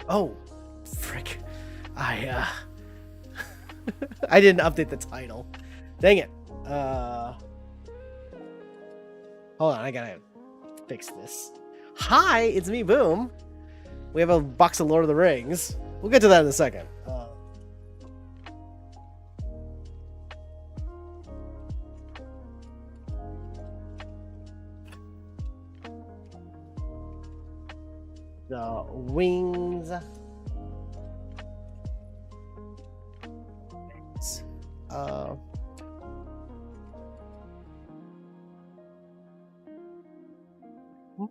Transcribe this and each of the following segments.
Oh, frick. I I didn't update the title. Dang it. Hold on, I gotta fix this. Hi, it's me, Boom. We have a box of Lord of the Rings. We'll get to that in a second. The wings.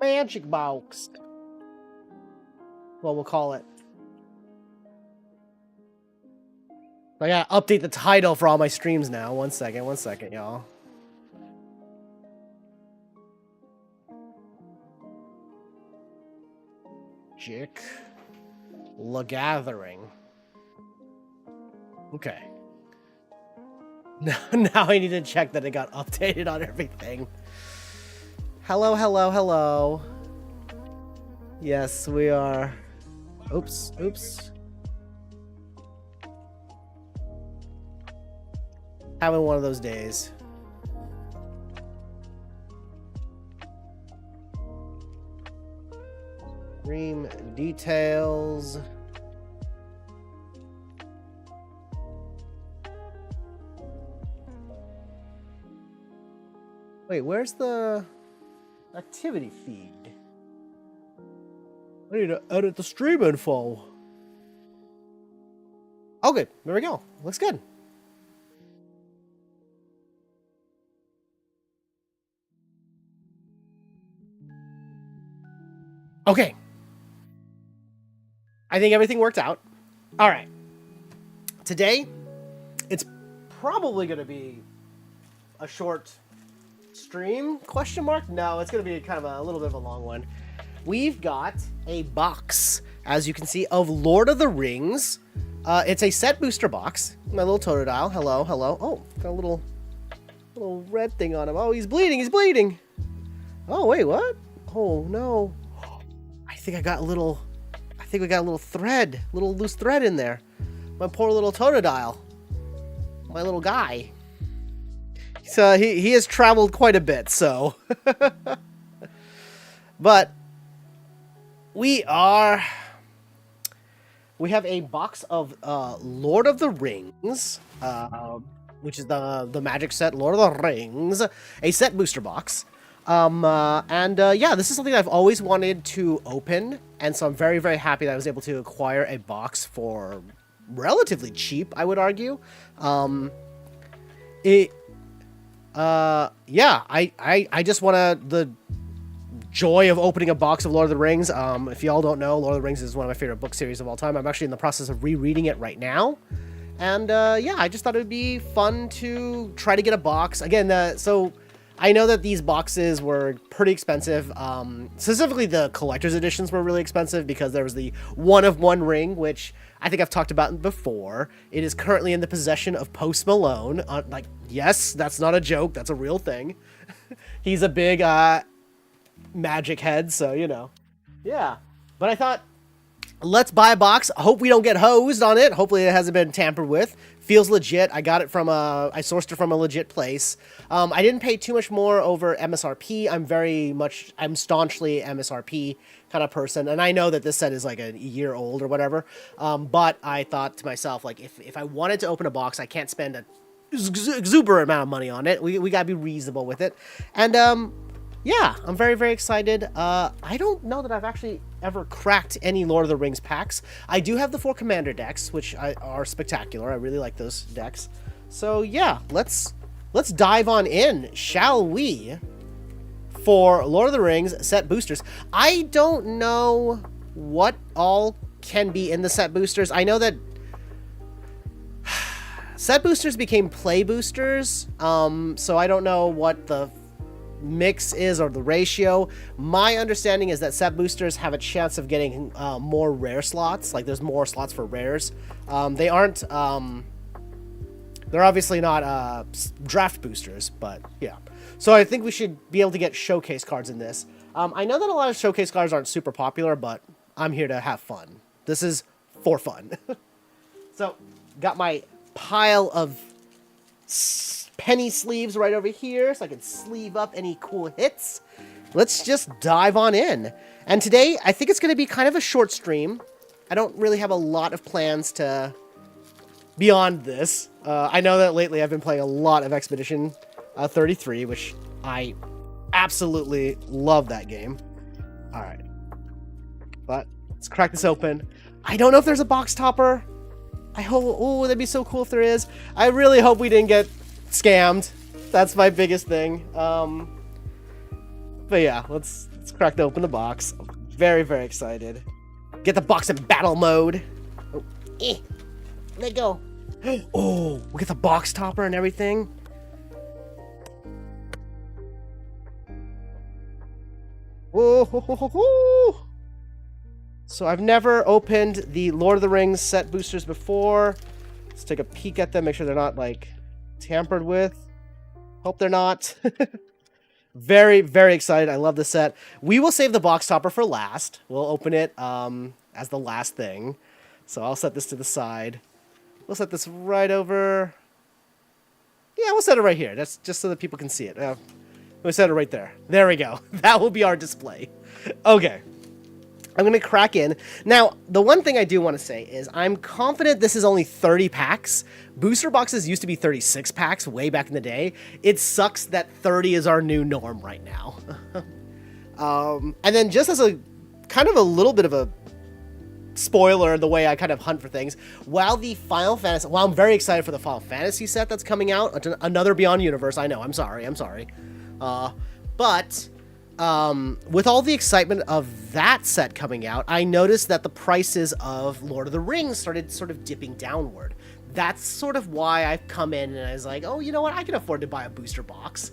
Magic box. Well, we'll call it. I gotta update the title for all my streams now. One second, y'all. Jick. The Gathering. Okay. Now I need to check that it got updated on everything. Hello, hello, hello. Yes, we are. Oops, oops. Having one of those days. Dream details. Wait, where's the activity feed? I need to edit the stream info. Oh, good. There we go. Looks good. Okay. I think everything worked out. All right. Today, it's probably going to be a short stream, question mark? No, it's going to be kind of a little bit of a long one. We've got a box, as you can see, of Lord of the Rings. It's a set booster box. My little Totodile. Hello, hello. Oh, got a little red thing on him. Oh, he's bleeding, he's bleeding. Oh, wait, what? Oh, no. I think we got a little thread, little loose thread in there. My poor little Totodile. My little guy. So he has traveled quite a bit, so. But we have a box of Lord of the Rings, which is the magic set Lord of the Rings, a set booster box. Yeah, this is something I've always wanted to open, and so I'm very, very happy that I was able to acquire a box for relatively cheap, I would argue. Yeah, I just want the joy of opening a box of Lord of the Rings. If y'all don't know, Lord of the Rings is one of my favorite book series of all time. I'm actually in the process of rereading it right now. And, yeah, I just thought it would be fun to try to get a box. Again, so I know that these boxes were pretty expensive. Specifically, the collector's editions were really expensive because there was the one-of-one ring, which I think I've talked about before. It is currently in the possession of Post Malone. Like, yes, that's not a joke. That's a real thing. He's a big magic head, so, you know. Yeah. But I thought, let's buy a box. Hope we don't get hosed on it. Hopefully it hasn't been tampered with. Feels legit. I got it from I sourced it from a legit place. I didn't pay too much more over MSRP. I'm staunchly MSRP kind of person. And I know that this set is like a year old or whatever. But I thought to myself, like, if I wanted to open a box, I can't spend a exuberant amount of money on it. We gotta be reasonable with it. And, yeah, I'm very, very excited. I don't know that I've actually ever cracked any Lord of the Rings packs. I do have the 4 Commander decks, which are spectacular. I really like those decks. So yeah, let's dive on in, shall we? For Lord of the Rings set boosters. I don't know what all can be in the set boosters. I know that set boosters became play boosters, so I don't know what the mix is or the ratio. My understanding is that set boosters have a chance of getting more rare slots. Like, there's more slots for rares. They aren't they're obviously not draft boosters, but yeah. So I think we should be able to get showcase cards in this. I know that a lot of showcase cards aren't super popular, but I'm here to have fun. This is for fun. So, got my pile of penny sleeves right over here so I can sleeve up any cool hits. Let's just dive on in. And today, I think it's going to be kind of a short stream. I don't really have a lot of plans to beyond this. I know that lately I've been playing a lot of Expedition 33, which I absolutely love that game. All right. But let's crack this open. I don't know if there's a box topper. I hope, oh, that'd be so cool if there is. I really hope we didn't get scammed. That's my biggest thing. But yeah, let's crack open the box. I'm very, very excited. Get the box in battle mode. Oh, let go. Oh, we get the box topper and everything. Whoa, ho, ho, ho, ho. So I've never opened the Lord of the Rings set boosters before. Let's take a peek at them, make sure they're not like tampered with. Hope they're not. Very, very excited. I love this set. We will save the box topper for last. We'll open it as the last thing. So I'll set this to the side. We'll set this right over. Yeah, we'll set it right here. That's just so that people can see it. We'll set it right there. There we go. That will be our display. Okay. I'm going to crack in. Now, the one thing I do want to say is I'm confident this is only 30 packs. Booster boxes used to be 36 packs way back in the day. It sucks that 30 is our new norm right now. And then just as a kind of a little bit of a spoiler, the way I kind of hunt for things, while I'm very excited for the Final Fantasy set that's coming out, another Beyond Universe, I know, I'm sorry. But with all the excitement of that set coming out, I noticed that the prices of Lord of the Rings started sort of dipping downward. That's sort of why I've come in and I was like, oh, you know what? I can afford to buy a booster box.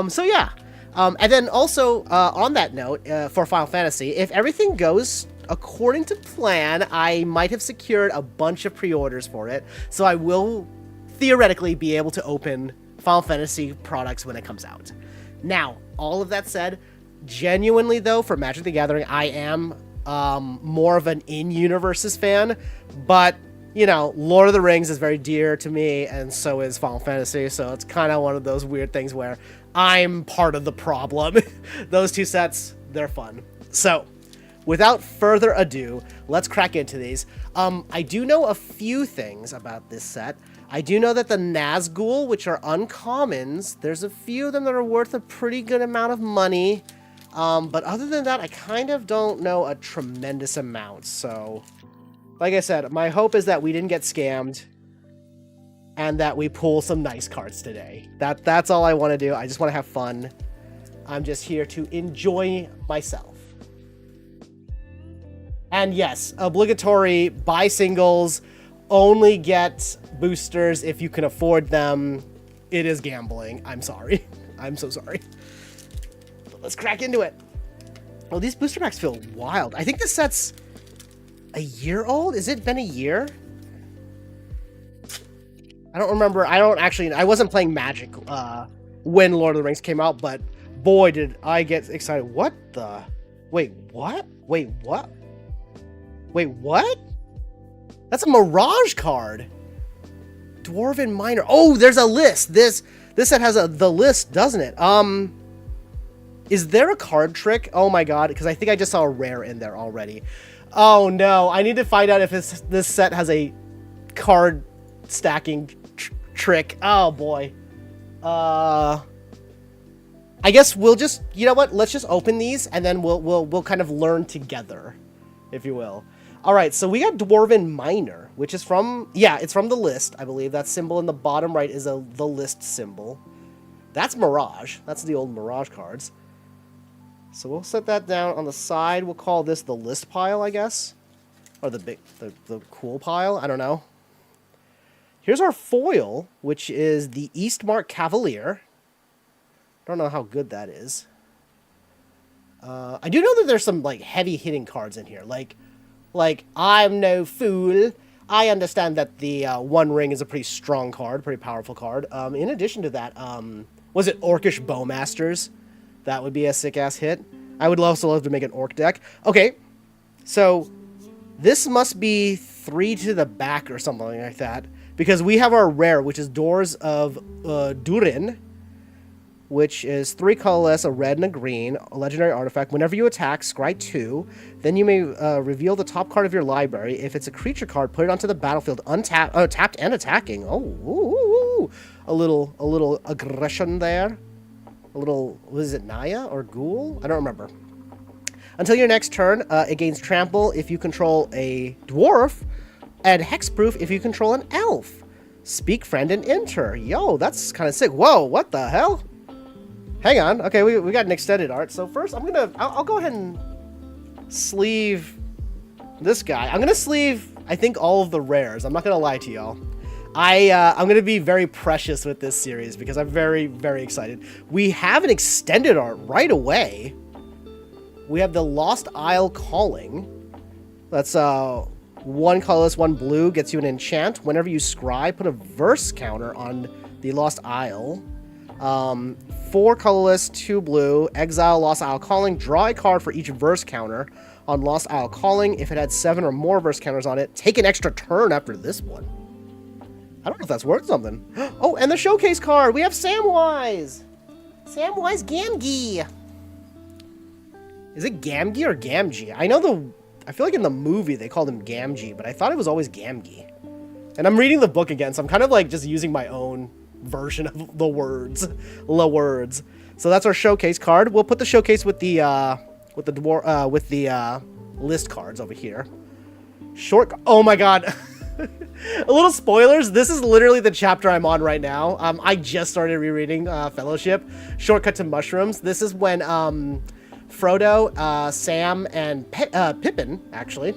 So yeah. And then also, on that note, for Final Fantasy, if everything goes according to plan, I might have secured a bunch of pre-orders for it. So I will theoretically be able to open Final Fantasy products when it comes out. Now, all of that said, genuinely though, for Magic the Gathering, I am more of an in-universes fan, but you know, Lord of the Rings is very dear to me, and so is Final Fantasy, so it's kind of one of those weird things where I'm part of the problem. Those two sets, they're fun. So, without further ado, let's crack into these. I do know a few things about this set. I do know that the Nazgul, which are uncommons, there's a few of them that are worth a pretty good amount of money. But other than that, I kind of don't know a tremendous amount. So, like I said, my hope is that we didn't get scammed and that we pull some nice cards today. That's all I want to do. I just want to have fun. I'm just here to enjoy myself. And yes, obligatory buy singles, only get boosters if you can afford them. It is gambling. I'm sorry. I'm so sorry. But let's crack into it. Oh, these booster packs feel wild. I think this set's a year old. Has it been a year? I don't remember. I wasn't playing Magic when Lord of the Rings came out, but boy, did I get excited. What the? Wait, what? Wait, what? Wait, what? That's a Mirage card. Dwarven Miner. Oh, there's a list. This set has the list, doesn't it? Is there a card trick? Oh my god, because I think I just saw a rare in there already. Oh no, I need to find out if this set has a card stacking trick. Oh boy. I guess we'll just, you know what? Let's just open these and then we'll kind of learn together, if you will. All right, so we got Dwarven Miner, which is from, yeah, it's from the list, I believe. That symbol in the bottom right is the list symbol. That's Mirage. That's the old Mirage cards. So we'll set that down on the side. We'll call this the list pile, I guess. Or the cool pile. I don't know. Here's our foil, which is the Eastmark Cavalier. Don't know how good that is. I do know that there's some like heavy hitting cards in here. Like I'm no fool. I understand that the One Ring is a pretty strong card, pretty powerful card. In addition to that, was it Orcish Bowmasters? That would be a sick-ass hit. I would also love to make an Orc deck. Okay, so This must be 3 to the back or something like that. Because we have our rare, which is Doors of Durin, which is 3 colorless, a red and a green, a legendary artifact. Whenever you attack, scry 2. Then you may reveal the top card of your library. If it's a creature card, put it onto the battlefield, tapped and attacking. Oh, ooh, ooh. A little aggression there. A little, was it Naya or Ghoul? I don't remember. Until your next turn, it gains trample if you control a dwarf, and hexproof if you control an elf. Speak friend and enter. Yo, that's kind of sick. Whoa, what the hell? Hang on. Okay, we got an extended art. So first, I'll go ahead and sleeve this guy. I'm gonna sleeve, I think, all of the rares. I'm not gonna lie to y'all. I'm gonna be very precious with this series because I'm very, very excited. We have an extended art right away. We have the Lost Isle Calling. That's 1 colorless, 1 blue, gets you an enchant. Whenever you scry, put a verse counter on the Lost Isle. 4 colorless, 2 blue, exile Lost Isle Calling, draw a card for each verse counter on Lost Isle Calling. If it had 7 or more verse counters on it, take an extra turn after this one. I don't know if that's worth something. Oh, and the showcase card! We have Samwise! Samwise Gamgee! Is it Gamgee or Gamgee? I feel like in the movie they called him Gamgee, but I thought it was always Gamgee. And I'm reading the book again, so I'm kind of like just using my own version of the words. So that's our showcase card. We'll put the showcase with the list cards over here. Oh my god. A little spoilers. This is literally the chapter I'm on right now. I just started rereading Fellowship. Shortcut to Mushrooms. This is when Frodo, Sam, and Pippin actually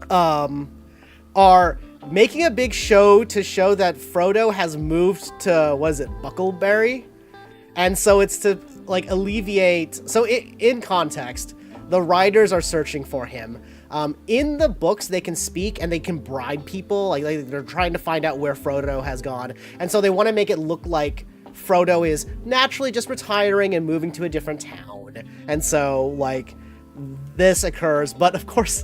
are making a big show to show that Frodo has moved to, what is it, Buckleberry? And so it's to like alleviate. So in context, the writers are searching for him. In the books, they can speak and they can bribe people. Like they're trying to find out where Frodo has gone. And so they want to make it look like Frodo is naturally just retiring and moving to a different town. And so, like, this occurs. But, of course,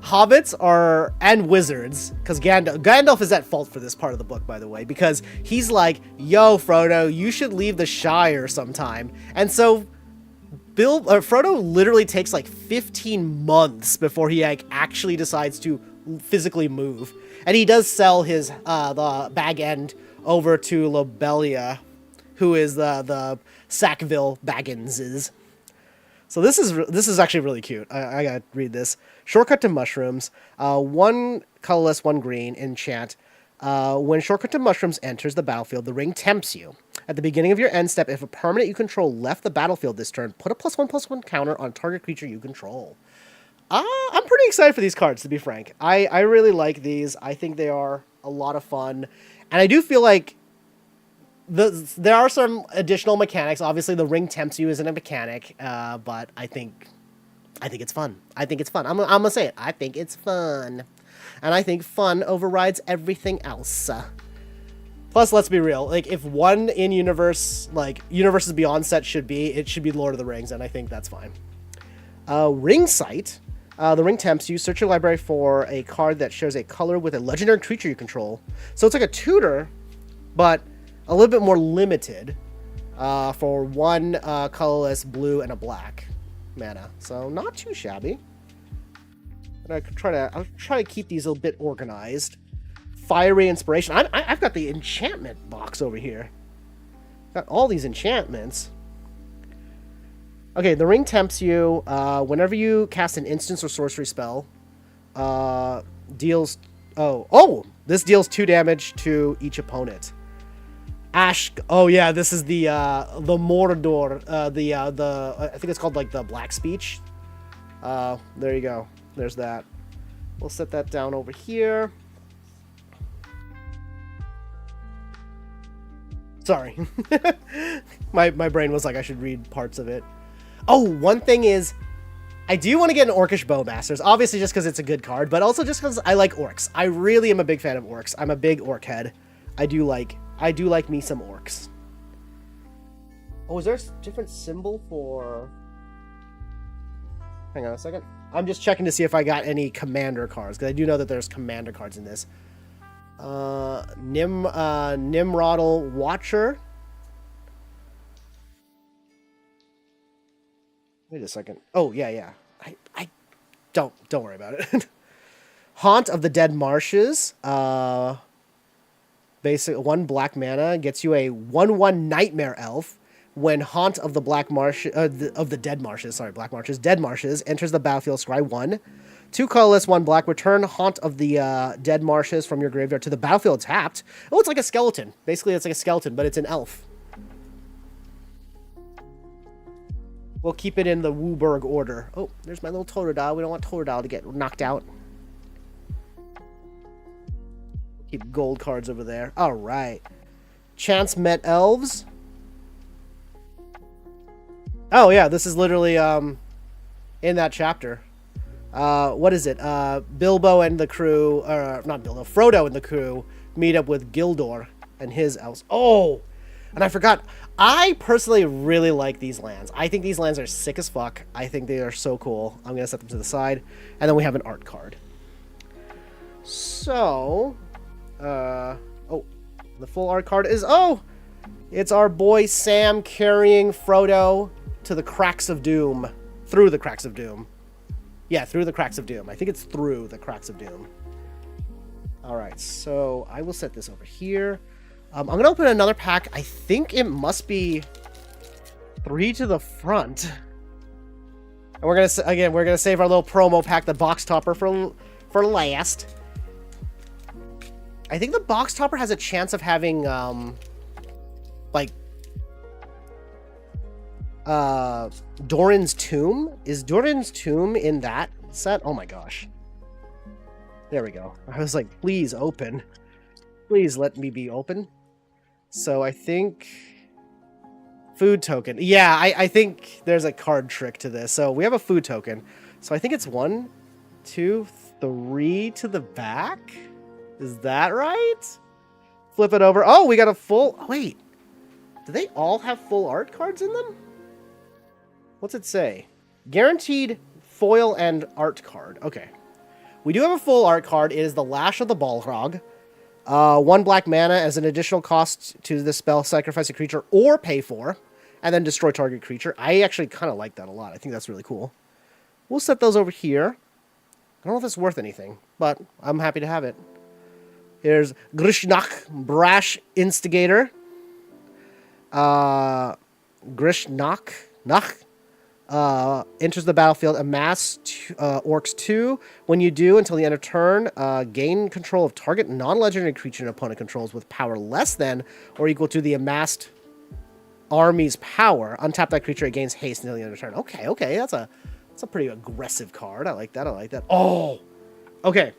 hobbits are, and wizards, because Gandalf is at fault for this part of the book, by the way, because he's like, yo, Frodo, you should leave the Shire sometime. And so Frodo literally takes like 15 months before he like actually decides to physically move, and he does sell his the bag end over to Lobelia, who is the Sackville Bagginses. So this is actually really cute. I gotta read this. Shortcut to Mushrooms. 1 colorless, 1 green. Enchant. When Shortcut to Mushrooms enters the battlefield, the ring tempts you. At the beginning of your end step, if a permanent you control left the battlefield this turn, put a +1/+1 counter on target creature you control. I'm pretty excited for these cards, to be frank. I really like these. I think they are a lot of fun. And I do feel like there are some additional mechanics. Obviously, the ring tempts you isn't a mechanic, but I think it's fun. I think it's fun. I'm gonna say it. I think it's fun. And I think fun overrides everything else. Plus, let's be real. Like, if one in-universe, like, Universes Beyond set should be, it should be Lord of the Rings, and I think that's fine. Ring Sight. The ring tempts you. Search your library for a card that shows a color with a legendary creature you control. So it's like a tutor, but a little bit more limited for 1 colorless, blue, and a black mana. So not too shabby. And I'll try to keep these a bit organized. Fiery Inspiration. I've got the enchantment box over here. Got all these enchantments. Okay, the ring tempts you. Whenever you cast an instance or sorcery spell, deals. This deals 2 damage to each opponent. Ash. Oh yeah, this is the Mordor. I think it's called like the Black Speech. There you go. There's that. We'll set that down over here. Sorry. my brain was like I should read parts of it. Oh, one thing is, I do want to get an Orcish Bowmasters. Obviously just because it's a good card, but also just because I like orcs. I really am a big fan of orcs. I'm a big orc head. I do like me some orcs. Oh, is there a different symbol for... Hang on a second. I'm just checking to see if I got any commander cards, because I do know that there's commander cards in this. Nimrodal Watcher. Wait a second. Oh, yeah. I don't worry about it. Haunt of the Dead Marshes. Basic 1 black mana gets you a 1/1 Nightmare Elf. When Haunt of the Black Marsh of the Dead Marshes, sorry, Black Marshes, Dead Marshes enters the battlefield, scry 1. 2 colorless, 1 black. Return Haunt of the Dead Marshes from your graveyard to the battlefield tapped. Oh, it's like a skeleton. Basically, it's like a skeleton, but it's an elf. We'll keep it in the Wooburg order. Oh, there's my little Totodile. We don't want Totodile to get knocked out. Keep gold cards over there. All right. Chance Met Elves. Oh, yeah, this is literally in that chapter. What is it? Bilbo and the crew, or not Bilbo, Frodo and the crew meet up with Gildor and his elves. Oh, and I forgot. I personally really like these lands. I think these lands are sick as fuck. I think they are so cool. I'm going to set them to the side. And then we have an art card. So, oh, the full art card is, oh, it's our boy Sam carrying Frodo to the cracks of doom. Through the cracks of doom. Yeah, through the cracks of doom. I think it's through the cracks of doom. Alright, so I will set this over here. I'm going to open another pack. I think it must be 3 to the front. And we're going to, again, we're going to save our little promo pack, the box topper, for last. I think the box topper has a chance of having, like, Doran's Tomb? Is Doran's Tomb in that set? Oh my gosh. There we go. I was like, please open. Please let me be open. So I think... Food token. Yeah, I think there's a card trick to this. So we have a food token. So I think it's 1, 2, 3 to the back? Is that right? Flip it over. Oh, we got a full... Wait. Do they all have full art cards in them? What's it say? Guaranteed foil and art card. Okay. We do have a full art card. It is the Lash of the Balrog. 1 black mana as an additional cost to the spell, sacrifice a creature or pay for, and then destroy target creature. I actually kind of like that a lot. I think that's really cool. We'll set those over here. I don't know if it's worth anything, but I'm happy to have it. Here's Grishnak, Brash Instigator. Grishnak. Enters the battlefield, amass orcs 2. When you do, until the end of turn, gain control of target non-legendary creature an opponent controls with power less than or equal to the amassed army's power. Untap that creature, it gains haste until the end of turn. Okay, that's a pretty aggressive card. I like that. Oh, okay.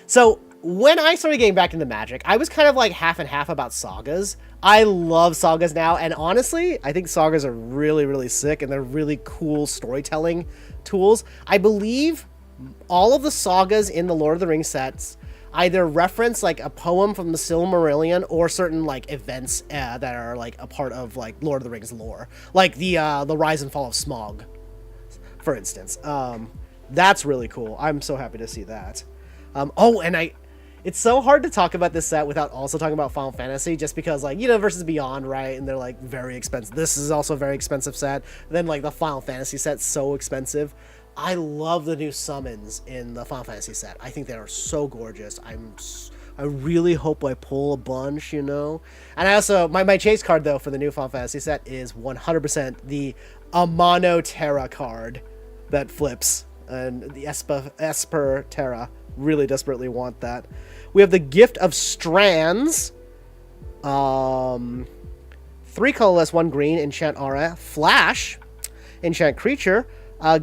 So when I started getting back into Magic, I was kind of like half and half about sagas. I love sagas now, and honestly, I think sagas are really, really sick, and they're really cool storytelling tools. I believe all of the sagas in the Lord of the Rings sets either reference like a poem from the Silmarillion or certain like events that are like a part of like Lord of the Rings lore, like the rise and fall of Smaug, for instance. That's really cool. I'm so happy to see that. Oh, and it's so hard to talk about this set without also talking about Final Fantasy, just because, like, Versus Beyond, right? And they're, like, very expensive. This is also a very expensive set. Then, like, the Final Fantasy set's so expensive. I love the new summons in the Final Fantasy set. I think they are so gorgeous. I really hope I pull a bunch, And I also, my chase card, though, for the new Final Fantasy set is 100% the Amano Terra card that flips. And the Esper Terra. Really desperately want that. We have the Gift of Strands. 3 colorless, 1 green, enchant aura. Flash, enchant creature.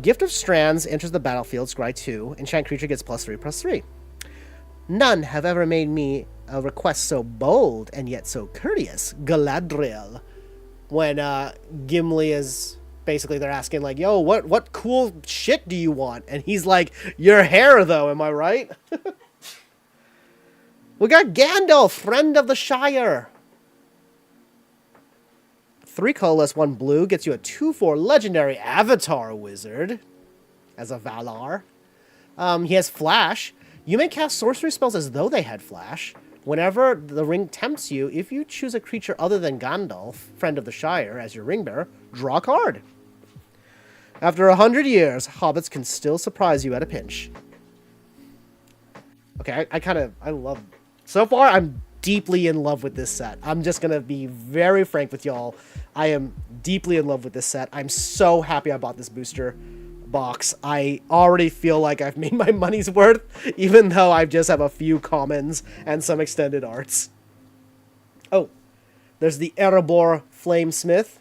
Gift of Strands enters the battlefield, scry 2. Enchant creature gets +3/+3. None have ever made me a request so bold and yet so courteous. Galadriel. When Gimli is... Basically, they're asking, like, yo, what cool shit do you want? And he's like, your hair, though, am I right? We got Gandalf, Friend of the Shire. 3 colorless, 1 blue, gets you a 2/4 legendary Avatar Wizard. as a Valar. He has Flash. You may cast sorcery spells as though they had Flash. Whenever the ring tempts you, if you choose a creature other than Gandalf, Friend of the Shire, as your ring bearer, draw a card. After 100 years, hobbits can still surprise you at a pinch. Okay, I love... So far, I'm deeply in love with this set. I'm just going to be very frank with y'all. I am deeply in love with this set. I'm so happy I bought this booster box. I already feel like I've made my money's worth, even though I just have a few commons and some extended arts. Oh, there's the Erebor Flamesmith.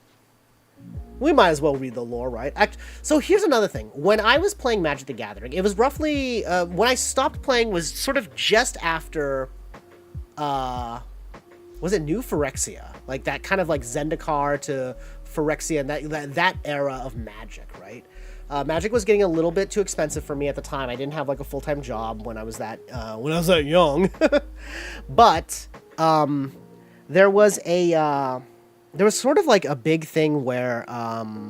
We might as well read the lore, right? So here's another thing. When I was playing Magic the Gathering, it was roughly... when I stopped playing was sort of just after... was it New Phyrexia? Like that kind of like Zendikar to Phyrexia and that era of Magic, right? Magic was getting a little bit too expensive for me at the time. I didn't have like a full-time job when I was that young. But there was sort of like a big thing where I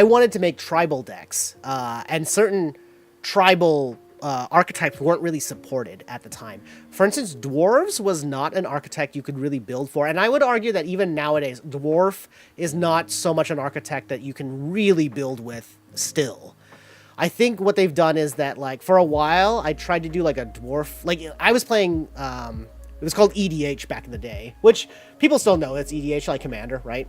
wanted to make tribal decks, and certain tribal archetypes weren't really supported at the time. For instance, dwarves was not an archetype you could really build for, and I would argue that even nowadays, dwarf is not so much an archetype that you can really build with still. I think what they've done is that, like, for a while, I tried to do, like, a dwarf... Like, I was playing... it was called EDH back in the day, which people still know it's EDH, like Commander, right?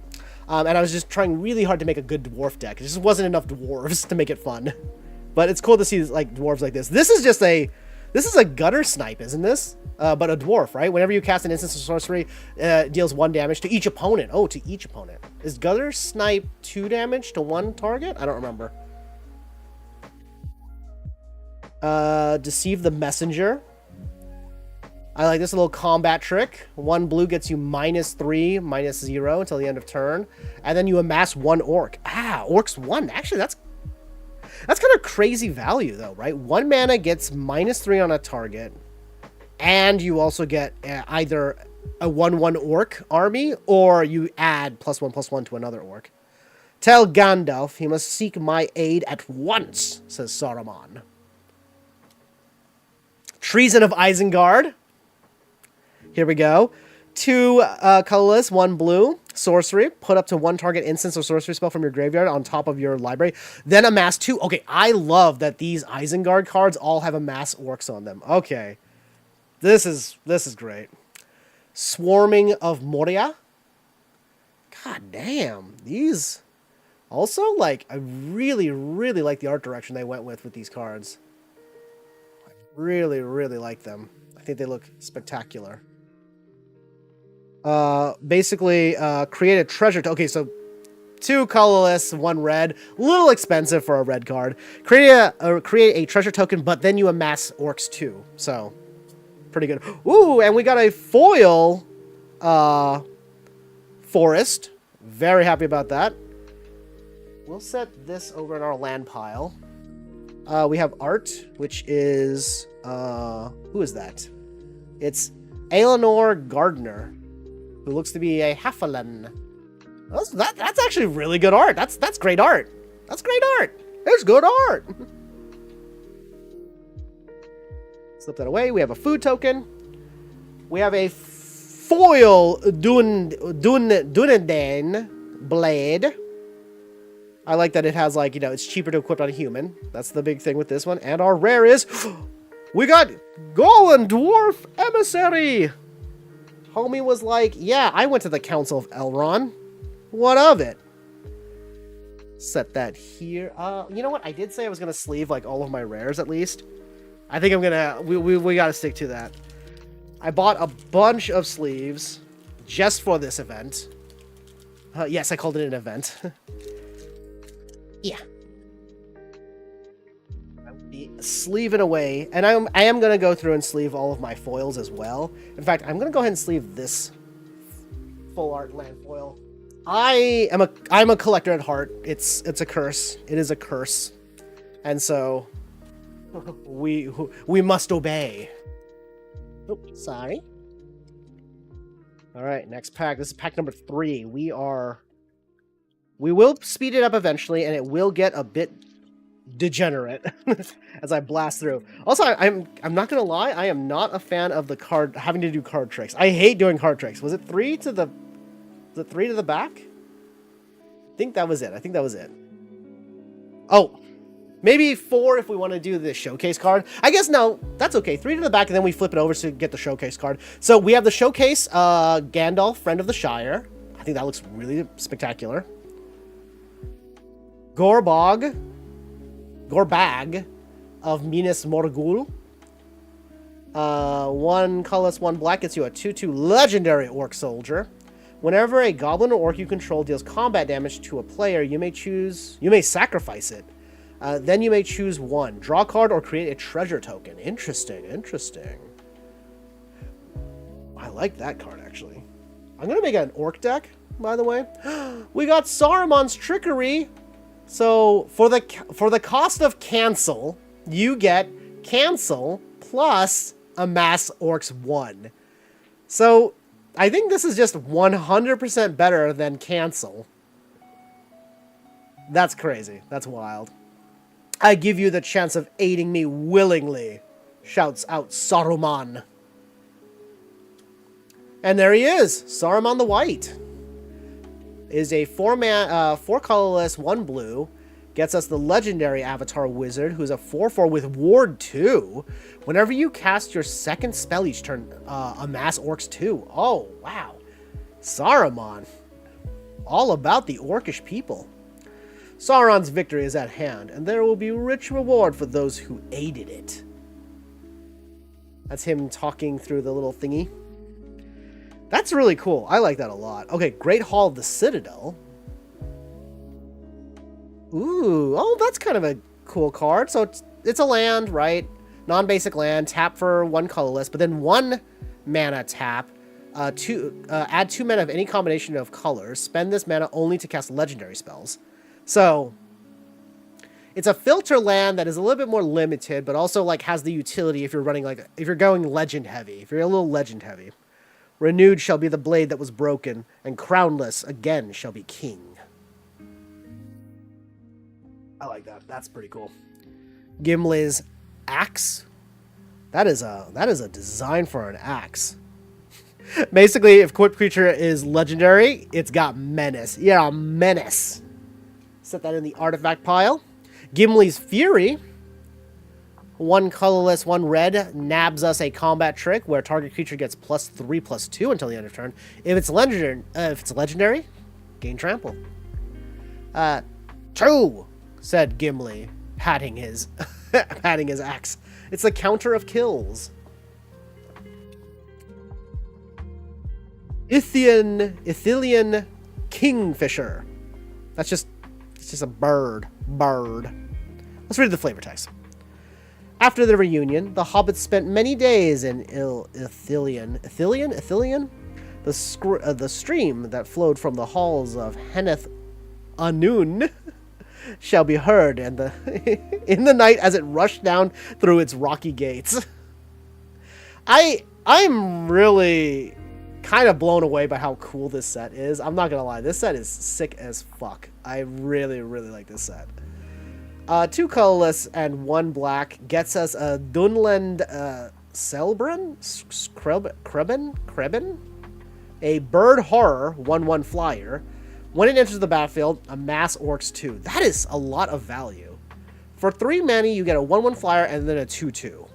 And I was just trying really hard to make a good dwarf deck. It just wasn't enough dwarves to make it fun. But it's cool to see like dwarves like this. This is a gutter snipe, isn't this? But a dwarf, right? Whenever you cast an instance of sorcery, deals 1 damage to each opponent. Oh, to each opponent. Is gutter snipe 2 damage to 1 target? I don't remember. Deceive the messenger. I like this little combat trick. 1 blue gets you -3, -0 until the end of turn. And then you amass 1 orc. Ah, orcs 1. Actually, that's kind of crazy value, though, right? 1 mana gets -3 on a target, and you also get either a 1/1 orc army, or you add +1/+1 to another orc. Tell Gandalf he must seek my aid at once, says Saruman. Treason of Isengard. Here we go. 2 colorless, 1 blue. Sorcery. Put up to 1 target instance or sorcery spell from your graveyard on top of your library. Then amass 2. Okay, I love that these Isengard cards all have amass orcs on them. Okay. This is great. Swarming of Moria. God damn. These... Also, like, I really, really like the art direction they went with these cards. I really, really like them. I think they look spectacular. Basically, create a treasure... Okay, so 2 colorless, 1 red. A little expensive for a red card. Create a treasure token, but then you amass orcs too. So, pretty good. Ooh, and we got a foil forest. Very happy about that. We'll set this over in our land pile. We have art, which is... who is that? It's Eleanor Gardner, who looks to be a Halfling. That's actually really good art. That's great art. That's great art. There's good art. Slip that away. We have a food token. We have a foil Dunedain blade. I like that it has, like, you know, it's cheaper to equip on a human. That's the big thing with this one. And our rare is... We got Golden Dwarf Emissary! Homie was like, yeah, I went to the Council of Elrond. What of it? Set that here. You know what? I did say I was going to sleeve, like, all of my rares, at least. I think I'm going to... We got to stick to that. I bought a bunch of sleeves just for this event. Yes, I called it an event. Yeah. I will be sleeving away. And I am going to go through and sleeve all of my foils as well. In fact, I'm going to go ahead and sleeve this full art land foil. I'm a collector at heart. It's a curse. It is a curse. And so we must obey. Oh, sorry. All right, next pack. This is pack number 3. We will speed it up eventually, and it will get a bit degenerate as I blast through. Also, I'm not gonna lie, I am not a fan of the card having to do card tricks. I hate doing card tricks. Was it 3 to the back? I think that was it. I think that was it. Oh, maybe 4 if we want to do the showcase card. I guess no, that's okay. 3 to the back, and then we flip it over to get the showcase card. So we have the showcase Gandalf, Friend of the Shire. I think that looks really spectacular. Gorbag of Minas Morgul. 1 colorless, 1 black gets you a 2/2 legendary orc soldier. Whenever a goblin or orc you control deals combat damage to a player, you may sacrifice it. Then you may choose 1. Draw a card or create a treasure token. Interesting, interesting. I like that card, actually. I'm going to make an orc deck, by the way. We got Saruman's Trickery. So, for the cost of cancel, you get cancel plus amass orcs 1. So, I think this is just 100% better than cancel. That's crazy. That's wild. I give you the chance of aiding me willingly, shouts out Saruman. And there he is, Saruman the White. Is a 4 colorless, 1 blue. Gets us the legendary Avatar Wizard, who's a 4/4 with Ward 2. Whenever you cast your second spell each turn, amass orcs 2. Oh, wow. Saruman. All about the orcish people. Sauron's victory is at hand, and there will be rich reward for those who aided it. That's him talking through the little thingy. That's really cool. I like that a lot. Okay, Great Hall of the Citadel. Ooh, oh, that's kind of a cool card. So it's a land, right? Non-basic land. Tap for 1 colorless, but then 1 mana tap. Add 2 mana of any combination of colors. Spend this mana only to cast legendary spells. So it's a filter land that is a little bit more limited, but also like has the utility if you're running if you're going legend heavy. If you're a little legend heavy. Renewed shall be the blade that was broken, and crownless again shall be king. I like that. That's pretty cool. Gimli's axe. That is a design for an axe. Basically, if equipped creature is legendary, it's got menace. Yeah, menace. Set that in the artifact pile. Gimli's Fury. 1 colorless, 1 red, nabs us a combat trick where target creature gets +3/+2 until the end of turn. If it's legendary, gain trample. 2, said Gimli, patting his axe. It's the counter of kills. Ithilien Kingfisher. It's just a bird. Let's read the flavor text. After the reunion, the hobbits spent many days in Ithilien, the stream that flowed from the halls of Henneth Anun shall be heard in the night as it rushed down through its rocky gates. I'm really kind of blown away by how cool this set is. I'm not gonna lie, this set is sick as fuck. I really, really like this set. 2 colorless and 1 black gets us a Dunland Selbren? Krebin? A bird horror 1/1 flyer. When it enters the battlefield, amass orcs 2. That is a lot of value. For 3 mana, you get a 1/1 flyer and then a 2/2.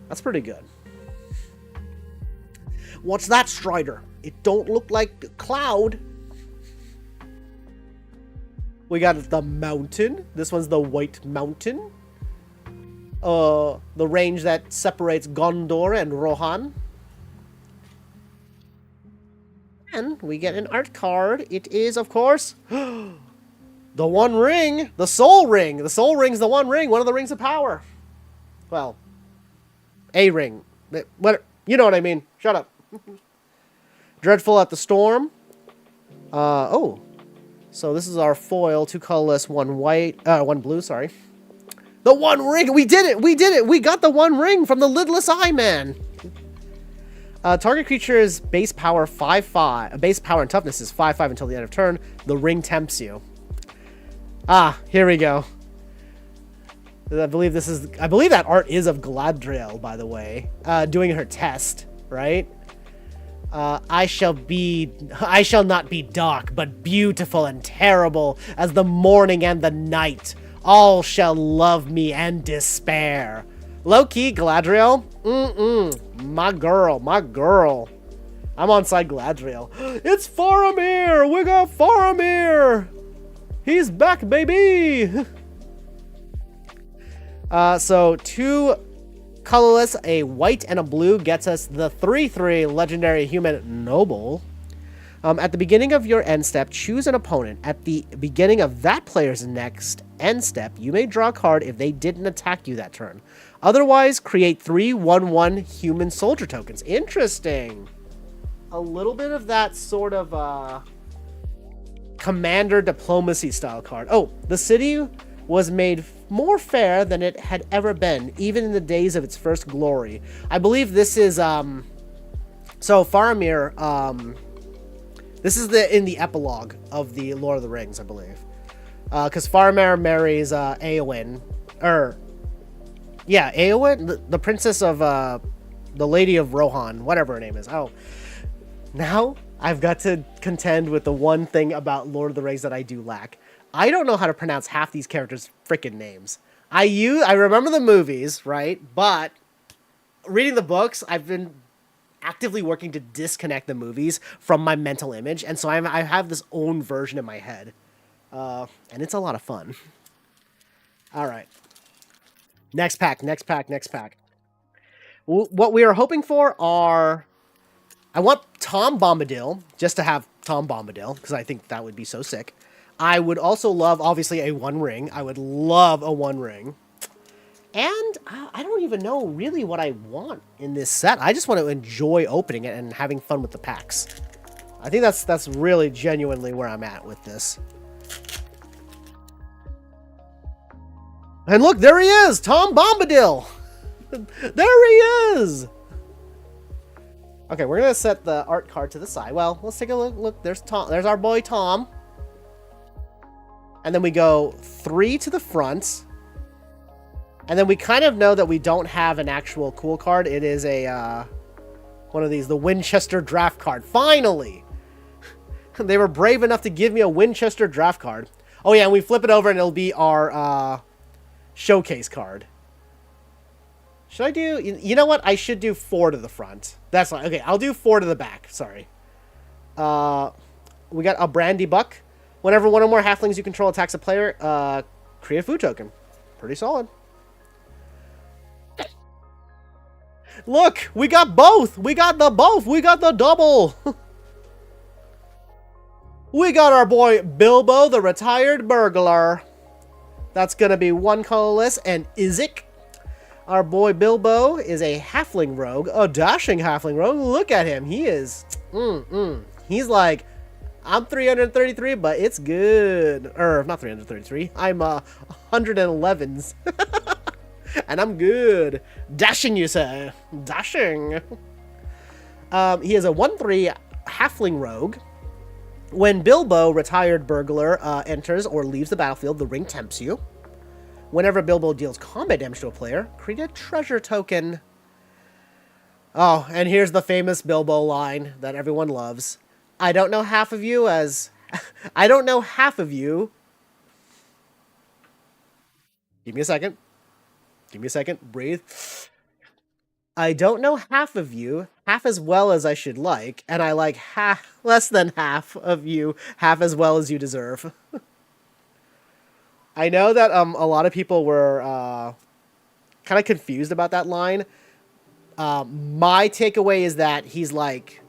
That's pretty good. What's that, Strider? It don't look like a cloud. We got the mountain. This one's the White Mountain. The range that separates Gondor and Rohan. And we get an art card. It is, of course, the One Ring. The Soul Ring. The Soul Ring's the One Ring. One of the Rings of Power. Well, a ring. What? You know what I mean. Shut up. Dreadful at the Storm. Oh. So this is our foil, 2 colorless, 1 white, 1 blue, sorry. The One Ring! We did it! We did it! We got the One Ring from the Lidless Eye Man! Target creature's base power 5/5. Base power and toughness is 5/5 until the end of turn. The ring tempts you. Ah, here we go. I believe that art is of Gladriel, by the way, doing her test, right? I shall not be dark, but beautiful and terrible as the morning and the night. All shall love me and despair. Low-key, Gladriel? My girl. I'm on side Gladriel. It's Faramir! We got Faramir! He's back, baby! So 2 colorless, a white and a blue gets us the 3/3 legendary human noble. At the beginning of your end step, choose an opponent. At the beginning of that player's next end step, you may draw a card if they didn't attack you that turn. Otherwise, create 3 1/1 human soldier tokens. Interesting. A little bit of that sort of commander diplomacy style card. Oh, the city was made more fair than it had ever been, even in the days of its first glory. I believe this is so Faramir. This is in the epilogue of the Lord of the Rings, I believe, because Faramir marries Éowyn, Éowyn, the princess of the Lady of Rohan, whatever her name is. Oh, now I've got to contend with the one thing about Lord of the Rings that I do lack. I don't know how to pronounce half these characters' freaking names. I remember the movies, right? But reading the books, I've been actively working to disconnect the movies from my mental image, and so I have this own version in my head, and it's a lot of fun. All right, next pack. What we are hoping for are, I want Tom Bombadil, just to have Tom Bombadil, because I think that would be so sick. I would also love, obviously, a 1 ring. I would love a 1 ring. And I don't even know really what I want in this set. I just want to enjoy opening it and having fun with the packs. I think that's really genuinely where I'm at with this. And look, there he is! Tom Bombadil! There he is! Okay, we're going to set the art card to the side. Well, let's take a look. Look, there's Tom. There's our boy Tom. And then we go 3 to the front. And then we kind of know that we don't have an actual cool card. It is a, one of these, the Winchester draft card. Finally! They were brave enough to give me a Winchester draft card. Oh yeah, and we flip it over and it'll be our, showcase card. Should I do... You know what? I should do 4 to the front. That's fine. Okay, I'll do 4 to the back. Sorry. We got a Brandy Buck. Whenever one or more halflings you control attacks a player, create a food token. Pretty solid. Look, we got both. We got the both. We got the double. We got our boy Bilbo, the retired burglar. That's going to be 1 colorless. And Izek, our boy Bilbo, is a halfling rogue, a dashing halfling rogue. Look at him. He is... He's like... I'm 333, but it's good. Not 333. I'm 111s. And I'm good. Dashing, you say. Dashing. He is a 1/3 halfling rogue. When Bilbo, retired burglar, enters or leaves the battlefield, the ring tempts you. Whenever Bilbo deals combat damage to a player, create a treasure token. Oh, and here's the famous Bilbo line that everyone loves. I don't know half of you as... I don't know half of you... Give me a second. Give me a second. Breathe. I don't know half of you half as well as I should like, and I like less than half of you half as well as you deserve. I know that a lot of people were kind of confused about that line. My takeaway is that he's like...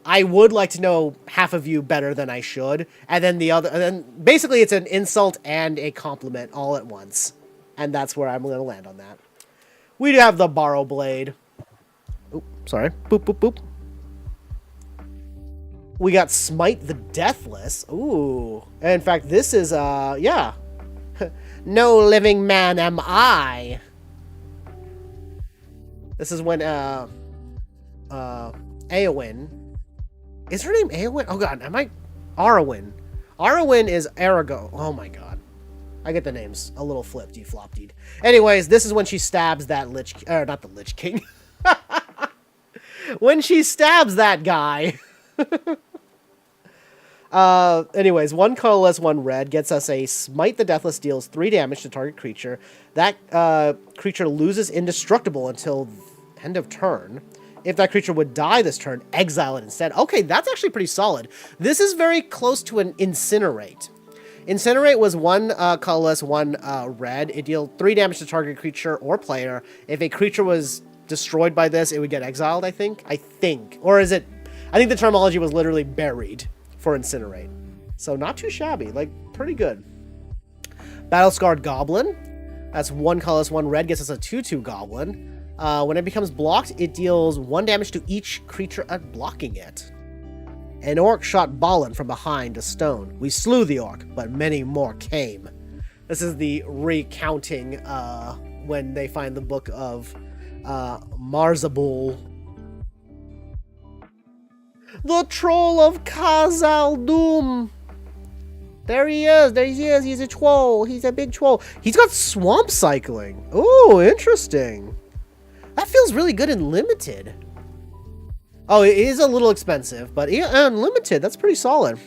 I would like to know half of you better than I should, and then basically it's an insult and a compliment all at once, and that's where I'm going to land on that. We do have the Borrow Blade. Oop, sorry. Boop, boop, boop. We got Smite the Deathless. Ooh. And in fact, this is, yeah. No living man am I. This is when, Éowyn... Is her name Éowyn? Oh god, am I... Arwen. Arwen is Arago. Oh my god. I get the names a little flipped, flopped. Anyways, this is when she stabs that Lich... not the Lich King. When she stabs that guy. Anyways, 1 colorless, 1 red gets us a Smite the Deathless, deals 3 damage to target creature. That creature loses indestructible until end of turn. If that creature would die this turn, exile it instead. Okay, that's actually pretty solid. This is very close to an Incinerate. Incinerate was 1 colorless, 1 red. It deals 3 damage to target creature or player. If a creature was destroyed by this, it would get exiled, I think. Or is it... I think the terminology was literally buried for Incinerate. So not too shabby. Like, pretty good. Battle-Scarred Goblin. That's 1 colorless, 1 red. Gets us a 2/2 Goblin. When it becomes blocked, it deals 1 damage to each creature at blocking it. An orc shot Balin from behind a stone. We slew the orc, but many more came. This is the recounting when they find the book of Marzabul. The troll of Khazal Doom. There he is. He's a troll. He's a big troll. He's got swamp cycling. Oh, interesting. That feels really good in limited. Oh, it is a little expensive, but unlimited, that's pretty solid.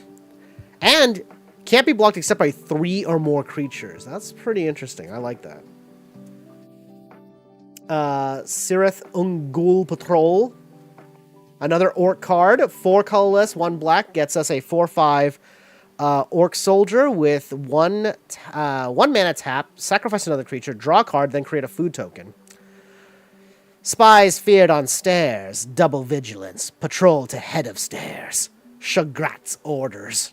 And can't be blocked except by 3 or more creatures. That's pretty interesting. I like that. Sirith Ungul Patrol. Another orc card. 4 colorless, 1 black. Gets us a 4/5 orc soldier with 1 mana tap. Sacrifice another creature. Draw a card, then create a food token. Spies feared on stairs. Double vigilance. Patrol to head of stairs. Shagrat's orders.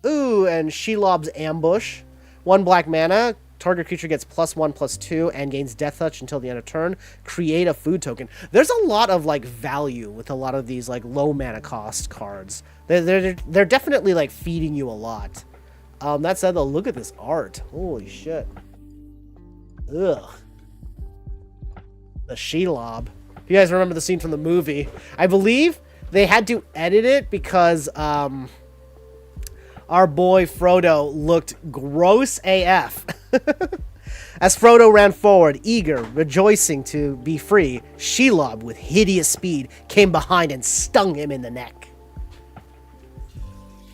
Ooh, and Shelob's Ambush. 1 black mana. Target creature gets +1/+2 and gains Death Touch until the end of turn. Create a food token. There's a lot of like value with a lot of these like low mana cost cards. They're definitely like feeding you a lot. That said though, look at this art. Holy shit. Ugh. The Shelob. If you guys remember the scene from the movie, I believe they had to edit it because our boy Frodo looked gross AF. As Frodo ran forward, eager, rejoicing to be free, Shelob, with hideous speed, came behind and stung him in the neck.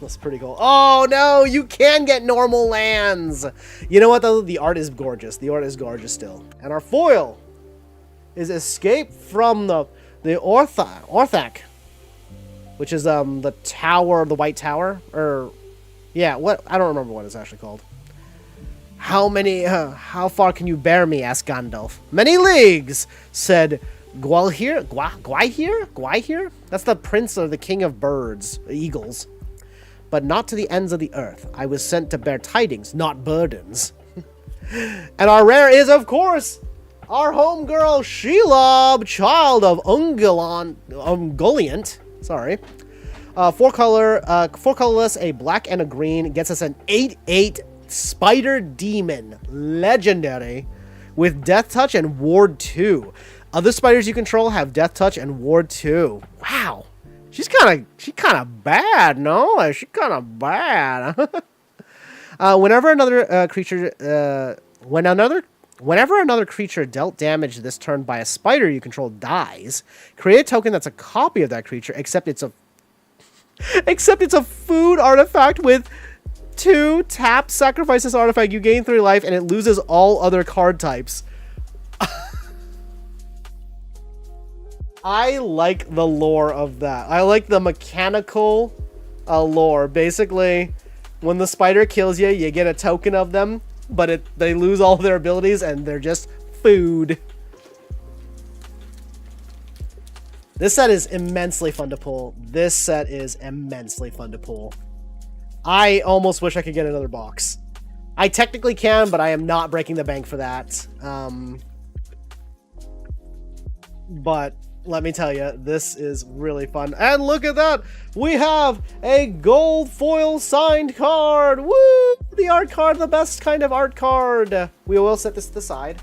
That's pretty cool. Oh no, you can get normal lands! You know what though? The art is gorgeous. The art is gorgeous still. And our foil is Escape from the Orthak, which is the tower, the White Tower, or yeah, what? I don't remember what it's actually called. How far can you bear me? Asked Gandalf. Many leagues, said Gwaihir. Gwaihir? That's the prince or the king of birds, eagles. But not to the ends of the earth. I was sent to bear tidings, not burdens. And our rare is, of course, our homegirl Shelob, child of Ungoliant. Sorry. 4 colorless, a black and a green, gets us an 8/8 Spider Demon, legendary, with Death Touch and Ward 2. Other spiders you control have Death Touch and Ward 2. Wow, she's kind of bad, no? She's kind of bad. Whenever another creature dealt damage this turn by a spider you control dies, create a token that's a copy of that creature, except it's a food artifact with 2 tap. Sacrifice this artifact, you gain 3 life, and it loses all other card types. I like the lore of that. I like the mechanical lore. Basically, when the spider kills you, you get a token of them, but they lose all their abilities, and they're just food. This set is immensely fun to pull. I almost wish I could get another box. I technically can, but I am not breaking the bank for that. But let me tell you, this is really fun. And look at that! We have a gold foil signed card! Woo! The art card, the best kind of art card! We will set this to the side.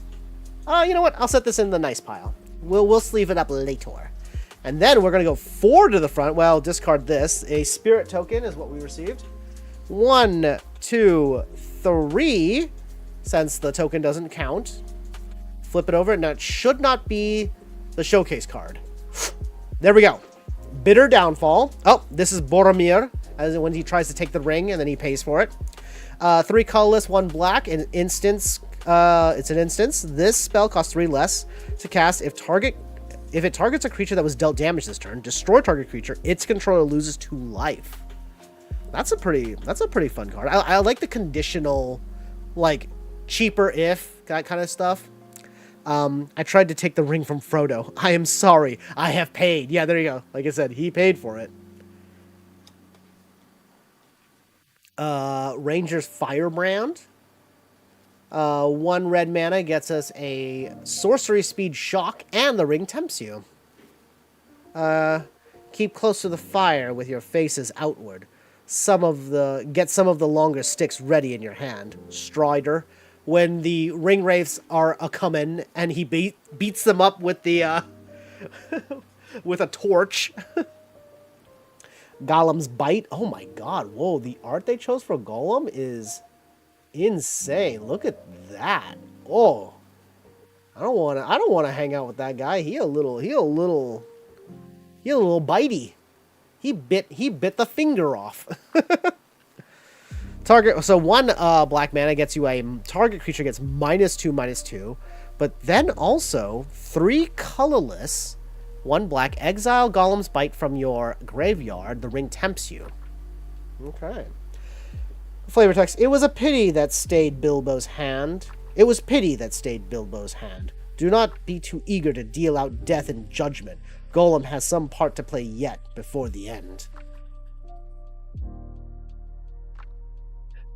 You know what? I'll set this in the nice pile. We'll sleeve it up later. And then we're going to go 4 to the front. Well, discard this. A spirit token is what we received. 1 2, 3, since the token doesn't count. Flip it over. Now, it should not be the showcase card. There we go. Bitter Downfall. Oh, this is Boromir, as when he tries to take the ring and then he pays for it. 3 colorless, 1 black, an instance. It's an instance. This spell costs 3 less to cast if it targets a creature that was dealt damage this turn. Destroy target creature. Its controller loses 2 life. That's a pretty fun card. I like the conditional, like, cheaper if that kind of stuff. I tried to take the ring from Frodo. I am sorry. I have paid. Yeah, there you go. Like I said, he paid for it. Ranger's Firebrand. 1 red mana gets us a sorcery speed shock, and the ring tempts you. Keep close to the fire with your faces outward. Get some of the longer sticks ready in your hand. Strider. When the ring wraiths are a-comin' and he beats them up with the with a torch. Golem's Bite. Oh my god. Whoa, the art they chose for Golem is insane. Look at that. Oh. I don't want to hang out with that guy. He a little bitey. He bit the finger off. Target. So 1 black mana gets you a target creature gets -2/-2, but then also 3 colorless, 1 black, exile Golem's Bite from your graveyard. The ring tempts you. Okay. Flavor text. It was pity that stayed Bilbo's hand. Do not be too eager to deal out death and judgment. Golem has some part to play yet before the end.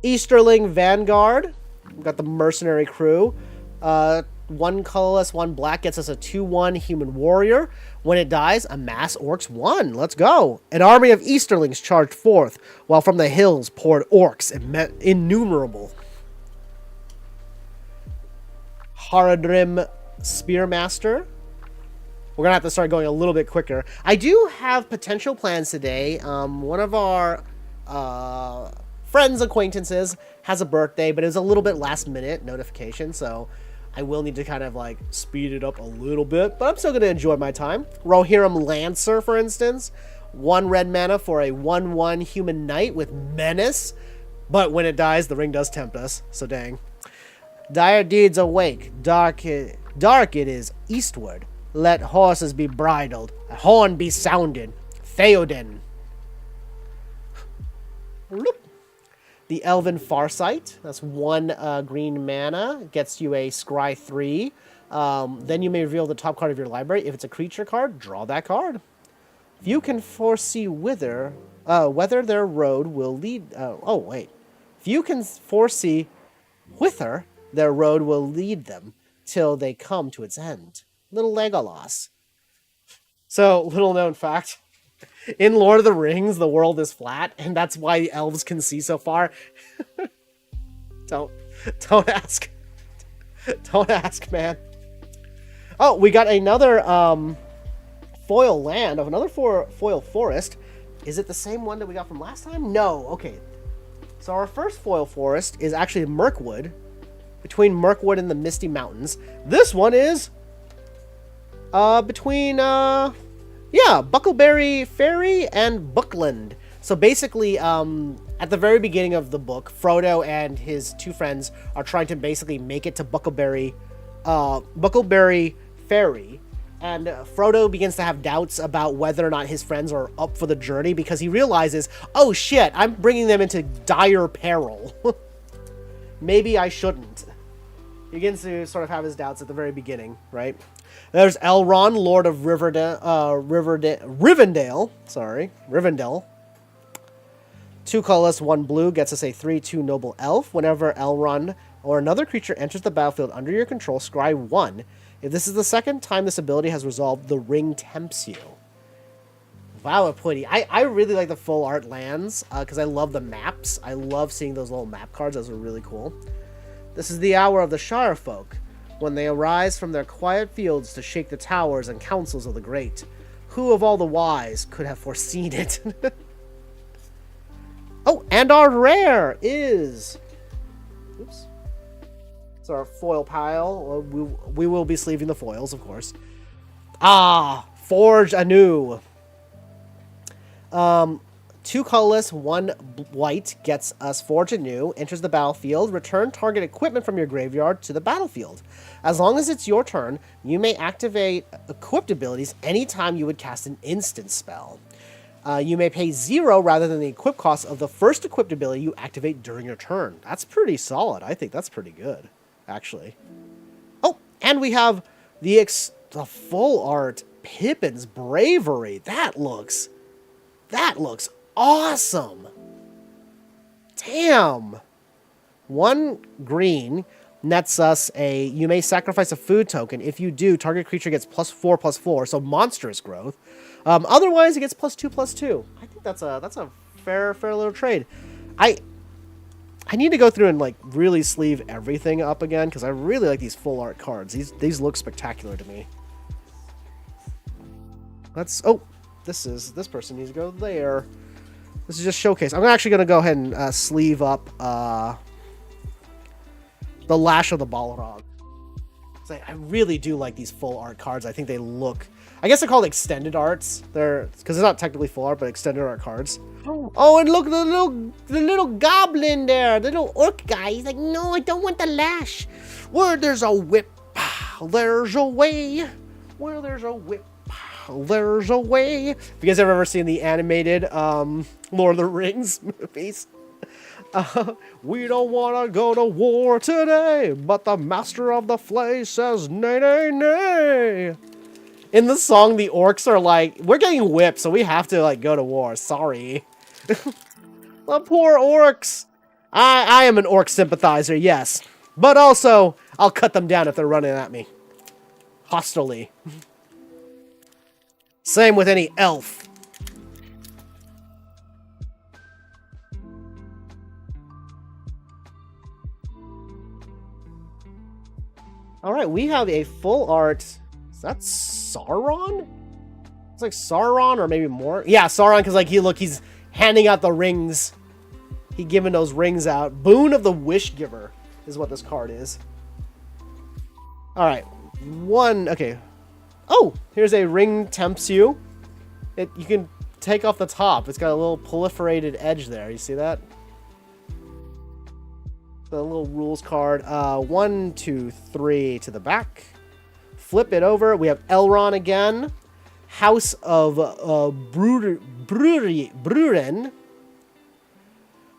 Easterling Vanguard. We've got the mercenary crew. 1 colorless, 1 black gets us a 2/1 human warrior. When it dies, amass orcs 1. Let's go. An army of Easterlings charged forth, while from the hills poured orcs innumerable. Haradrim Spearmaster. We're going to have to start going a little bit quicker. I do have potential plans today. One of our friends, acquaintances, has a birthday, but it was a little bit last minute notification, so I will need to kind of like speed it up a little bit, but I'm still going to enjoy my time. Rohirrim Lancer, for instance. 1 red mana for a 1/1 human knight with menace, but when it dies, the ring does tempt us, so dang. Dire deeds awake. Dark it is eastward. Let horses be bridled, a horn be sounded. Theoden. The Elven Farsight. That's 1 green mana. Gets you a Scry 3. Then you may reveal the top card of your library. If it's a creature card, draw that card. If you can foresee whether their road will lead... If you can foresee whither their road will lead them till they come to its end. Little Legolas. So, little known fact. In Lord of the Rings, the world is flat, and that's why the elves can see so far. Don't ask. Don't ask, man. Oh, we got another foil land of another foil forest. Is it the same one that we got from last time? No. Okay. So our first foil forest is actually Mirkwood, between Mirkwood and the Misty Mountains. This one is between Buckleberry Ferry and Bookland. So basically, at the very beginning of the book, Frodo and his 2 friends are trying to basically make it to Buckleberry Ferry. And Frodo begins to have doubts about whether or not his friends are up for the journey because he realizes, oh shit, I'm bringing them into dire peril. Maybe I shouldn't. He begins to sort of have his doubts at the very beginning, right? There's Elrond, Lord of Rivendell. 2 colorless, 1 blue gets us a 3/2 noble elf. Whenever Elrond or another creature enters the battlefield under your control, scry 1. If this is the second time this ability has resolved, the ring tempts you. Wow, pretty. I really like the full art lands because I love the maps. I love seeing those little map cards. Those are really cool. This is the hour of the Shire folk, when they arise from their quiet fields to shake the towers and councils of the great. Who of all the wise could have foreseen it? Oh, And our rare is... Oops. It's our foil pile. We will be sleeving the foils, of course. Forge anew. 2 colorless, 1 white gets us Forge anew, enters the battlefield, return target equipment from your graveyard to the battlefield. As long as it's your turn, you may activate equipped abilities anytime you would cast an instant spell. You may pay 0 rather than the equip cost of the first equipped ability you activate during your turn. That's pretty solid. I think that's pretty good, actually. Oh, and we have the full art Pippin's Bravery. That looks awesome. Damn. 1 green nets us a... You may sacrifice a food token. If you do, target creature gets +4/+4, so monstrous growth. Otherwise, it gets +2/+2. I think that's a fair little trade. I need to go through and like really sleeve everything up again because I really like these full art cards. These look spectacular to me. Let's... Oh, this person needs to go there. This is just showcase. I'm actually going to go ahead and sleeve up the Lash of the Balrog. I really do like these full art cards. I think they look... I guess they're called extended arts. They're... Because it's not technically full art, but extended art cards. Oh, and look, the little goblin there. The little orc guy. He's like, no, I don't want the lash. Where there's a whip, there's a way. Where there's a whip, there's a way. Have you guys ever seen the animated Lord of the Rings movies? We don't want to go to war today, but the master of the flay says nay, nay, nay. In the song, the orcs are like, we're getting whipped, so we have to like go to war. Sorry. The poor orcs. I am an orc sympathizer, yes. But also, I'll cut them down if they're running at me. Hostilely. Same with any elf. Alright, we have a full art. Is that Sauron? It's like Sauron or maybe more. Yeah, Sauron, because like he's handing out the rings. He giving those rings out. Boon of the Wish Giver is what this card is. Alright. Okay. Oh, here's a ring tempts you. You can take off the top. It's got a little proliferated edge there. You see that? The little rules card. 1, 2, 3 to the back. Flip it over. We have Elrond again. House of Bruren.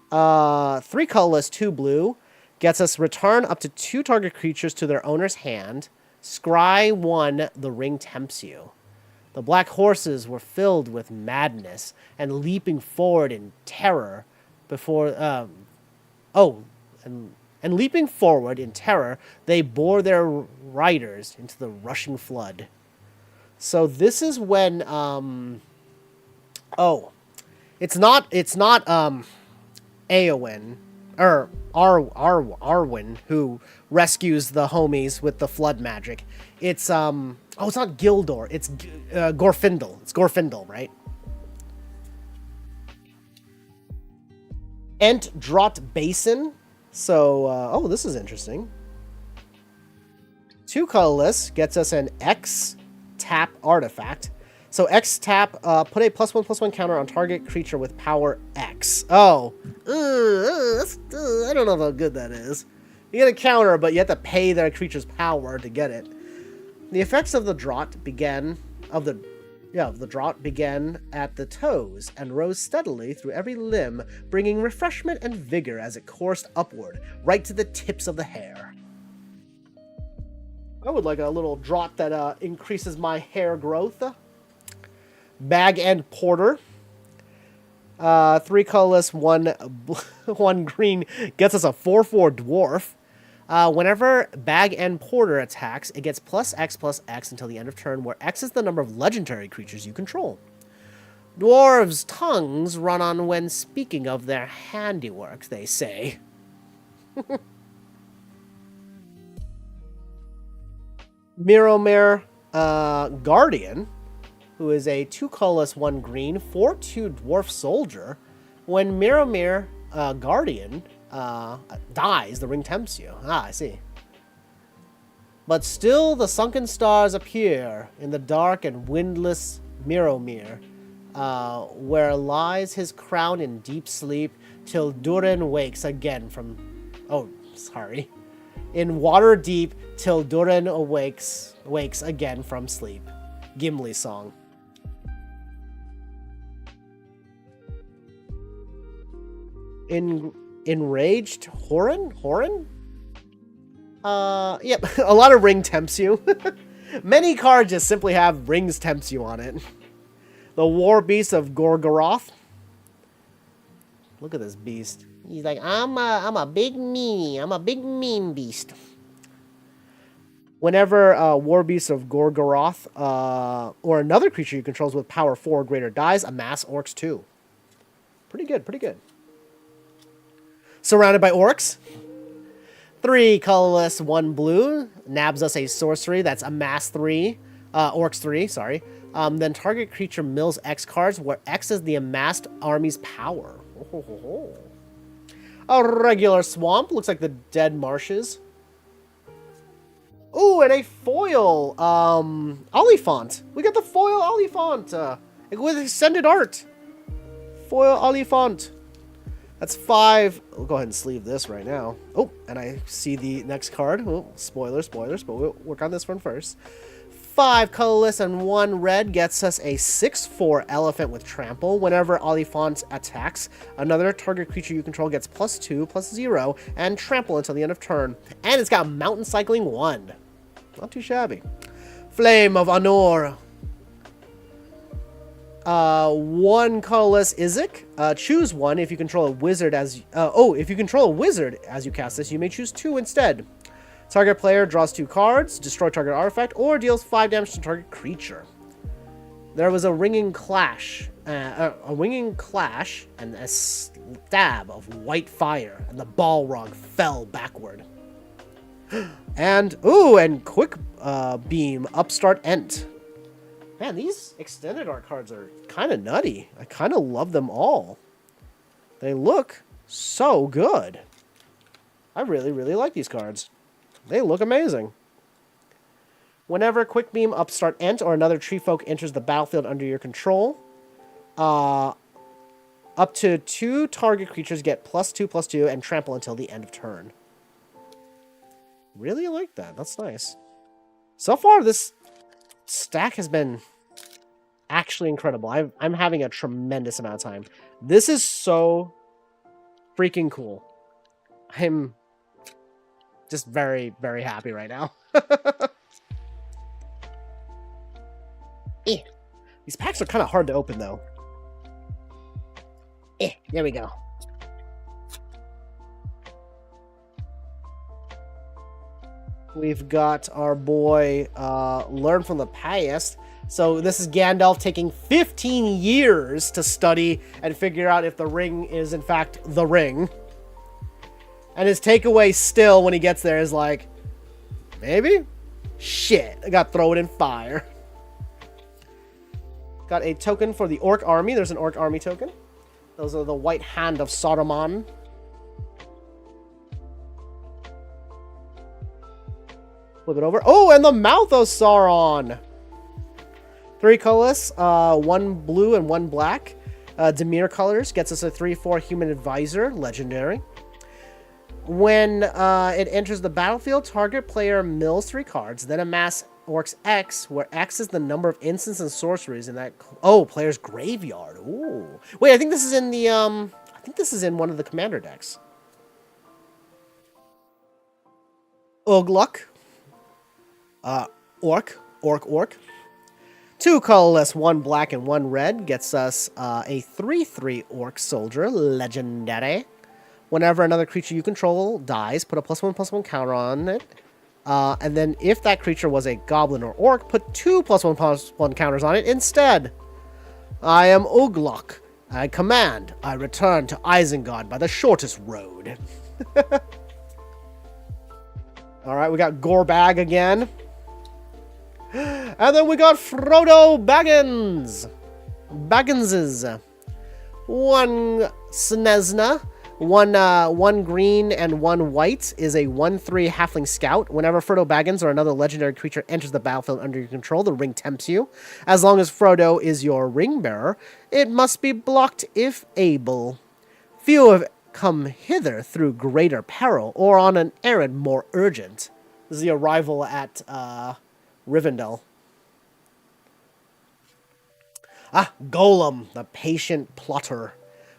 3 colorless, 2 blue. Gets us return up to 2 target creatures to their owner's hand. Scry 1, the ring tempts you. The black horses were filled with madness and leaping forward in terror before... And leaping forward in terror, they bore their riders into the rushing flood. So this is when... It's not Eowyn, or Arwen, who rescues the homies with the flood magic. It's, it's not Gildor, it's Gorfindel. It's Gorfindel, right? Ent Draught Basin. So, this is interesting. 2 colorless gets us an X tap artifact. So X tap, put a +1/+1 counter on target creature with power X. Oh, I don't know how good that is. You get a counter, but you have to pay that creature's power to get it. The effects of the draught began at the toes and rose steadily through every limb, bringing refreshment and vigor as it coursed upward, right to the tips of the hair. I would like a little draught that increases my hair growth. Bag and Porter. 3 colorless, 1 green gets us a 4/4 dwarf. Whenever Bag and Porter attacks, it gets +X/+X until the end of turn, where X is the number of legendary creatures you control. Dwarves' tongues run on when speaking of their handiwork, they say. Miromir Guardian, who is a 2 colorless, 1 green, 4/2 dwarf soldier. When Miromir guardian dies, the ring tempts you. Ah, I see. But still the sunken stars appear in the dark and windless Mirror, where lies his crown in deep sleep, till Durin wakes again from... Oh, sorry. In water deep, till Durin wakes again from sleep. Gimli song. Enraged Horan? Yep, a lot of ring tempts you. Many cards just simply have rings tempts you on it. The War Beast of Gorgoroth. Look at this beast. He's like, I'm a big meanie. I'm a big mean beast. Whenever War Beast of Gorgoroth or another creature you control with power 4 or greater dies, amass orcs 2. Pretty good, pretty good. Surrounded by orcs. 3 colorless, 1 blue. Nabs us a sorcery. That's amass 3. Orcs 3, sorry. Then target creature mills X cards, where X is the amassed army's power. A regular swamp. Looks like the dead marshes. Ooh, and a foil Oliphant. We got the foil Oliphant with extended art. Foil Oliphant. That's 5. We'll go ahead and sleeve this right now. Oh, and I see the next card. Oh, spoilers, but we'll work on this one first. 5 colorless and 1 red gets us a 6/4 elephant with trample. Whenever Oliphant attacks, another target creature you control gets +2/+0 and trample until the end of turn. And it's got mountain cycling 1. Not too shabby. Flame of Anor. 1 colorless Izek. Choose 1 if you control a wizard as... if you control a wizard as you cast this, you may choose 2 instead. Target player draws 2 cards, destroy target artifact, or deals 5 damage to target creature. There was a ringing clash, and a stab of white fire, and the Balrog fell backward. And quick beam, upstart Ent. Man, these extended art cards are kind of nutty. I kind of love them all. They look so good. I really, really like these cards. They look amazing. Whenever Quick Beam, Upstart Ent, or another tree folk enters the battlefield under your control, up to 2 target creatures get +2/+2 and trample until the end of turn. Really like that. That's nice. So far, this stack has been actually incredible. I'm having a tremendous amount of time. This is so freaking cool. I'm just very, very happy right now. These packs are kind of hard to open, though. There we go. We've got our boy, Learn from the Past. So this is Gandalf taking 15 years to study and figure out if the ring is, in fact, the ring. And his takeaway still, when he gets there, is like, maybe? Shit, I got to throw it in fire. Got a token for the Orc Army. There's an Orc Army token. Those are the White Hand of Saruman. Flip it over. Oh, and the Mouth of Sauron. 3 colorless, 1 blue and 1 black. Demir colors gets us a 3/4 Human Advisor, legendary. When it enters the battlefield, target player mills 3 cards, then amass Orcs X, where X is the number of instants and sorceries in that player's graveyard. Ooh. Wait, I think this is in the I think this is in one of the commander decks. Ugluk. Orc. 2 colorless, 1 black and 1 red gets us a 3/3 Orc Soldier, legendary. Whenever another creature you control dies, put a +1/+1 counter on it. And then if that creature was a goblin or orc, put 2 +1/+1 counters on it instead. I am Ugluk. I command. I return to Isengard by the shortest road. Alright, we got Gorbag again. And then we got Frodo Baggins. Bagginses. 1 Snesna. One green and one white is a 1/3 halfling scout. Whenever Frodo Baggins or another legendary creature enters the battlefield under your control, the ring tempts you. As long as Frodo is your ring bearer, it must be blocked if able. Few have come hither through greater peril or on an errand more urgent. This is the arrival at Rivendell. Golem, the patient plotter.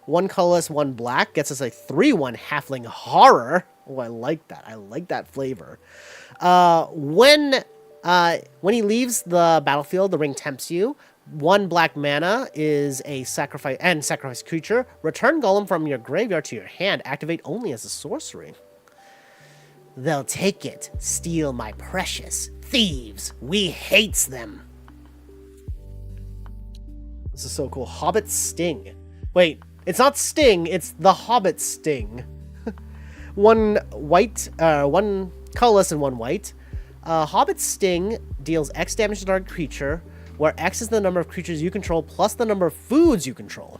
One colorless, one black gets us a 3/1 halfling horror. Oh, I like that. I like that flavor. When he leaves the battlefield, the ring tempts you. One black mana is a sacrifice creature. Return Golem from your graveyard to your hand. Activate only as a sorcery. They'll take it. Steal my precious. Thieves. We hates them. This is so cool. Hobbit Sting. Wait, it's not Sting, it's the Hobbit Sting. One white, one colorless and one white. Hobbit Sting deals X damage to target creature, where X is the number of creatures you control plus the number of foods you control.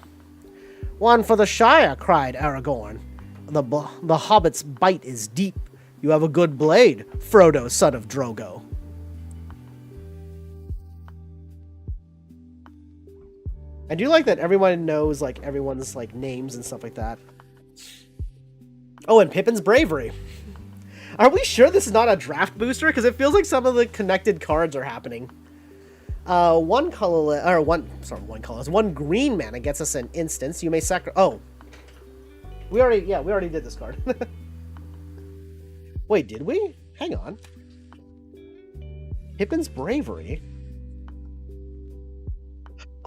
One for the Shire, cried Aragorn. The Hobbit's bite is deep. You have a good blade, Frodo, son of Drogo. I do like that everyone knows, like, everyone's, like, names and stuff like that. Oh, and Pippin's bravery. Are we sure this is not a draft booster? Because it feels like some of the connected cards are happening. One green mana gets us an instance. You may sacrifice. We already did this card. Wait, did we? Hang on. Pippin's bravery.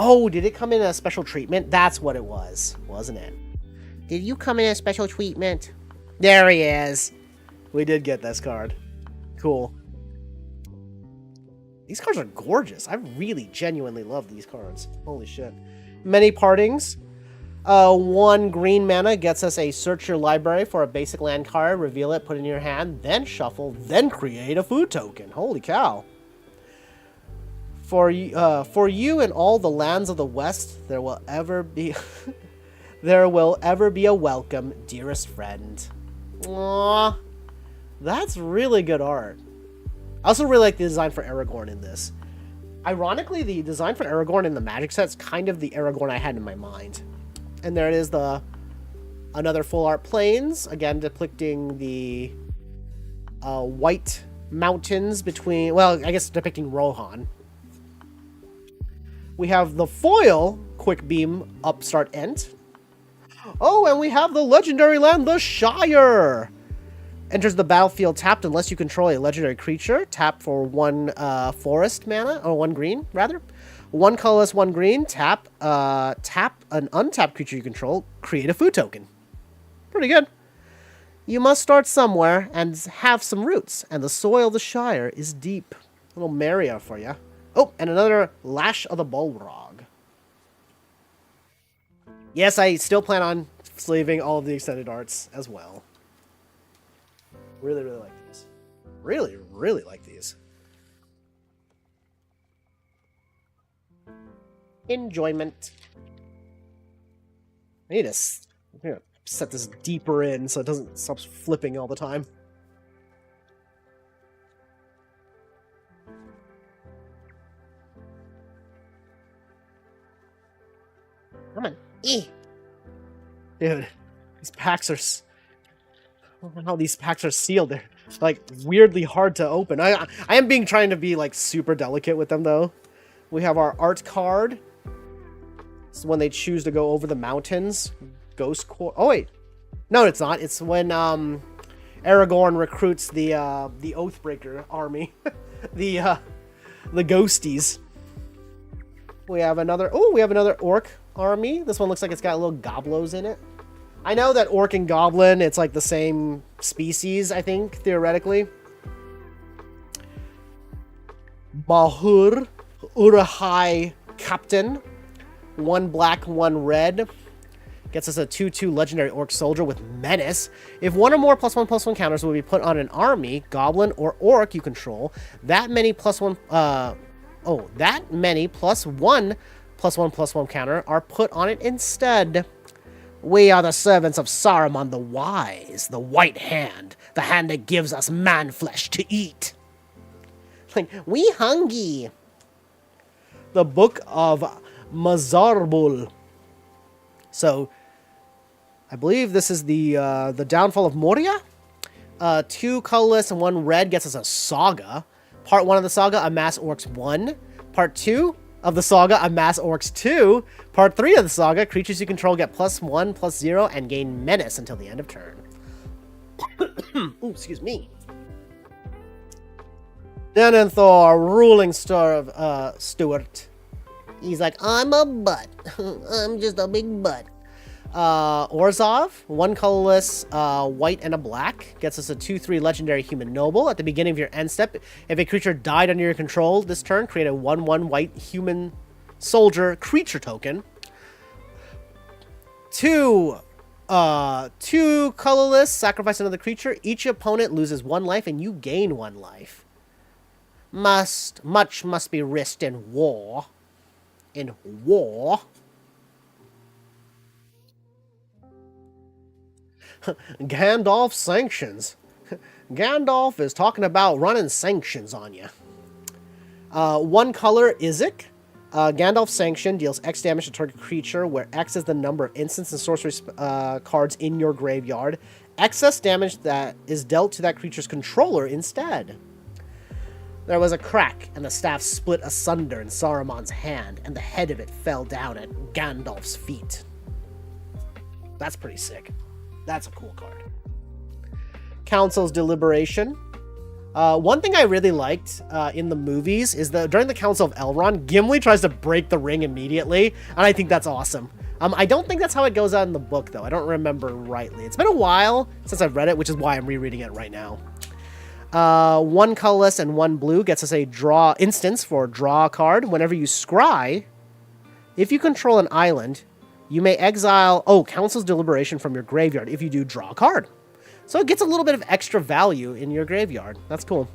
Oh, did it come in a special treatment? That's what it was, wasn't it? Did you come in a special treatment? There he is. We did get this card. Cool. These cards are gorgeous. I really genuinely love these cards. Holy shit. Many partings. One green mana gets us a search your library for a basic land card, reveal it, put it in your hand, then shuffle, then create a food token. Holy cow. For you in all the lands of the West, there will ever be a welcome, dearest friend. Aww. That's really good art. I also really like the design for Aragorn in this. Ironically, the design for Aragorn in the Magic set is kind of the Aragorn I had in my mind. And there it is, another full art plains, again depicting the white mountains between, well, I guess depicting Rohan. We have the foil quick beam upstart Ent. Oh, and we have the legendary land, the Shire. Enters the battlefield tapped unless you control a legendary creature. Tap for one forest mana, or one green, rather. One colorless, one green. Tap an untapped creature you control. Create a food token. Pretty good. You must start somewhere and have some roots, and the soil of the Shire is deep. A little Maria for you. Oh, and another Lash of the Balrog. Yes, I still plan on sleeving all of the extended arts as well. Really, really like these. Really, really like these. Enjoyment. I need to set this deeper in so it doesn't stop flipping all the time. Come on. Dude, these packs are... I don't know how these packs are sealed. They're, like, weirdly hard to open. I am trying to be, like, super delicate with them, though. We have our art card. This is when they choose to go over the mountains. Ghost Core. Oh, wait. No, it's not. It's when, Aragorn recruits the Oathbreaker army. the Ghosties. We have another... Oh, we have another Orc army. This one looks like it's got little goblos in it. I know that Orc and Goblin, it's like the same species, I think, theoretically. Bahur, Urahai Captain. One black, one red. Gets us a 2/2 legendary Orc soldier with Menace. If one or more +1/+1 counters will be put on an army, Goblin or Orc you control, that many +1... that many +1/+1 counter are put on it instead. We are the servants of Saruman the Wise, the White Hand, the hand that gives us man flesh to eat. Like, we hungry. The Book of Mazarbul. So, I believe this is the downfall of Moria. 2 colorless and 1 red gets us a saga. Part 1 of the saga, Amass Orcs 1. Part 2 of the saga, Amass Orcs 2. Part 3 of the saga, creatures you control get +1, +0, and gain menace until the end of turn. Ooh, excuse me. Denethor, ruling star of Stuart. He's like, I'm a butt. I'm just a big butt. Orzhov, 1 colorless, white and a black, gets us a 2/3 legendary human noble. At the beginning of your end step, if a creature died under your control this turn, create a 1/1 white human soldier creature token. 2 colorless, sacrifice another creature. Each opponent loses 1 life and you gain 1 life. Much must be risked in war. In war. Gandalf sanctions. Gandalf is talking about running sanctions on you. 1 color, Izek. Gandalf Sanction deals X damage to target creature, where X is the number of instants and sorcery cards in your graveyard. Excess damage that is dealt to that creature's controller instead. There was a crack, and the staff split asunder in Saruman's hand, and the head of it fell down at Gandalf's feet. That's pretty sick. That's a cool card. Council's Deliberation. One thing I really liked in the movies is that during the Council of Elrond, Gimli tries to break the ring immediately, and I think that's awesome. I don't think that's how it goes out in the book, though. I don't remember rightly. It's been a while since I've read it, which is why I'm rereading it right now. 1 colorless and 1 blue gets us a draw instance for draw a card. Whenever you scry, if you control an island, you may exile, Council's Deliberation from your graveyard. If you do, draw a card. So it gets a little bit of extra value in your graveyard. That's cool.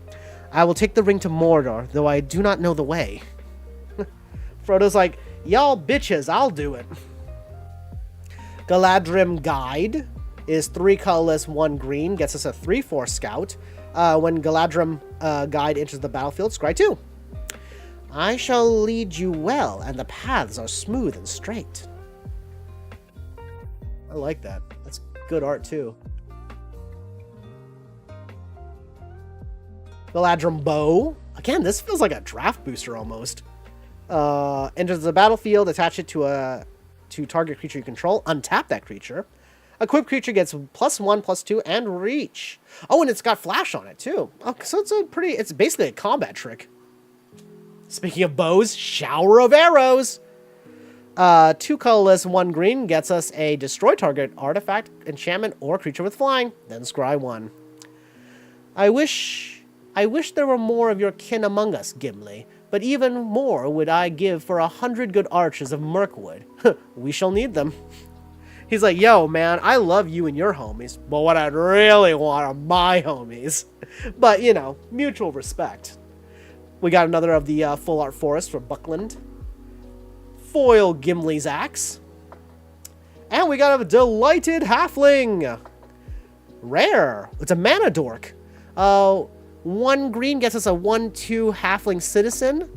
I will take the ring to Mordor, though I do not know the way. Frodo's like, y'all bitches, I'll do it. Galadrim Guide is 3 colorless, 1 green, gets us a 3/4 scout. When Galadrim Guide enters the battlefield, scry 2. I shall lead you well, and the paths are smooth and straight. I like that. That's good art, too. Galadrim Bow. Again, this feels like a draft booster almost. Enters the battlefield, attach it to target creature you control, untap that creature. Equipped creature gets +1/+2 and reach. Oh, and it's got flash on it too. Oh, so it's basically a combat trick. Speaking of bows, shower of arrows. 2 colorless, 1 green gets us a destroy target artifact, enchantment, or creature with flying. Then scry 1. I wish there were more of your kin among us, Gimli, but even more would I give for 100 good archers of Mirkwood. We shall need them. He's like, yo, man, I love you and your homies, but what I'd really want are my homies. But, you know, mutual respect. We got another of the full art forest for Buckland. Foil Gimli's axe. And we got a delighted halfling. Rare. It's a mana dork. 1 green gets us a 1/2 halfling citizen,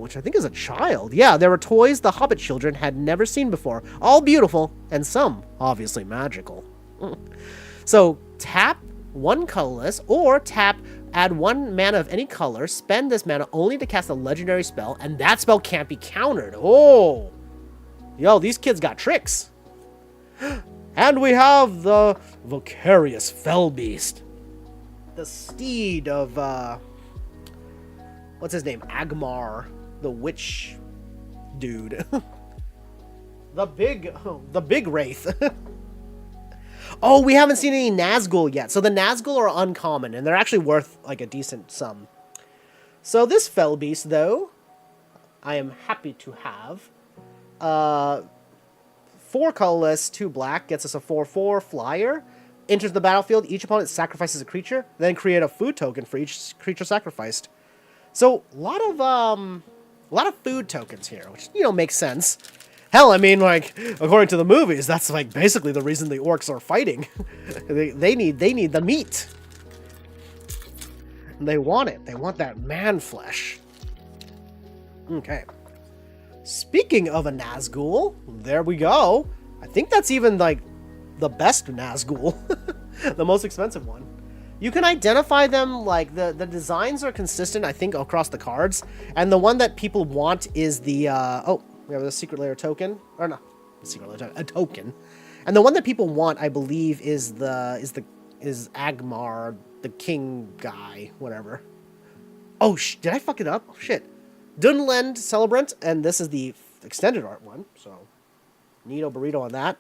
which I think is a child. Yeah, there were toys the Hobbit children had never seen before. All beautiful, and some obviously magical. So tap 1 colorless, or tap, add 1 mana of any color, spend this mana only to cast a legendary spell, and that spell can't be countered. Oh! Yo, these kids got tricks. And we have the Vicarious Fellbeast. The steed of, what's his name? Agmar, the witch dude. the big wraith. Oh, we haven't seen any Nazgul yet. So the Nazgul are uncommon, and they're actually worth, like, a decent sum. So this Fellbeast, though, I am happy to have. 4 colorless, 2 black, gets us a 4/4 flyer. Enters the battlefield, each opponent sacrifices a creature, then create a food token for each creature sacrificed. So, a lot of food tokens here, which, you know, makes sense. Hell, I mean, like, according to the movies, that's like basically the reason the orcs are fighting. they need the meat. They want it. They want that man flesh. Okay. Speaking of a Nazgul, there we go. I think that's even like the best Nazgul, the most expensive one. You can identify them, like the designs are consistent, I think, across the cards. And the one that people want is the oh, we have a secret layer token, or no, secret layer token, a token. And the one that people want, I believe, is Agmar, the king guy, whatever. Oh, did I fuck it up? Oh shit. Dunland Celebrant, and this is the extended art one, so neato burrito on that.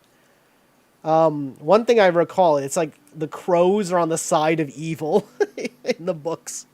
One thing I recall, it's like the crows are on the side of evil in the books.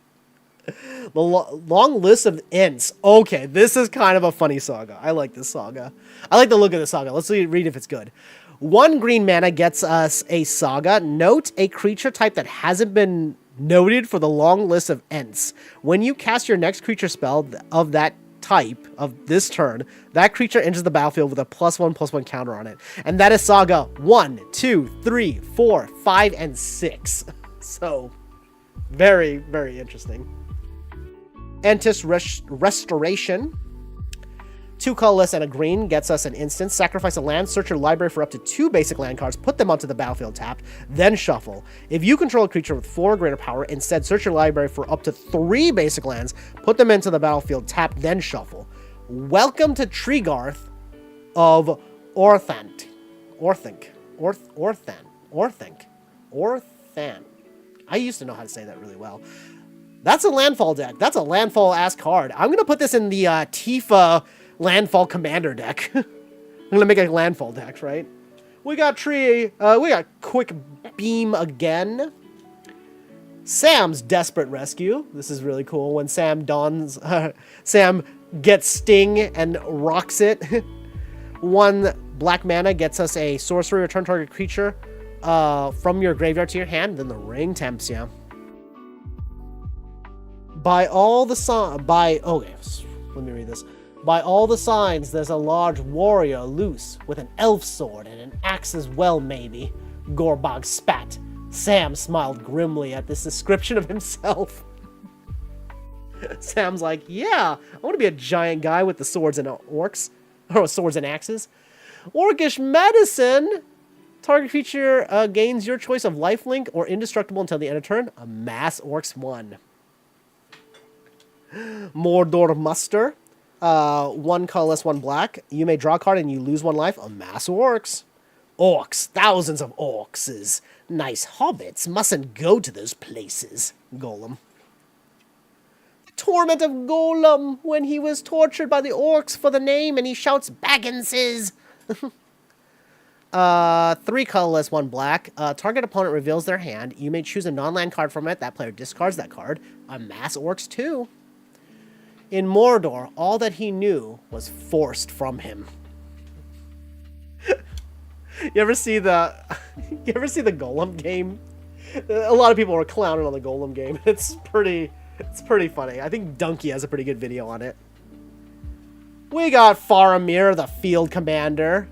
The long list of Ents. Okay, this is kind of a funny saga. I like this saga. I like the look of the saga. Let's read if it's good. 1 green mana gets us a saga. Note a creature type that hasn't been noted for the long list of Ents. When you cast your next creature spell of that type of this turn, that creature enters the battlefield with a +1/+1 counter on it. And that is Saga 1, 2, 3, 4, 5, and 6. So, very, very interesting. Entis Restoration. 2 colorless and a green gets us an instant. Sacrifice a land, search your library for up to 2 basic land cards, put them onto the battlefield tapped, then shuffle. If you control a creature with 4 or greater power, instead search your library for up to 3 basic lands, put them into the battlefield tapped, then shuffle. Welcome to Treegarth of Orthanc. I used to know how to say that really well. That's a landfall deck. That's a landfall-ass card. I'm going to put this in the Tifa Landfall Commander deck. I'm gonna make a landfall deck, right? We got Quick Beam again. Sam's Desperate Rescue. This is really cool. When Sam Sam gets Sting and rocks it. 1 black mana gets us a sorcery. Return target creature from your graveyard to your hand. Then the ring tempts you. Okay, let me read this. By all the signs, there's a large warrior loose with an elf sword and an axe as well, maybe. Gorbog spat. Sam smiled grimly at this description of himself. Sam's like, yeah, I want to be a giant guy with the swords and orcs. Or swords and axes. Orcish Medicine. Target creature gains your choice of lifelink or indestructible until the end of turn. Amass Orcs 1. Mordor Muster. 1 colorless, 1 black. You may draw a card and you lose 1 life. Amass Orcs. Orcs. Thousands of orcs. Nice hobbits. Mustn't go to those places. Golem. The torment of Golem when he was tortured by the orcs for the name and he shouts Bagginses. 3 colorless, 1 black. Target opponent reveals their hand. You may choose a non-land card from it. That player discards that card. Amass Orcs 2. In Mordor, all that he knew was forced from him. You ever see the Golem game? A lot of people were clowning on the Golem game. It's pretty funny. I think Donkey has a pretty good video on it. We got Faramir, the field commander.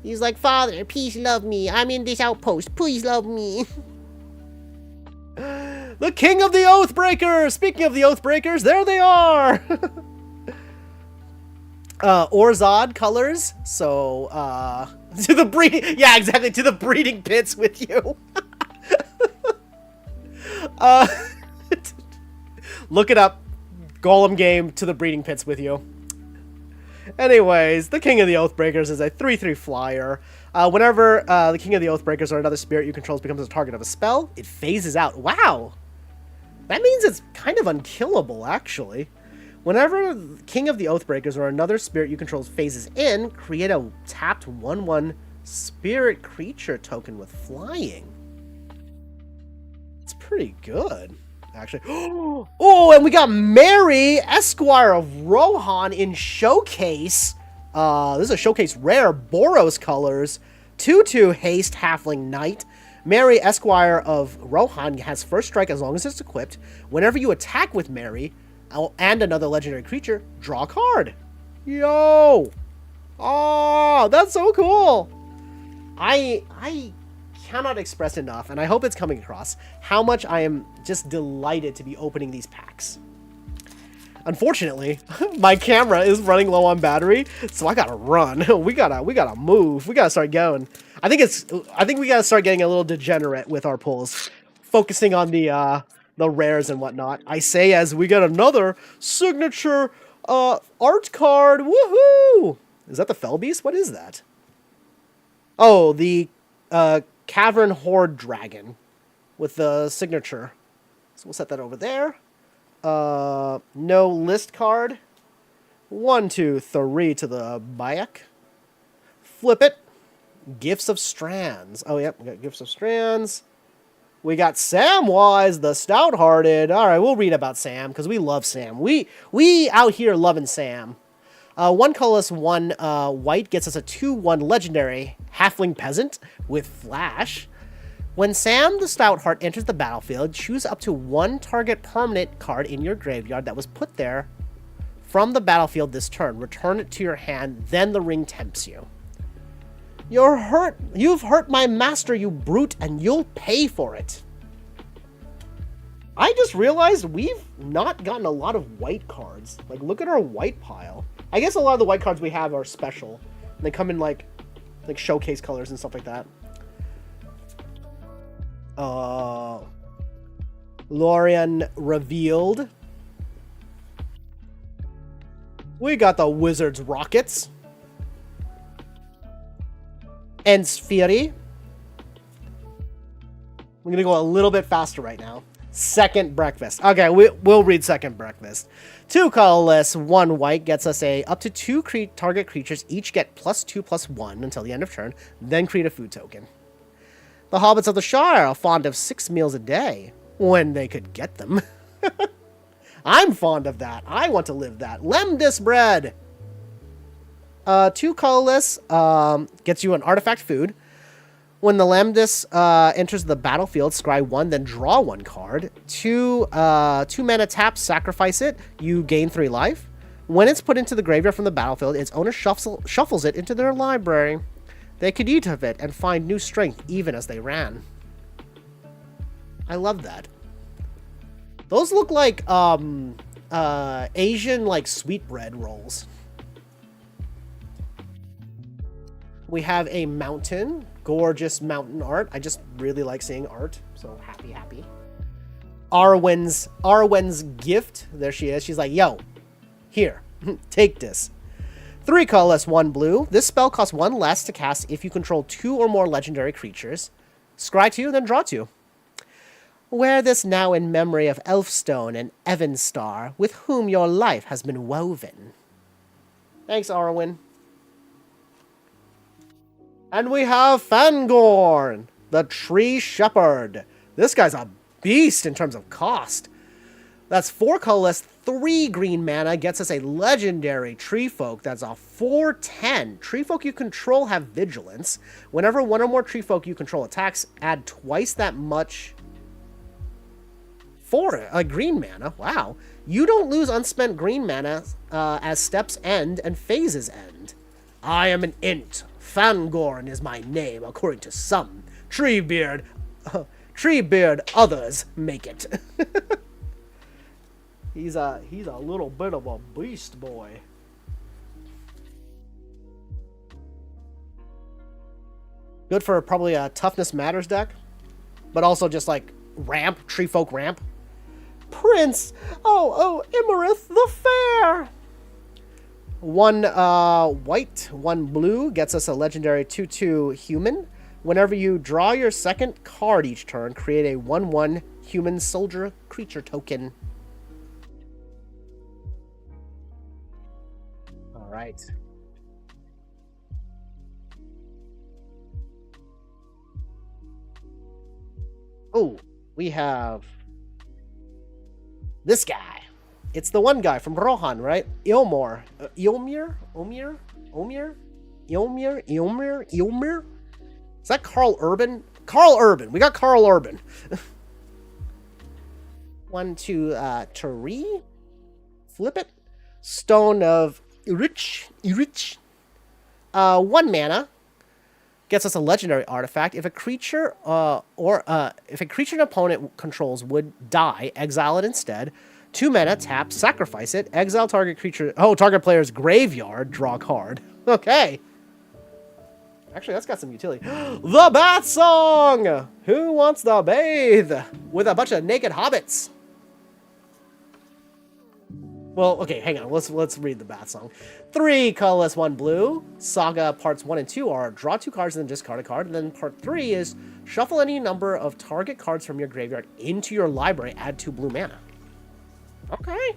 He's like, Father, please love me. I'm in this outpost. Please love me. The King of the Oathbreakers! Speaking of the Oathbreakers, there they are! Orzhov colors, so, to the breeding... Yeah, exactly, to the breeding pits with you. Look it up. Golem game, to the breeding pits with you. Anyways, the King of the Oathbreakers is a 3/3 flyer. Whenever the King of the Oathbreakers or another spirit you control becomes a target of a spell, it phases out. Wow! That means it's kind of unkillable, actually. Whenever King of the Oathbreakers or another spirit you control phases in, create a tapped 1/1 spirit creature token with flying. It's pretty good, actually. Oh, and we got Mary, Esquire of Rohan in Showcase. This is a Showcase rare, Boros colors. 2/2 haste, halfling knight. Mary, Esquire of Rohan, has first strike as long as it's equipped. Whenever you attack with Mary and another legendary creature, draw a card. Yo! Oh, that's so cool. I cannot express enough, and I hope it's coming across, how much I am just delighted to be opening these packs. Unfortunately, my camera is running low on battery, so I gotta run. We gotta move. We gotta start going. I think we gotta start getting a little degenerate with our pulls, focusing on the rares and whatnot. I say as we get another signature art card. Woohoo! Is that the Fell Beast? What is that? Oh, the Cavern Horde Dragon with the signature. So we'll set that over there. No list card. 1, 2, 3 to the Bayek. Flip it. Gifts of Strands. Oh, yep, we got Gifts of Strands. We got Samwise, the Stout-Hearted. All right, we'll read about Sam, because we love Sam. We out here loving Sam. 1 colorless, 1 white gets us a 2/1 legendary Halfling Peasant with Flash. When Sam the Stoutheart enters the battlefield, choose up to 1 target permanent card in your graveyard that was put there from the battlefield this turn. Return it to your hand, then the ring tempts you. You're hurt. You've hurt my master, you brute, and you'll pay for it. I just realized we've not gotten a lot of white cards. Like, look at our white pile. I guess a lot of the white cards we have are special. They come in like showcase colors and stuff like that. Lorien Revealed. We got the Wizard's Rockets. Ensfury. We're gonna go a little bit faster right now. Second Breakfast. Okay, we'll read Second Breakfast. 2 colorless, 1 white gets us a up to 2 target creatures each get +2/+1 until the end of turn, then create a food token. The Hobbits of the Shire are fond of 6 meals a day when they could get them. I'm fond of that. I want to live that. Lemdis bread. 2 colorless gets you an artifact food. When the Lemdis enters the battlefield, scry 1, then draw 1 card. 2 mana tap, sacrifice it. You gain 3 life. When it's put into the graveyard from the battlefield, its owner shuffles it into their library. They could eat of it and find new strength even as they ran. I love that. Those look like Asian like sweetbread rolls. We have a mountain, gorgeous mountain art. I just really like seeing art, so happy. Arwen's gift. There she is. She's like, yo, here, take this. 3 colorless, 1 blue. This spell costs 1 less to cast if you control 2 or more legendary creatures. Scry 2, then draw 2. Wear this now in memory of Elfstone and Evanstar, with whom your life has been woven. Thanks, Arwen. And we have Fangorn, the Tree Shepherd. This guy's a beast in terms of cost. That's 4 colorless, 3 green mana, gets us a legendary Tree Folk. That's a 4/10. Tree Folk you control have Vigilance. Whenever 1 or more Tree Folk you control attacks, add twice that much for a green mana. Wow. You don't lose unspent green mana as steps end and phases end. I am an int. Fangorn is my name, according to some. Treebeard, others make it. He's a little bit of a beast boy. Good for probably a Toughness Matters deck, but also just like ramp, Tree Folk ramp. Prince, oh, Imarith the Fair. 1 white, 1 blue gets us a legendary 2/2 human. Whenever you draw your second card each turn, create a 1/1 human soldier creature token. All right. Oh, we have this guy. It's the one guy from Rohan, right? Ilmor. Ilmir? Is that Carl Urban? Carl Urban. We got Carl Urban. 1, 2, Flip it. Stone of Irich. 1 mana. Gets us a legendary artifact. If a creature if a creature an opponent controls would die, exile it instead. 2 mana, tap, sacrifice it, exile target creature. Oh, target player's graveyard, draw a card. Okay. Actually, that's got some utility. The Bat Song! Who wants to bathe with a bunch of naked hobbits? Well, okay, hang on. Let's read the Bat Song. 3 colorless, 1 blue. Saga parts 1 and 2 are draw 2 cards and then discard a card. And then part 3 is shuffle any number of target cards from your graveyard into your library. Add 2 blue mana. Okay.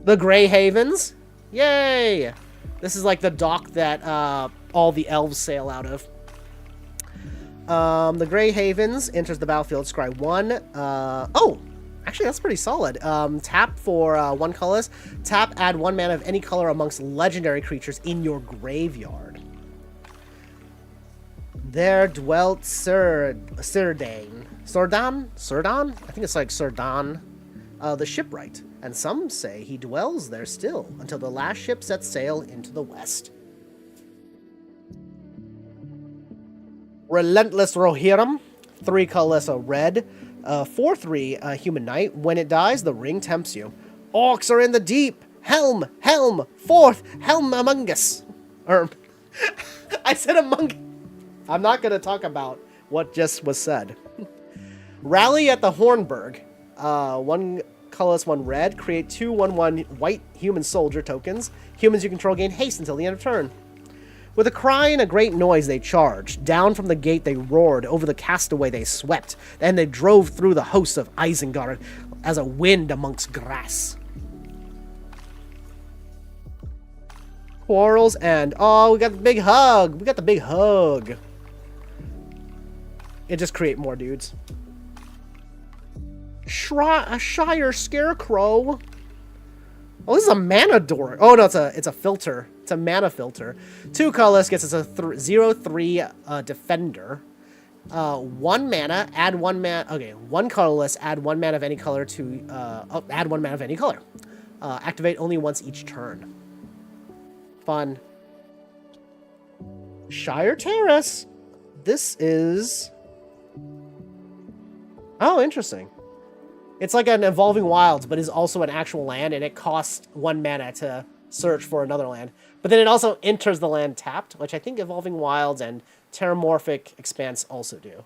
The Grey Havens. Yay! This is like the dock that all the elves sail out of. The Grey Havens enters the battlefield. Scry 1. Oh! Actually, that's pretty solid. Tap for 1 colorless. Tap, add 1 mana of any color amongst legendary creatures in your graveyard. There dwelt Sirdan? I think it's like Sirdan, the shipwright. And some say he dwells there still until the last ship sets sail into the west. Relentless Rohirrim. 3 colorless, a red. 4/3 human knight. When it dies, the ring tempts you. Orcs are in the deep. Helm, helm, forth, helm among us. Or, I said among. I'm not going to talk about what just was said. Rally at the Hornburg. 1 colorless, 1 red. Create 2 1/1 white human soldier tokens. Humans you control gain haste until the end of turn. With a cry and a great noise they charged. Down from the gate they roared, over the castaway they swept. Then they drove through the hosts of Isengard as a wind amongst grass. Quarrels and... Oh, we got the big hug! We got the big hug! It just create more dudes. A Shire Scarecrow! Oh, this is a mana door. Oh, no, it's a filter. It's a mana filter. 2 colorless gets us a 0/3 defender. 1 mana, add 1 mana. Okay, 1 colorless, add 1 mana of any color to add 1 mana of any color. Activate only once each turn. Fun. Shire Terrace. This is... Oh, interesting. It's like an Evolving Wilds, but is also an actual land, and it costs 1 mana to search for another land. But then it also enters the land tapped, which I think Evolving Wilds and Terramorphic Expanse also do.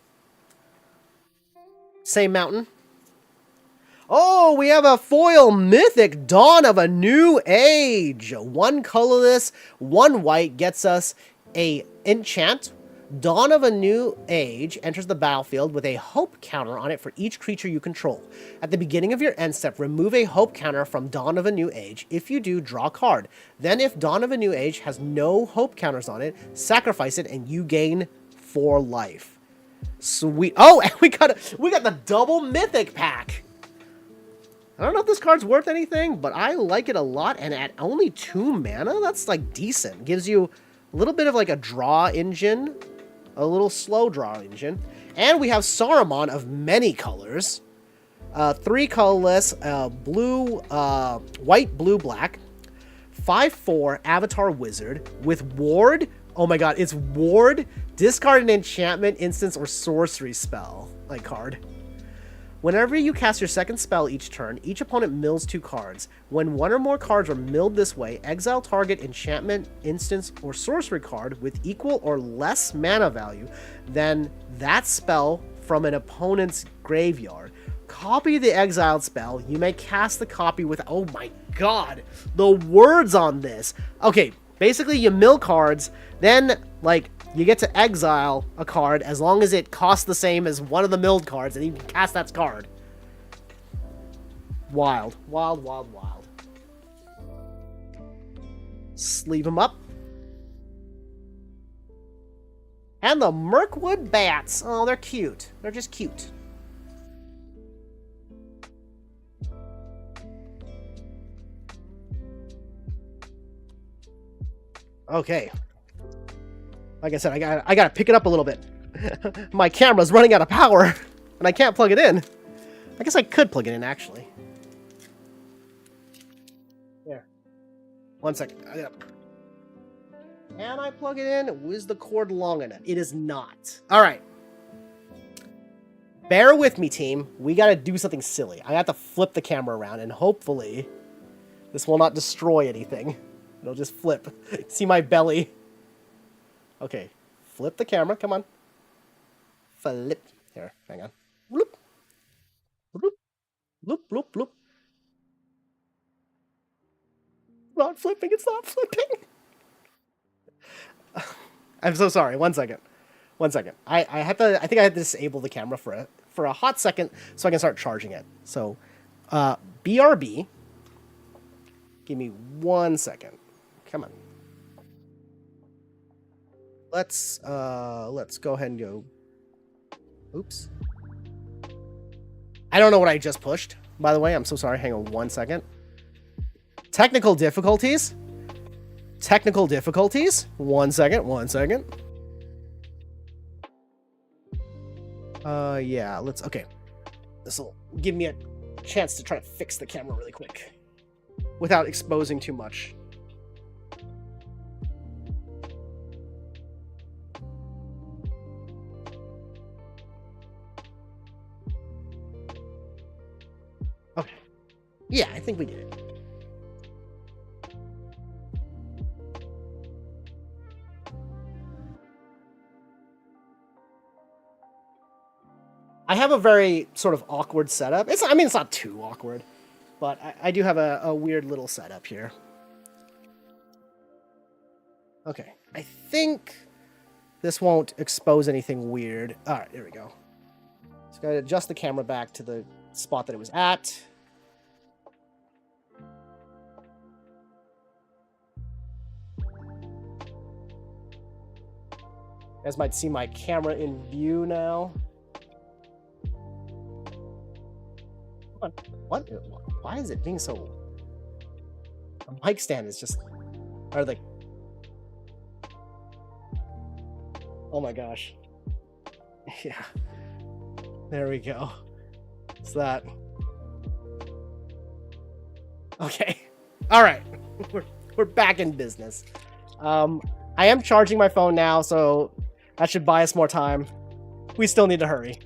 Same mountain. Oh, we have a foil mythic, Dawn of a New Age. 1 colorless, 1 white gets us a enchant. Dawn of a New Age enters the battlefield with a hope counter on it for each creature you control. At the beginning of your end step, remove a hope counter from Dawn of a New Age. If you do, draw a card. Then if Dawn of a New Age has no hope counters on it, sacrifice it and you gain 4 life. Sweet. Oh, and we got the double mythic pack. I don't know if this card's worth anything, but I like it a lot, and at only 2 mana, that's like decent. Gives you a little bit of like a draw engine. A little slow draw engine. And we have Saruman of many colors. 3 colorless, blue, white, blue, black. 5/4 Avatar Wizard with Ward. Oh my god, it's Ward. Discard an enchantment, instance, or sorcery spell. Like card. Whenever you cast your second spell each turn, each opponent mills 2 cards. When 1 or more cards are milled this way, exile target enchantment, instance, or sorcery card with equal or less mana value than that spell from an opponent's graveyard. Copy the exiled spell. You may cast the copy with... Oh my god! The words on this! Okay, basically you mill cards, then, like... You get to exile a card as long as it costs the same as one of the milled cards, and you can cast that card. Wild. Wild, wild, wild. Sleeve them up. And the Mirkwood Bats. Oh, they're cute. They're just cute. Okay. Like I said, I gotta pick it up a little bit. My camera's running out of power, and I can't plug it in. I guess I could plug it in, actually. There. 1 second. Can I plug it in? Is the cord long enough? It is not. All right. Bear with me, team. We got to do something silly. I have to flip the camera around, and hopefully this will not destroy anything. It'll just flip. See my belly? Okay. Flip the camera. Come on. Flip. Here, hang on. Bloop. Bloop. Bloop, bloop, bloop. Not flipping. It's not flipping. I'm so sorry. 1 second. 1 second. I have to. I think I have to disable the camera for a hot second so I can start charging it. So, BRB. Give me 1 second. Come on. Let's go ahead and go. Oops. I don't know what I just pushed. By the way, I'm so sorry. Hang on 1 second. Technical difficulties. Technical difficulties. 1 second. 1 second. Yeah, okay. This will give me a chance to try to fix the camera really quick without exposing too much. Okay. Yeah, I think we did it. I have a very sort of awkward setup. I mean, it's not too awkward, but I do have a weird little setup here. Okay, I think this won't expose anything weird. All right, there we go. Just gotta adjust the camera back to the spot that it was at. You guys might see my camera in view now. What? Why is it being so... The mic stand is just... Or the... Oh my gosh. Yeah. There we go. It's that. Okay. All right. We're back in business. I am charging my phone now, so that should buy us more time. We still need to hurry.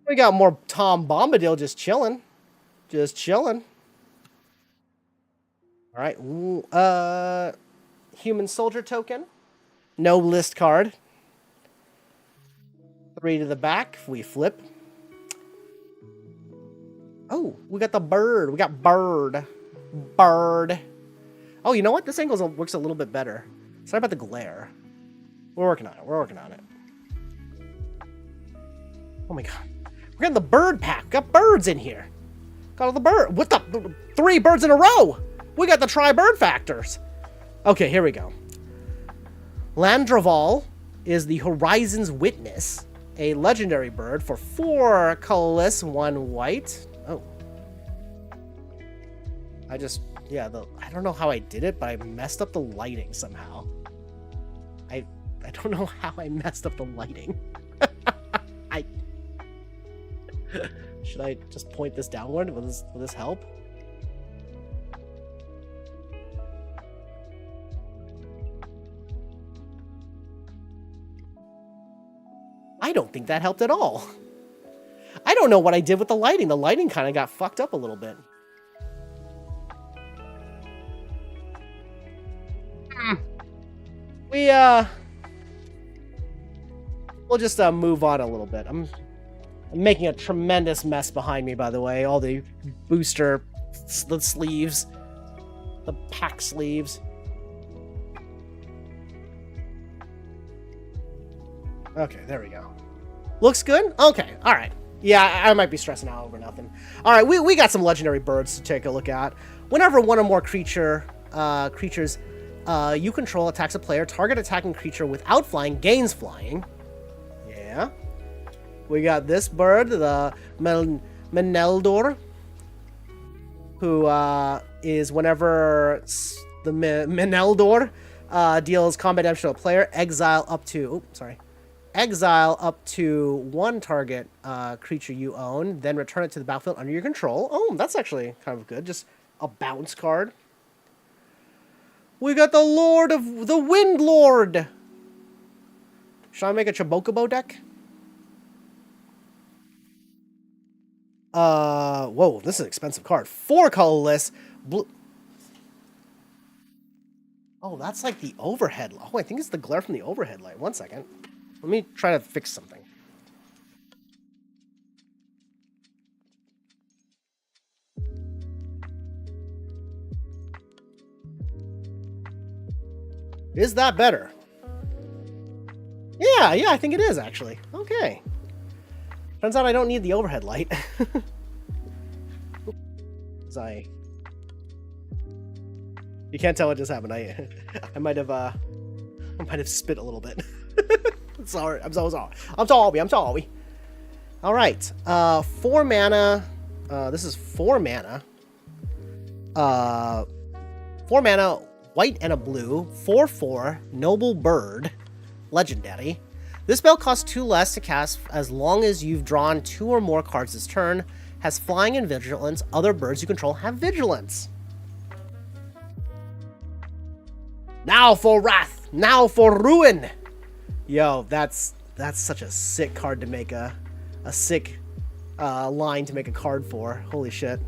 We got more Tom Bombadil just chilling. Just chilling. All right. Human soldier token. No list card. 3 to the back. We flip. Oh, we got the bird. We got bird. Bird. Oh, you know what? This angle works a little bit better. Sorry about the glare. We're working on it. We're working on it. Oh my god. We're getting the bird pack. We got birds in here. Got all the bird. What the? 3 birds in a row. We got the tri-bird factors. Okay, here we go. Landraval is the Horizon's Witness, a legendary bird for 4 colorless, 1 white. Oh. I don't know how I did it, but I messed up the lighting somehow. I don't know how I messed up the lighting. Should I just point this downward? Will this help? I don't think that helped at all. I don't know what I did with the lighting. The lighting kind of got fucked up a little bit. We'll just move on a little bit. I'm making a tremendous mess behind me, by the way. All the booster, the sleeves, the pack sleeves. Okay, there we go. Looks good? Okay, all right. Yeah, I might be stressing out over nothing. All right, we got some legendary birds to take a look at. Whenever one or more creatures you control attacks a player, target attacking creature without flying gains flying. Yeah. We got this bird, the Meneldor, who is whenever the Meneldor deals combat damage to a player, exile up to... Oh, sorry. exile up to one target creature you own, then return it to the battlefield under your control. Oh, that's actually kind of good. Just a bounce card. We got the Lord of the Wind Lord. Should I make a Chocobo deck? Whoa, this is an expensive card. 4 colorless. Blue. Oh, that's like the overhead. Oh, I think it's the glare from the overhead light. 1 second. Let me try to fix something. Is that better? Yeah, I think it is actually. Okay. Turns out I don't need the overhead light. You can't tell what just happened. I might have spit a little bit. Sorry, I'm so sorry. I'm sorry. All right, 4 mana. This is 4 mana. 4 mana, white and a blue. 4/4 noble bird, legendary. This spell costs 2 less to cast as long as you've drawn 2 or more cards this turn. Has flying and vigilance. Other birds you control have vigilance. Now for wrath. Now for ruin. Yo, that's such a sick card to make a sick line to make a card for. Holy shit.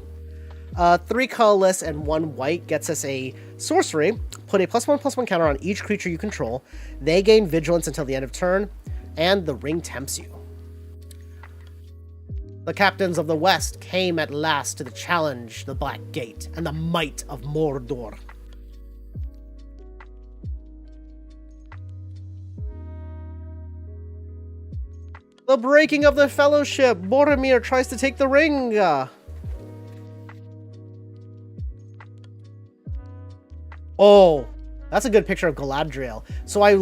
3 colorless and 1 white gets us a sorcery. Put a +1/+1 counter on each creature you control. They gain vigilance until the end of turn, and the ring tempts you. The captains of the West came at last to the challenge the Black Gate and the might of Mordor. The breaking of the fellowship. Boromir tries to take the ring. Oh, that's a good picture of Galadriel. So I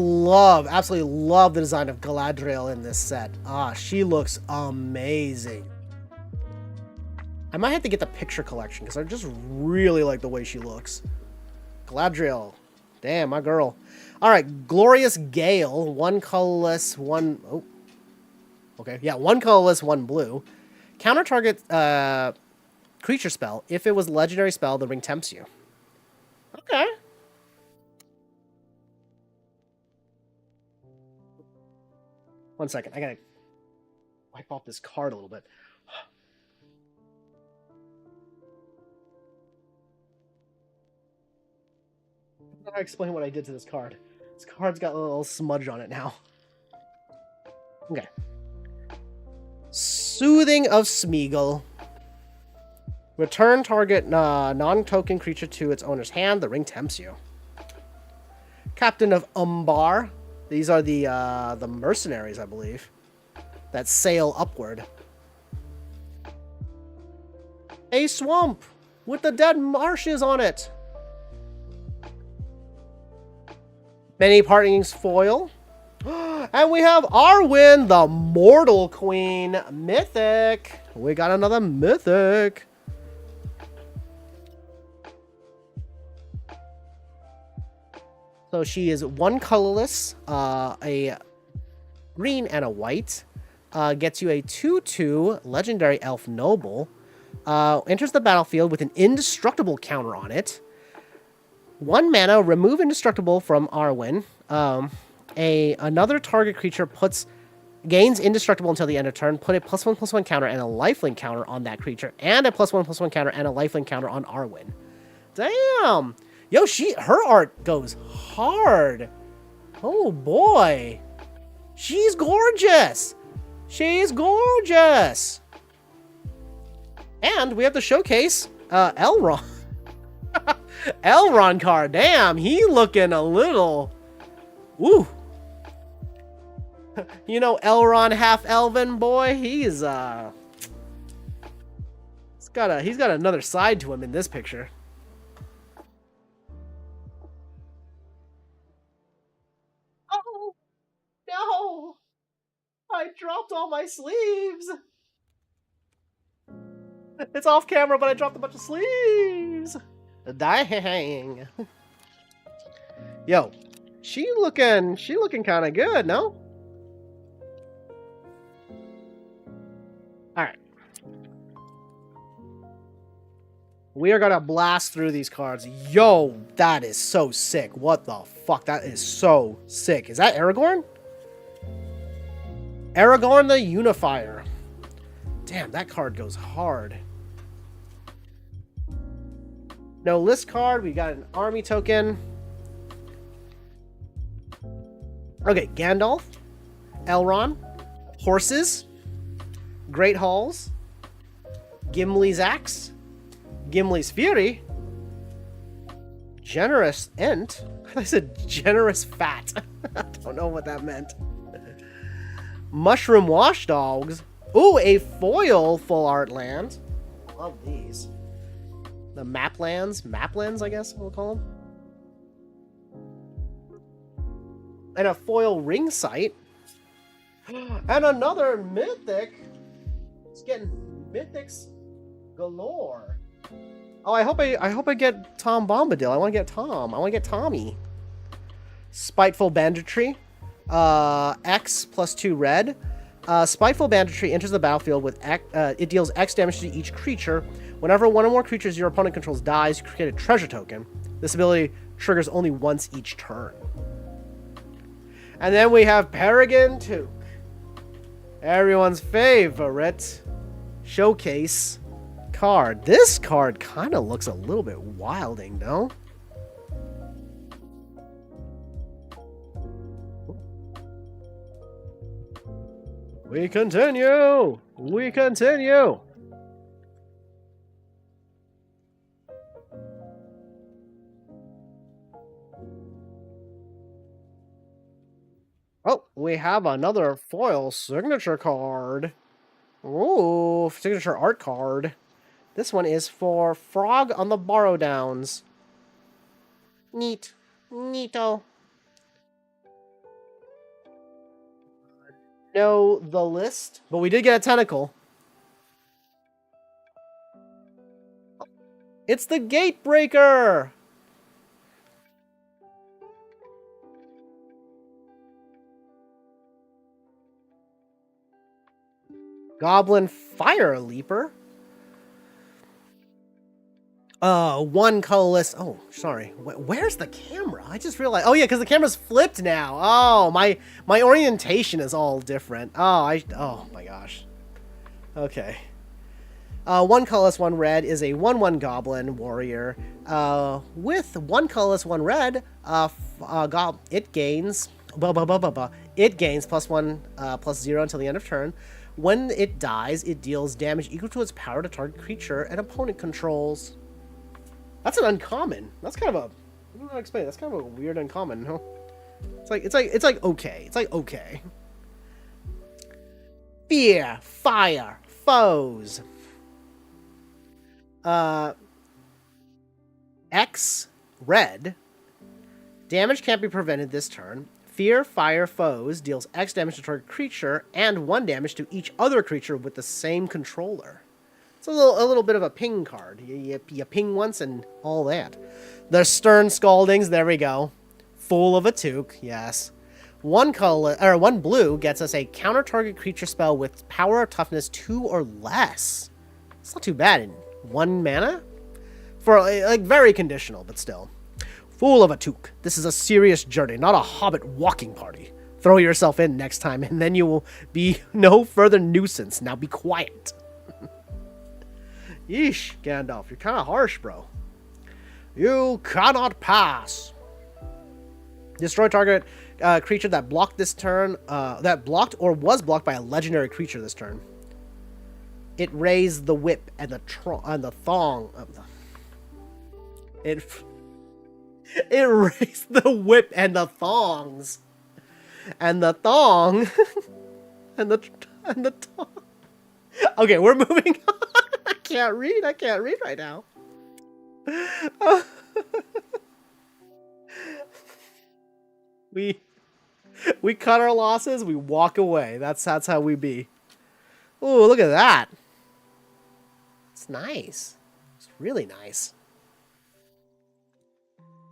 absolutely love the design of Galadriel in this set. She looks amazing. I might have to get the picture collection because I just really like the way she looks. Galadriel. Damn, my girl. All right, Glorious Gale. 1 colorless, 1... Oh. Okay, yeah, 1 colorless, 1 blue. Counter target creature spell. If it was legendary spell, the ring tempts you. Okay. One second, I gotta wipe off this card a little bit. I don't know how to explain what I did to this card. This card's got a little smudge on it now. Okay. Soothing of Smeagol. Return target non-token creature to its owner's hand. The ring tempts you. Captain of Umbar. These are the mercenaries, I believe, that sail upward. A swamp with the dead marshes on it. Many partings foil. And we have Arwen, the Mortal Queen. Mythic. We got another Mythic. So she is 1 colorless, a green and a white. Gets you a 2/2 legendary elf noble. Enters the battlefield with an indestructible counter on it. 1 mana, remove indestructible from Arwen. Another target creature gains indestructible until the end of turn. Put a +1/+1 counter and a lifelink counter on that creature, and a +1/+1 counter and a lifelink counter on Arwen. Damn. Yo, her art goes hard. Oh boy. She's gorgeous. She's gorgeous. And we have to showcase Elrond. Elrond card. Damn, he looking a little... Woo. You know Elrond half elven boy? He's got another side to him in this picture. Oh no! I dropped all my sleeves. It's off camera, but I dropped a bunch of sleeves. Dang. Yo, she looking kind of good, no? All right. We are gonna blast through these cards. Yo, that is so sick. What the fuck? That is so sick. Is that Aragorn? Aragorn the Unifier. Damn, that card goes hard. No list card. We got an army token. Okay, Gandalf, Elrond, horses, Great Halls, Gimli's Axe, Gimli's Fury, Generous Ent. I said generous fat. I don't know what that meant. Mushroom Washdogs. Ooh, a foil full art land. Love these. The Maplands, I guess we'll call them. And a foil ring sight. And another mythic. It's getting mythics galore. Oh, I hope I get Tom Bombadil. I want to get Tom. I want to get Tommy. Spiteful Banditry. X plus 2 red. Spiteful Banditry enters the battlefield with X, it deals X damage to each creature. Whenever one or more creatures your opponent controls dies, you create a treasure token. This ability triggers only once each turn. And then we have Peregrine Took. Everyone's favorite showcase card. This card kind of looks a little bit wilding, no? We continue! We continue! Oh, we have another foil signature card. Ooh, signature art card. This one is for Frog on the Borrow Downs. Neat. Neato. No, the list, but we did get a tentacle. It's the Gatebreaker! Goblin Fire Leaper. One colorless. Oh, sorry. Where's the camera? I just realized. Oh yeah, because the camera's flipped now. Oh, my orientation is all different. Oh my gosh. Okay. One colorless, one red is a 1/1 Goblin Warrior. With one colorless, one red. It gains. It gains +1, +0 until the end of turn. When it dies, it deals damage equal to its power to target creature and opponent controls. That's an uncommon. That's kind of a. I don't know how to explain it. That's kind of a weird uncommon, huh? It's like okay. It's like okay. Fear, fire, foes. X red. Damage can't be prevented this turn. Fear, fire, foes deals X damage to target creature and 1 damage to each other creature with the same controller. It's a little bit of a ping card. You ping once and all that. The Stern Scaldings, there we go. Fool of a Took, yes. One blue gets us a counter target creature spell with power or toughness 2 or less. It's not too bad in 1 mana. For like very conditional, but still. Fool of a Took. This is a serious journey, not a hobbit walking party. Throw yourself in next time, and then you will be no further nuisance. Now be quiet. Yeesh, Gandalf, you're kind of harsh, bro. You cannot pass. Destroy target creature that blocked this turn, that blocked or was blocked by a legendary creature this turn. It raised the whip and the thong. It raised the whip and the thongs. And the thong. and the thong. Okay, we're moving on. I can't read right now. We cut our losses, we walk away. That's how we be. Ooh, look at that. It's nice. It's really nice.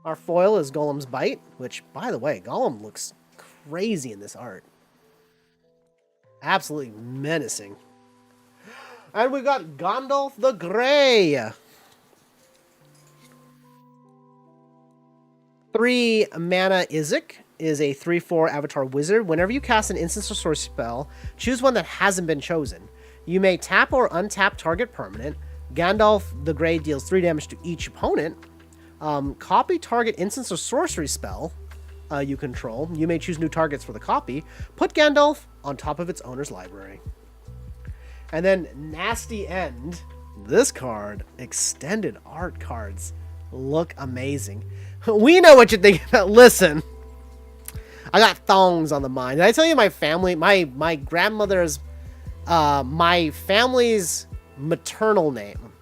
Our foil is Golem's Bite, which, by the way, Golem looks crazy in this art. Absolutely menacing. And we got Gandalf the Grey. 3 mana Izek is a 3/4 Avatar Wizard. Whenever you cast an instant or sorcery spell, choose one that hasn't been chosen. You may tap or untap target permanent. Gandalf the Grey deals 3 damage to each opponent. Copy target instant or sorcery spell you control. You may choose new targets for the copy. Put Gandalf on top of its owner's library. And then Nasty End. This card, extended art cards, look amazing. We know what you think about. Listen, I got thongs on the mind. Did I tell you my family, my grandmother's, my family's maternal name?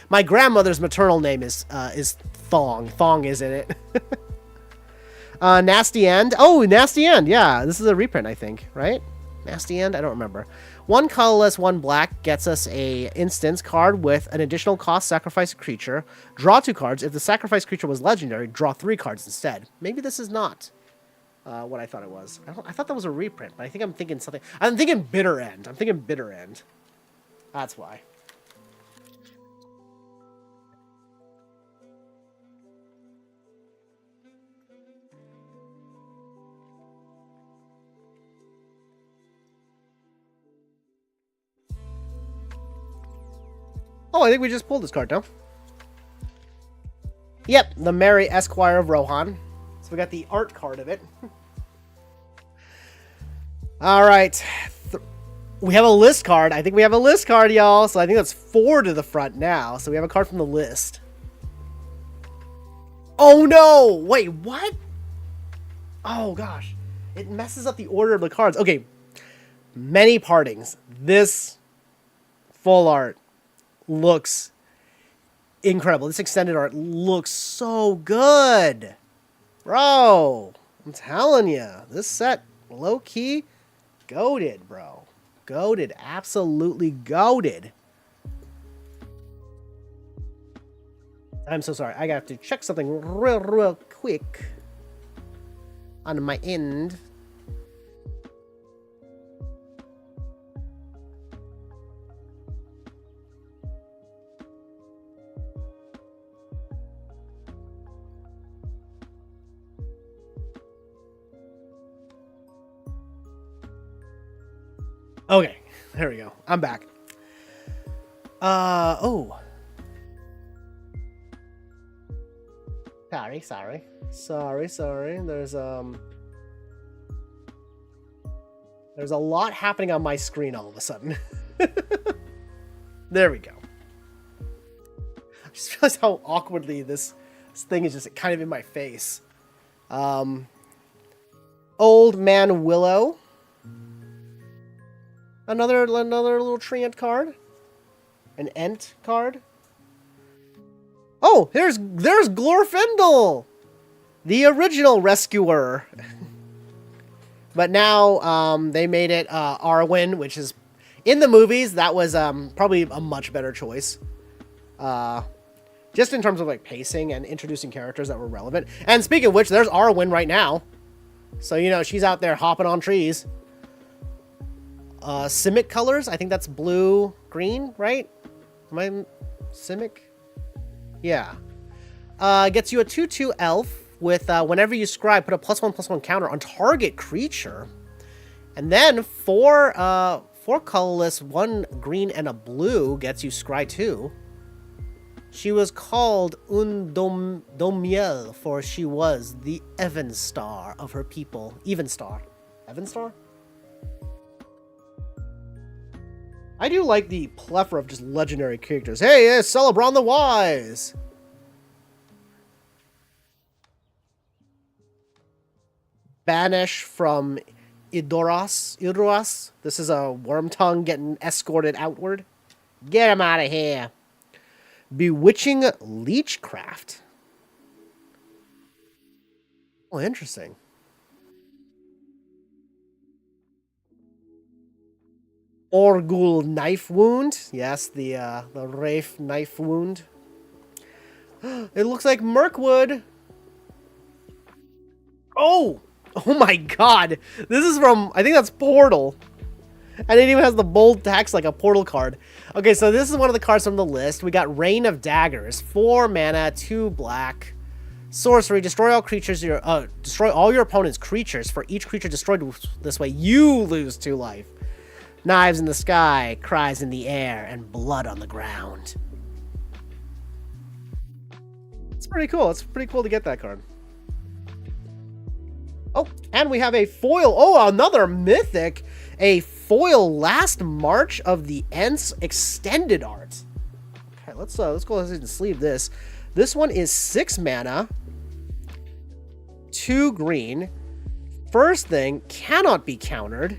My grandmother's maternal name is Thong. Thong is in it. Nasty End. Oh, Nasty End. Yeah, this is a reprint, I think, right? Nasty End? I don't remember. 1 colorless, 1 black gets us a instance card with an additional cost, sacrifice a creature. Draw 2 cards. If the sacrifice creature was legendary, draw 3 cards instead. Maybe this is not what I thought it was. I thought that was a reprint, but I think I'm thinking something. I'm thinking Bitter End. I'm thinking Bitter End. That's why. Oh, I think we just pulled this card now. Yep, the Merry Esquire of Rohan. So we got the art card of it. All right. We have a list card. I think we have a list card, y'all. So I think that's 4 to the front now. So we have a card from the list. Oh, no. Wait, what? Oh, gosh. It messes up the order of the cards. Okay. Many Partings. This full art looks incredible. This extended art looks so good. Bro, I'm telling you, this set, low-key, goated, bro. Goated. Absolutely goated. I'm so sorry. I got to check something real quick on my end. Okay, there we go. I'm back. Oh. Sorry. There's a lot happening on my screen all of a sudden. There we go. I just realized how awkwardly this thing is just kind of in my face. Old Man Willow. Another little treant card. An Ent card. Oh, there's Glorfindel, the original rescuer. But now they made it Arwen, which is in the movies. That was probably a much better choice. Just in terms of like pacing and introducing characters that were relevant. And speaking of which, there's Arwen right now. So, you know, she's out there hopping on trees. Simic colors. I think that's blue, green, right? Am I Simic? Yeah. Gets you a 2/2 elf with whenever you scry, put a +1/+1 counter on target creature. And then 4 colorless, 1 green and a blue gets you scry 2. She was called Domiel, for she was the Evenstar of her people. Evenstar? I do like the plethora of just legendary characters. Hey, it's Celebron the Wise! Banish from Idoras. This is a worm tongue getting escorted outward. Get him out of here. Bewitching Leechcraft. Oh, interesting. Orgul Knife Wound. Yes, the Rafe Knife Wound. It looks like Mirkwood. Oh! Oh my god! This is from, I think that's Portal. And it even has the bold text like a portal card. Okay, so this is one of the cards from the list. We got Rain of Daggers, 4 mana, 2 black. Sorcery, destroy all creatures. Destroy all your opponent's creatures. For each creature destroyed this way, you lose 2 life. Knives in the sky, cries in the air, and blood on the ground. It's pretty cool. It's pretty cool to get that card. Oh, and we have a foil. Oh, another mythic. A foil Last March of the Ents extended art. Okay, let's go ahead and sleeve this. This one is 6 mana, 2 green. First thing, cannot be countered.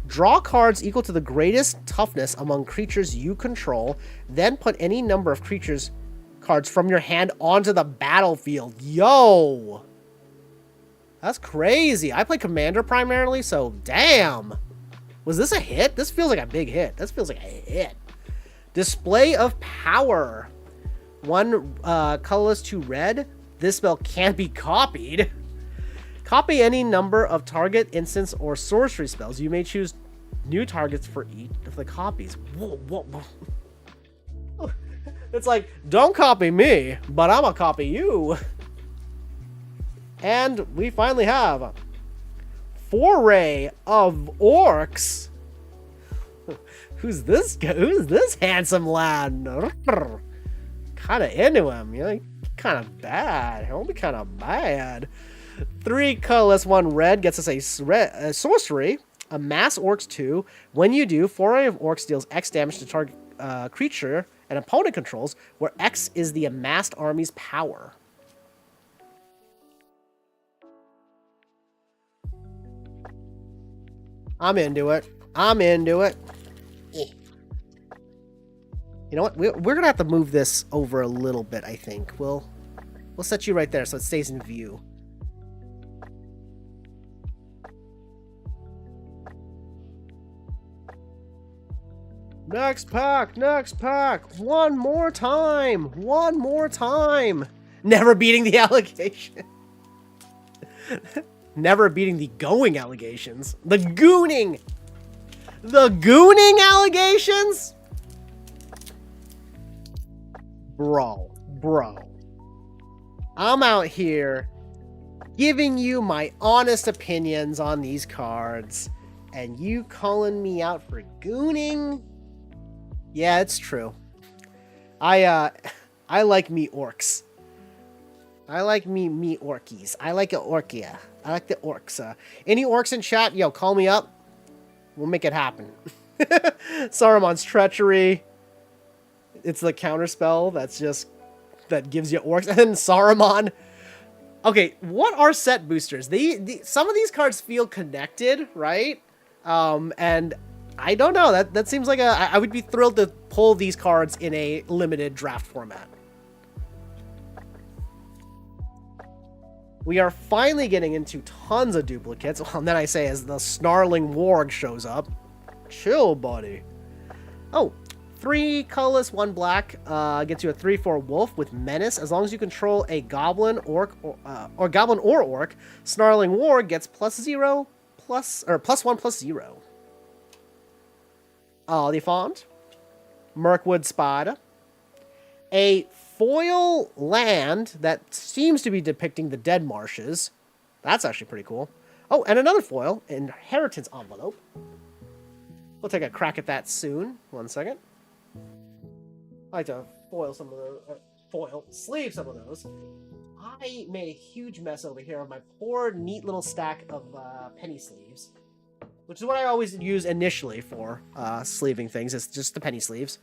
Draw cards equal to the greatest toughness among creatures you control. Then put any number of creatures cards from your hand onto the battlefield. Yo! That's crazy. I play Commander primarily, so damn. Was this a hit? This feels like a big hit. This feels like a hit. Display of Power. 1 colorless, 2 red. This spell can't be copied. Copy any number of target, instance, or sorcery spells. You may choose new targets for each of the copies. Whoa, whoa, whoa. It's like, don't copy me, but I'm gonna copy you. And we finally have Foray of Orcs. Who's this guy? Who's this handsome lad? Kind of into him, you know, kind of bad. He'll be kind of bad. 3 colorless, 1 red gets us a sorcery. Amass Orcs 2. When you do, Foray of Orcs deals X damage to target creature an opponent controls, where X is the amassed army's power. I'm into it. I'm into it. You know what? We're gonna have to move this over a little bit, I think. We'll set you right there so it stays in view. Next pack, next pack. One more time. One more time. Never beating the allegation. Never beating the going allegations. The gooning. The gooning allegations? Bro. I'm out here giving you my honest opinions on these cards, and you calling me out for gooning? Yeah, it's true. I like me orcs. I like me orkies. I like a orkia. I like the orcs. Any orcs in chat? Yo, call me up. We'll make it happen. Saruman's Treachery. It's the counter spell that gives you orcs. And then Saruman. Okay, what are set boosters? Some of these cards feel connected, right? And I don't know. That seems like I would be thrilled to pull these cards in a limited draft format. We are finally getting into tons of duplicates. And then I say as the Snarling Warg shows up. Chill, buddy. Oh, 3 colorless, 1 black. Gets you a 3/4 wolf with menace. As long as you control a goblin, orc, or goblin or orc, Snarling Warg gets +0, +1/+0. Oliphant. Mirkwood Spider. A foil land that seems to be depicting the Dead Marshes. That's actually pretty cool. Oh, and another foil, Inheritance Envelope. We'll take a crack at that soon. 1 second. I like to sleeve some of those. I made a huge mess over here of my poor, neat little stack of penny sleeves, which is what I always use initially for sleeving things. It's just the penny sleeves.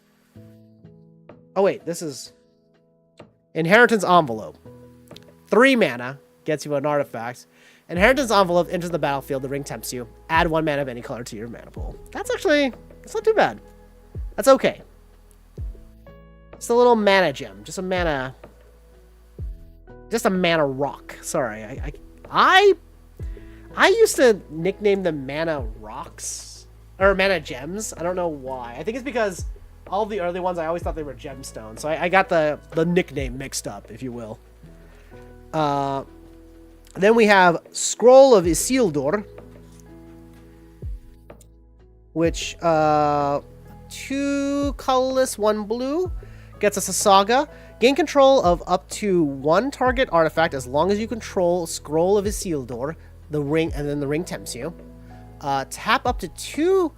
Oh wait, this is Inheritance Envelope. 3 mana, gets you an artifact. Inheritance Envelope enters the battlefield, the ring tempts you. Add 1 mana of any color to your mana pool. That's not too bad. That's okay. It's a little mana gem. Just a mana rock. Sorry, I used to nickname them mana rocks. Or mana gems. I don't know why. I think it's because all of the early ones, I always thought they were gemstones. So I got the nickname mixed up, if you will. Then we have Scroll of Isildur. which 2 colorless, 1 blue, gets us a Saga. Gain control of up to 1 target artifact as long as you control Scroll of Isildur, the ring, and then the ring tempts you. Tap up to 2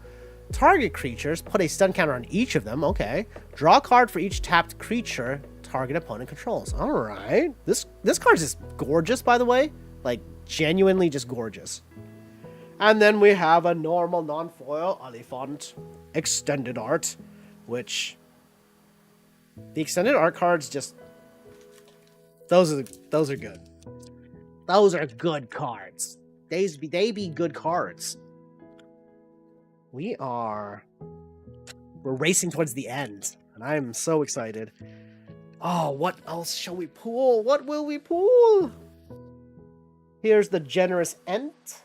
target creatures, put a stun counter on each of them. Okay. Draw a card for each tapped creature target opponent controls. All right. This card is just gorgeous, by the way. Like, genuinely just gorgeous. And then we have a normal non-foil Oliphant extended art, which the extended art cards just those are good. Those are good cards. They be good cards. We're racing towards the end, and I'm so excited. Oh, what else shall we pull? What will we pull? Here's the Generous Ent.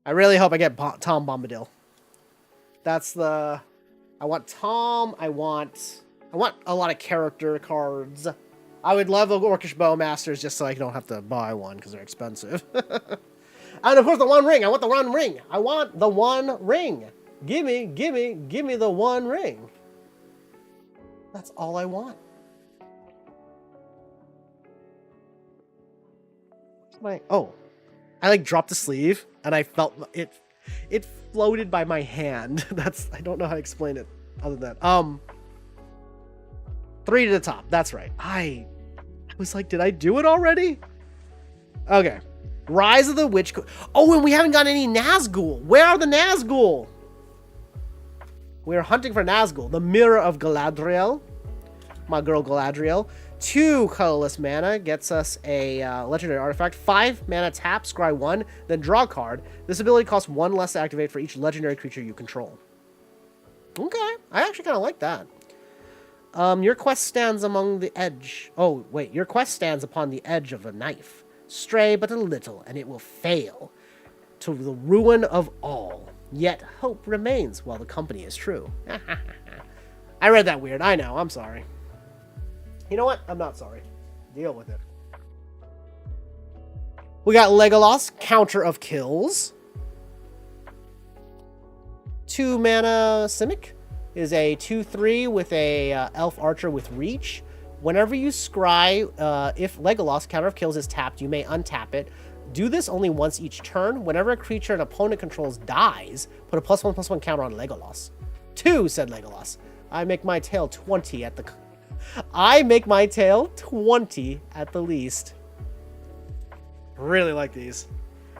I really hope I get Tom Bombadil. That's the... I want Tom. I want a lot of character cards. I would love a Orcish Bowmasters just so I don't have to buy one because they're expensive. And of course the One Ring. I want the One Ring. I want the One Ring. Gimme the One Ring. That's all I want. Oh, I like dropped the sleeve and I felt it. It floated by my hand. I don't know how to explain it other than that. 3 to the top. That's right. I was like, did I do it already? Okay. Rise of the Witch. Oh, and we haven't got any Nazgul. Where are the Nazgul? We're hunting for Nazgul. The Mirror of Galadriel. My girl Galadriel. 2 colorless mana gets us a legendary artifact. 5 mana tap, scry 1, then draw a card. This ability costs 1 less to activate for each legendary creature you control. Okay, I actually kind of like that. Your quest stands among the edge. Oh, wait. Your quest stands upon the edge of a knife. Stray but a little, and it will fail to the ruin of all. Yet hope remains while the company is true. I read that weird. I know. I'm sorry. You know what? I'm not sorry. Deal with it. We got Legolas, Counter of Kills. 2 mana Simic is a 2/3 with a Elf Archer with Reach. Whenever you scry, if Legolas, Counter of Kills, is tapped, you may untap it. Do this only once each turn. Whenever a creature an opponent controls dies, put a +1/+1 counter on Legolas. 2, said Legolas. I make my tail 20 at the... I make my tail 20 at the least. Really like these.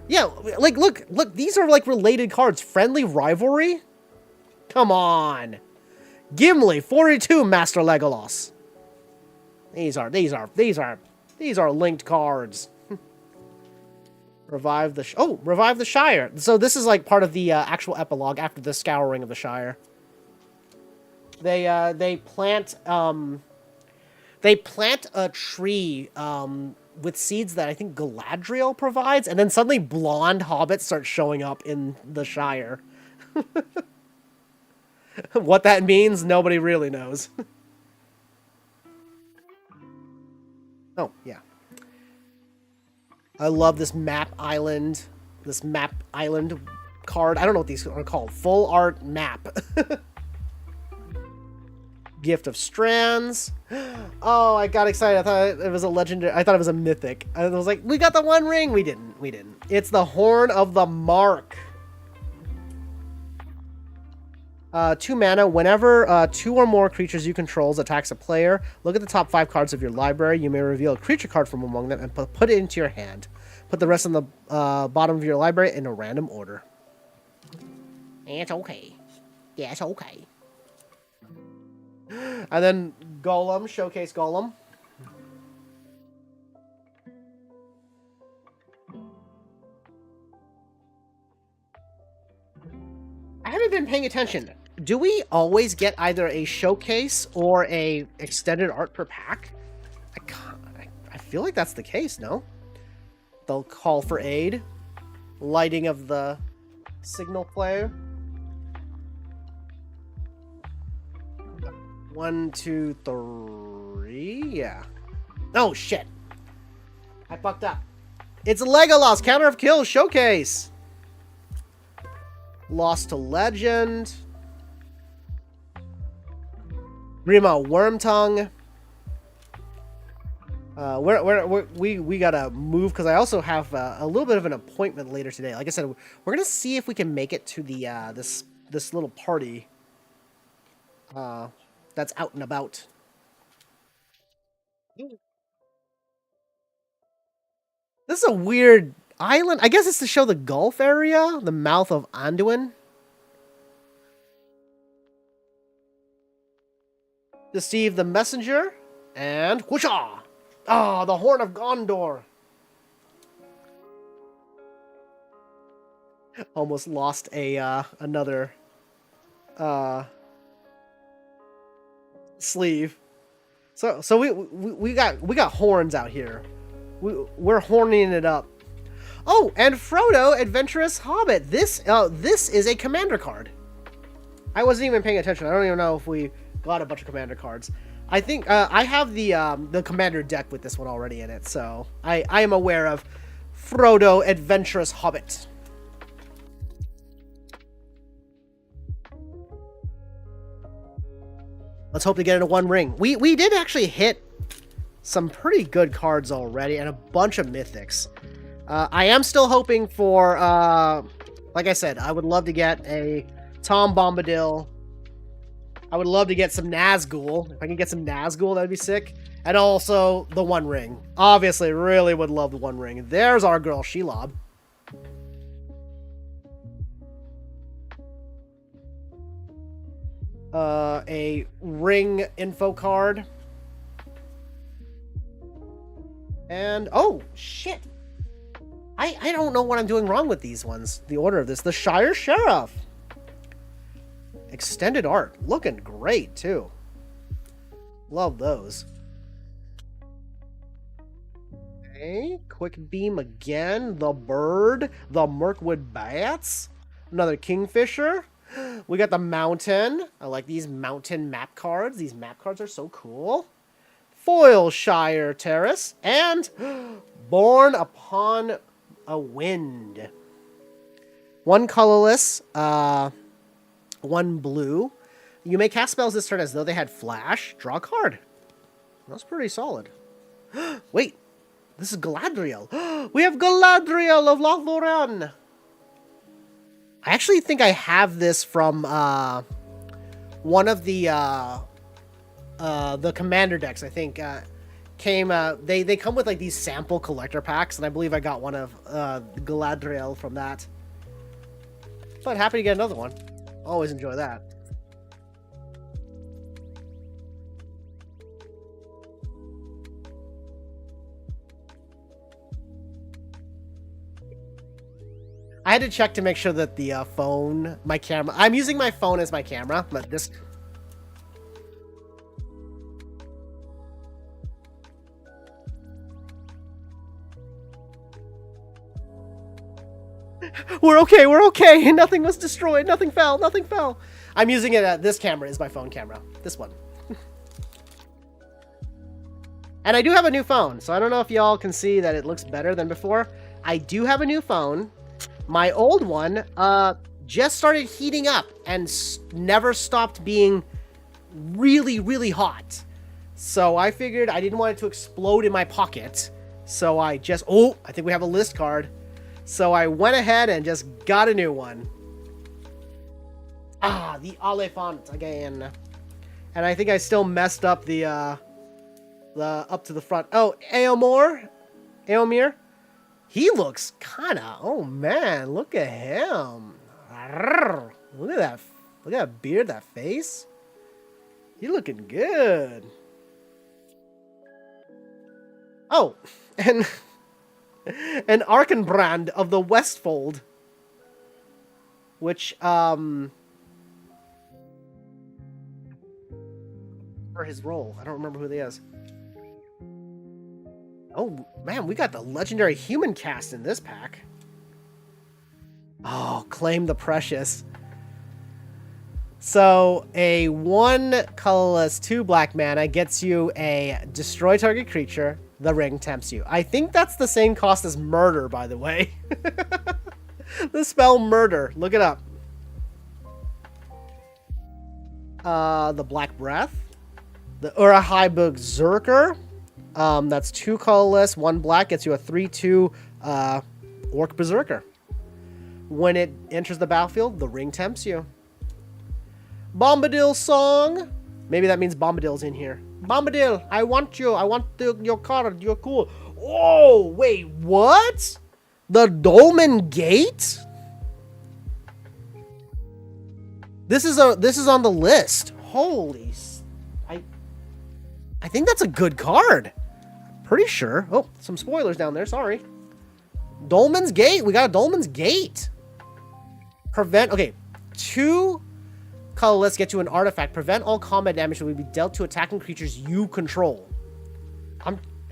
Yeah, like, look, these are like related cards. Friendly Rivalry? Come on. Gimli, 42, Master Legolas. These are linked cards. Revive the Shire. So this is like part of the actual epilogue after the Scouring of the Shire. They plant a tree with seeds that I think Galadriel provides, and then suddenly blonde hobbits start showing up in the Shire. What that means, nobody really knows. Oh, yeah. I love this map island card. I don't know what these are called. Full art map. Gift of Strands. Oh, I got excited. I thought it was a legendary. I thought it was a mythic. I was like, we got the One Ring. We didn't. It's the Horn of the Mark. 2 mana. Whenever 2 or more creatures you control attacks a player, look at the top 5 cards of your library. You may reveal a creature card from among them and put it into your hand. Put the rest on the bottom of your library in a random order. It's okay. Yeah, it's okay. And then Golem, Showcase Golem. I haven't been paying attention. Do we always get either a showcase or a extended art per pack? I feel like that's the case, no? They'll call for aid. Lighting of the signal flare. 1, 2, 3. Yeah. Oh, shit. I fucked up. It's Legolas, Counter of Kills, Showcase. Lost to Legend. Grima Wormtongue. We gotta move because I also have a little bit of an appointment later today. Like I said, we're gonna see if we can make it to the this little party that's out and about. This is a weird island. I guess it's to show the Gulf area, the mouth of Anduin. Deceive the messenger, and whoosha! Ah, the Horn of Gondor. Almost lost a another sleeve. So we got horns out here. We're horning it up. Oh, and Frodo, Adventurous Hobbit. This is a commander card. I wasn't even paying attention. I don't even know if we got a bunch of commander cards. I think I have the commander deck with this one already in it, so I am aware of Frodo, Adventurous Hobbit. Let's hope to get into one ring. We did actually hit some pretty good cards already and a bunch of mythics. I am still hoping for, like I said, I would love to get a Tom Bombadil. I would love to get some Nazgul. If I can get some Nazgul, that'd be sick. And also the One Ring. Obviously, really would love the One Ring. There's our girl Shelob. A ring info card. And, oh, shit. I don't know what I'm doing wrong with these ones. The order of this. The Shire Sheriff. Extended art. Looking great, too. Love those. Okay. Quick Beam again. The Bird. The Mirkwood Bats. Another Kingfisher. We got the Mountain. I like these mountain map cards. These map cards are so cool. Foil Shire Terrace. And Born Upon a Wind. One colorless. One blue. You may cast spells this turn as though they had flash. Draw a card. That's pretty solid. Wait. This is Galadriel. We have Galadriel of Lothlorien. I actually think I have this from one of the commander decks. I think came they come with like these sample collector packs, and I believe I got one of Galadriel from that. But happy to get another one. Always enjoy that. I had to check to make sure that the phone, my camera... I'm using my phone as my camera, but this... We're okay, we're okay! Nothing was destroyed, nothing fell, nothing fell! I'm using it, this camera is my phone camera. This one. And I do have a new phone, so I don't know if y'all can see that it looks better than before. I do have a new phone. My old one just started heating up and never stopped being really, really hot. So I figured I didn't want it to explode in my pocket. So I just... Oh, I think we have a list card. So I went ahead and just got a new one. Ah, the Oliphant again. And I think I still messed up the up to the front. Oh, Eomer. He looks kind of... Oh, man. Look at him. Look at that. Look at that beard, that face. He looking good. Oh, and... an Arkenbrand of the Westfold. Which, for his role. I don't remember who he is. Oh, man, we got the legendary human cast in this pack. Oh, claim the precious. So, a 1 colorless, 2 black mana gets you a destroy target creature. The ring tempts you. I think that's the same cost as murder, by the way. The spell murder. Look it up. The Black Breath. The Urahai Berserker. That's 2 colorless, 1 black, gets you a 3/2 Orc Berserker. When it enters the battlefield, the ring tempts you. Bombadil Song. Maybe that means Bombadil's in here. Bombadil, I want you. I want your card. You're cool. Oh, wait, what? The Dolmen Gate? This is on the list. Holy, I think that's a good card. Pretty sure. Oh, some spoilers down there. Sorry. Dolmen's Gate. We got a Dolmen's Gate. Prevent. Okay, 2 colorless get you an artifact. Prevent all combat damage that will be dealt to attacking creatures you control.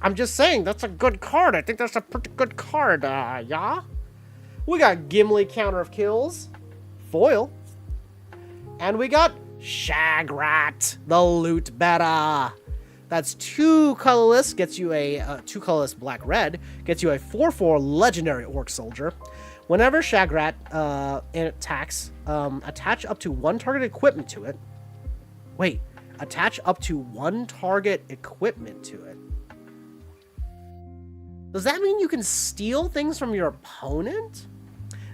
I'm just saying that's a good card. I think that's a pretty good card. Yeah. We got Gimli Counter of Kills, foil, and we got Shagrat, the Loot Beta. That's 2 colorless, gets you a 2 colorless black red, gets you a 4/4 legendary orc soldier. Whenever Shagrat attacks, attach up to 1 target equipment to it. Wait, attach up to 1 target equipment to it. Does that mean you can steal things from your opponent?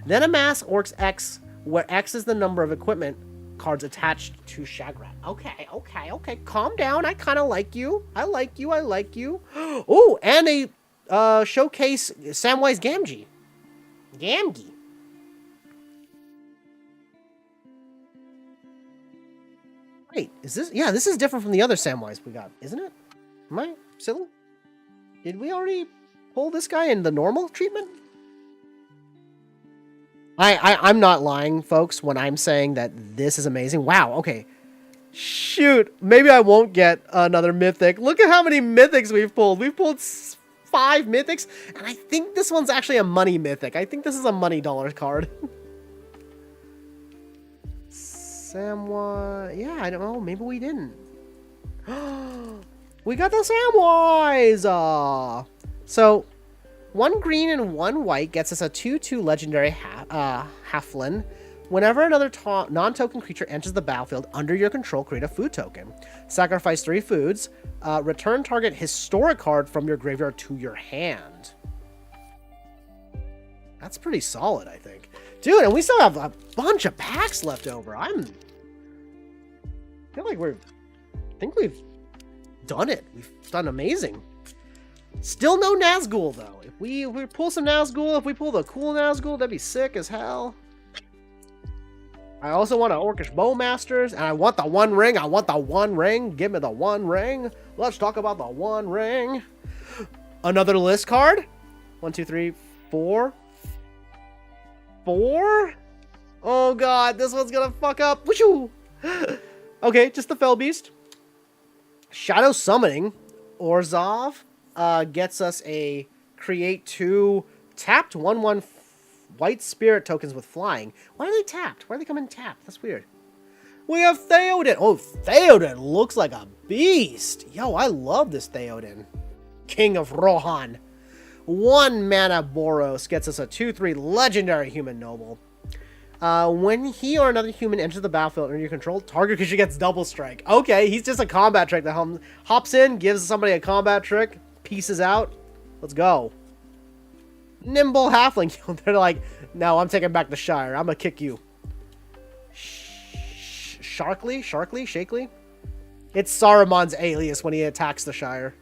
Then amass Orcs X, where X is the number of equipment cards attached to Shagrat. Okay. Calm down. I kind of like you. I like you. Oh, and a showcase Samwise Gamgee. Wait, is this? Yeah, this is different from the other Samwise we got, isn't it? Am I silly? Did we already pull this guy in the normal treatment? I'm not lying, folks, when I'm saying that this is amazing. Wow, okay. Shoot, maybe I won't get another mythic. Look at how many mythics we've pulled. We've pulled 5 mythics, and I think this one's actually a money mythic. I think this is a money dollar card. Samwise. Yeah, I don't know. Maybe we didn't. We got the Samwise! So, 1 green and 1 white gets us a 2/2 legendary halfling. Whenever another non-token creature enters the battlefield under your control, create a food token. Sacrifice 3 foods. Return target historic card from your graveyard to your hand. That's pretty solid, I think. Dude, and we still have a bunch of packs left over. I feel like I think we've done it. We've done amazing. Still no Nazgul, though. If we pull some Nazgul, if we pull the cool Nazgul, that'd be sick as hell. I also want an Orcish Bowmasters, and I want the 1 ring. I want the 1 ring. Give me the 1 ring. Let's talk about the 1 ring. Another list card. 1, 2, 3, 4. 4? Oh, God. This one's gonna fuck up. Wooshoo! Okay, just the Fell Beast. Shadow Summoning. Orzhov. Gets us a create 2 tapped 1/1 white spirit tokens with flying. Why are they tapped? Why are they coming tapped? That's weird. We have Theoden. Oh, Theoden looks like a beast. Yo, I love this Theoden. King of Rohan. 1 mana Boros gets us a 2/3 legendary human noble. When he or another human enters the battlefield under your control, target creature gets double strike. Okay, he's just a combat trick that hops in, gives somebody a combat trick, pieces out. Let's go. Nimble Halfling. They're like, no, I'm taking back the Shire. I'm gonna kick you. Shakely? It's Saruman's alias when he attacks the Shire.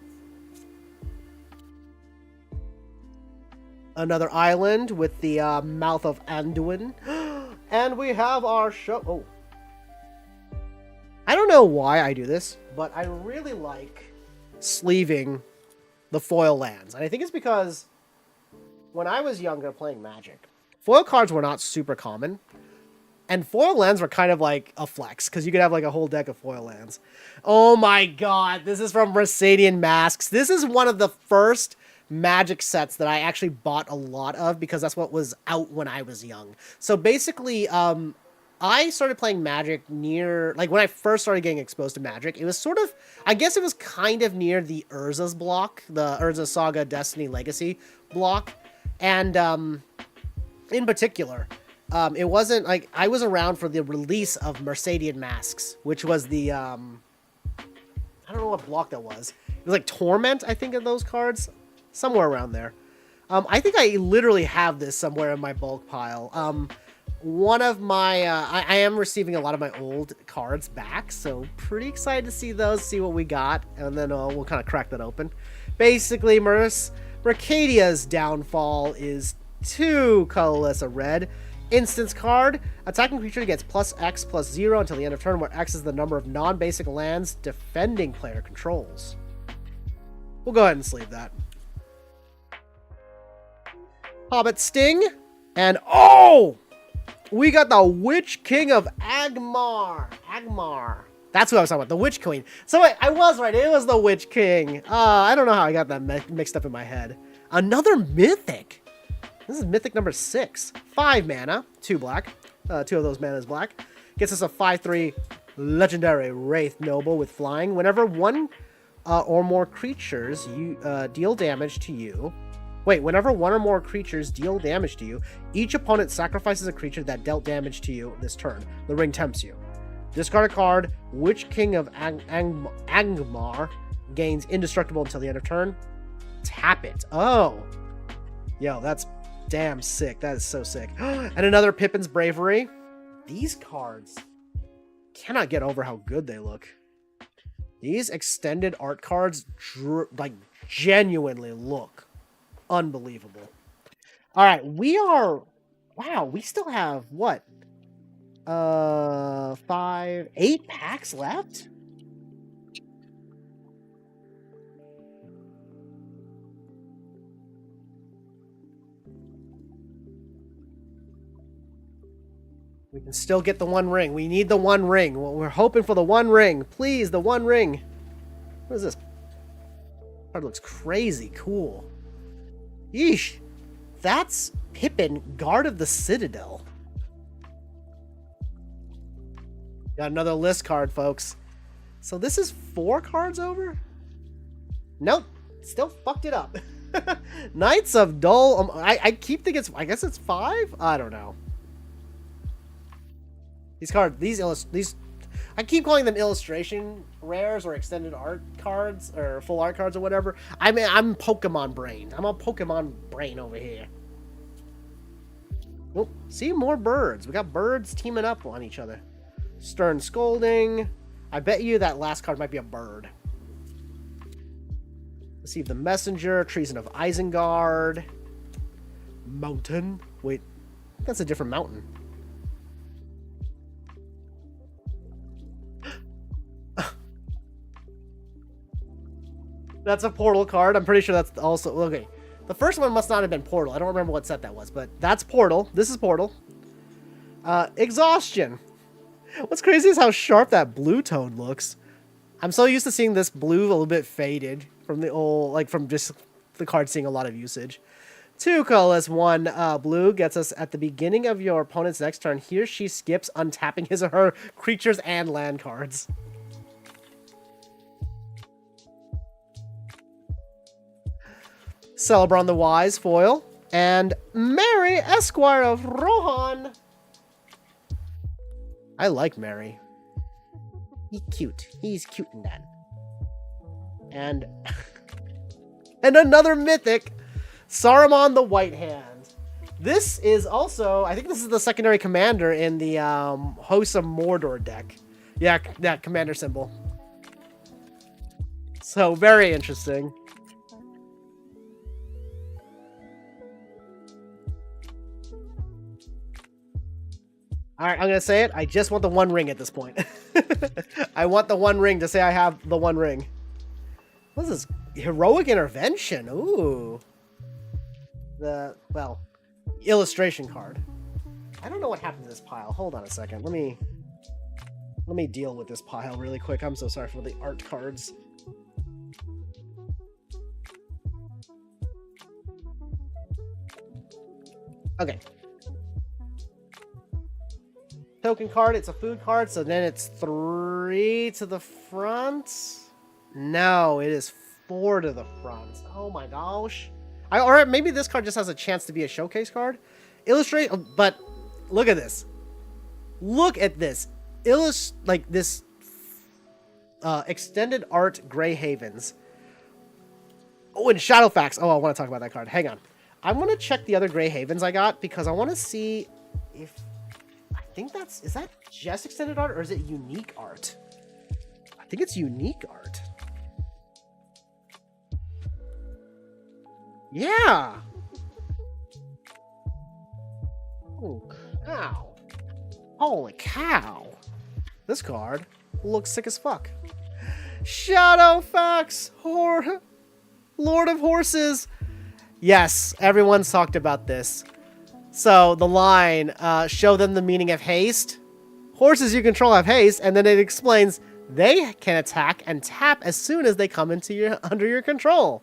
Another island with the mouth of Anduin. And we have our show. Oh. I don't know why I do this, but I really like sleeving the foil lands. And I think it's because when I was younger playing Magic, foil cards were not super common. And foil lands were kind of like a flex, because you could have like a whole deck of foil lands. Oh my god, this is from Rasadian Masks. This is one of the first Magic sets that I actually bought a lot of, because that's what was out when I was young. So basically, I started playing Magic near, like when I first started getting exposed to Magic, it was sort of, I guess it was kind of near the Urza's block, the Urza Saga Destiny Legacy block. And in particular, It wasn't like I was around for the release of Mercadian Masks, which was the I don't know what block that was. It was like Torment, I think, of those cards, somewhere around there. I think I literally have this somewhere in my bulk pile. One of my I am receiving a lot of my old cards back, so pretty excited to see those, see what we got, and then we'll kind of crack that open. Basically, Mercadia's downfall is 2 colorless, a red. Instance card. Attacking creature gets +X/+0 until the end of turn, where X is the number of non-basic lands defending player controls. We'll go ahead and sleeve that. Hobbit Sting. And oh! We got the Witch King of Agmar. That's who I was talking about, the Witch Queen. So wait, I was right. It was the Witch King. I don't know how I got that mixed up in my head. Another Mythic. This is Mythic number 6. 5 mana, 2 black. 2 of those mana is black. Gets us a 5/3 legendary Wraith Noble with flying. Whenever one or more creatures deal damage to you. Wait, whenever one or more creatures deal damage to you, each opponent sacrifices a creature that dealt damage to you this turn. The ring tempts you. Discard a card. Witch King of Angmar gains indestructible until the end of turn. Tap it. Oh. Yo, that's damn sick. That is so sick. And another Pippin's Bravery. These cards cannot get over how good they look. These extended art cards like genuinely look unbelievable. All right, we are wow, we still have what? 8 packs left? We can still get the 1 ring. We need the 1 ring. Well, we're hoping for the 1 ring. Please, the 1 ring. What is this? Card looks crazy cool. Yeesh. That's Pippin, Guard of the Citadel. Got another list card, folks. So this is 4 cards over? Nope. Still fucked it up. Knights of Dull. I keep thinking it's... I guess it's 5? I don't know. These cards, these, I keep calling them illustration rares or extended art cards or full art cards or whatever. I mean, I'm Pokemon brain. I'm a Pokemon brain over here. Oh, see, more birds. We got birds teaming up on each other. Stern Scolding. I bet you that last card might be a bird. Receive the Messenger. Treason of Isengard. Mountain. Wait, that's a different mountain. That's a Portal card. I'm pretty sure that's also... Okay. The first one must not have been Portal. I don't remember what set that was, but that's Portal. This is Portal. Exhaustion. What's crazy is how sharp that blue tone looks. I'm so used to seeing this blue a little bit faded from the old... Like, from just the card seeing a lot of usage. 2 colorless, 1 blue gets us at the beginning of your opponent's next turn. He or she skips untapping his or her creatures and land cards. Celebron the Wise foil, and Mary, Esquire of Rohan. I like Mary. He's cute. He's cute in that. And and another mythic, Saruman the White Hand. This is also, I think this is the secondary commander in the House of Mordor deck. Yeah, that commander symbol. So very interesting. All right, I'm going to say it. I just want the 1 ring at this point. I want the 1 ring to say I have the 1 ring. What is this? Heroic Intervention. Ooh. The, well, illustration card. I don't know what happened to this pile. Hold on a second. Let me deal with this pile really quick. I'm so sorry for the art cards. Okay. Token card, it's a food card, so then it's 3 to the front. No, it is 4 to the front. Oh my gosh. Or maybe this card just has a chance to be a showcase card. Illustrate, but Look at this. Look at this. Like this extended art Grey Havens. Oh, and Shadowfax. Oh, I want to talk about that card. Hang on. I want to check the other Grey Havens I got because I want to see if... I think that's... Is that just extended art or is it unique art? I think it's unique art. Yeah. Oh, cow. Holy cow. This card looks sick as fuck. Shadowfax. Lord of Horses. Yes, everyone's talked about this. So the line, show them the meaning of haste. Horses you control have haste, and then it explains they can attack and tap as soon as they come into under your control.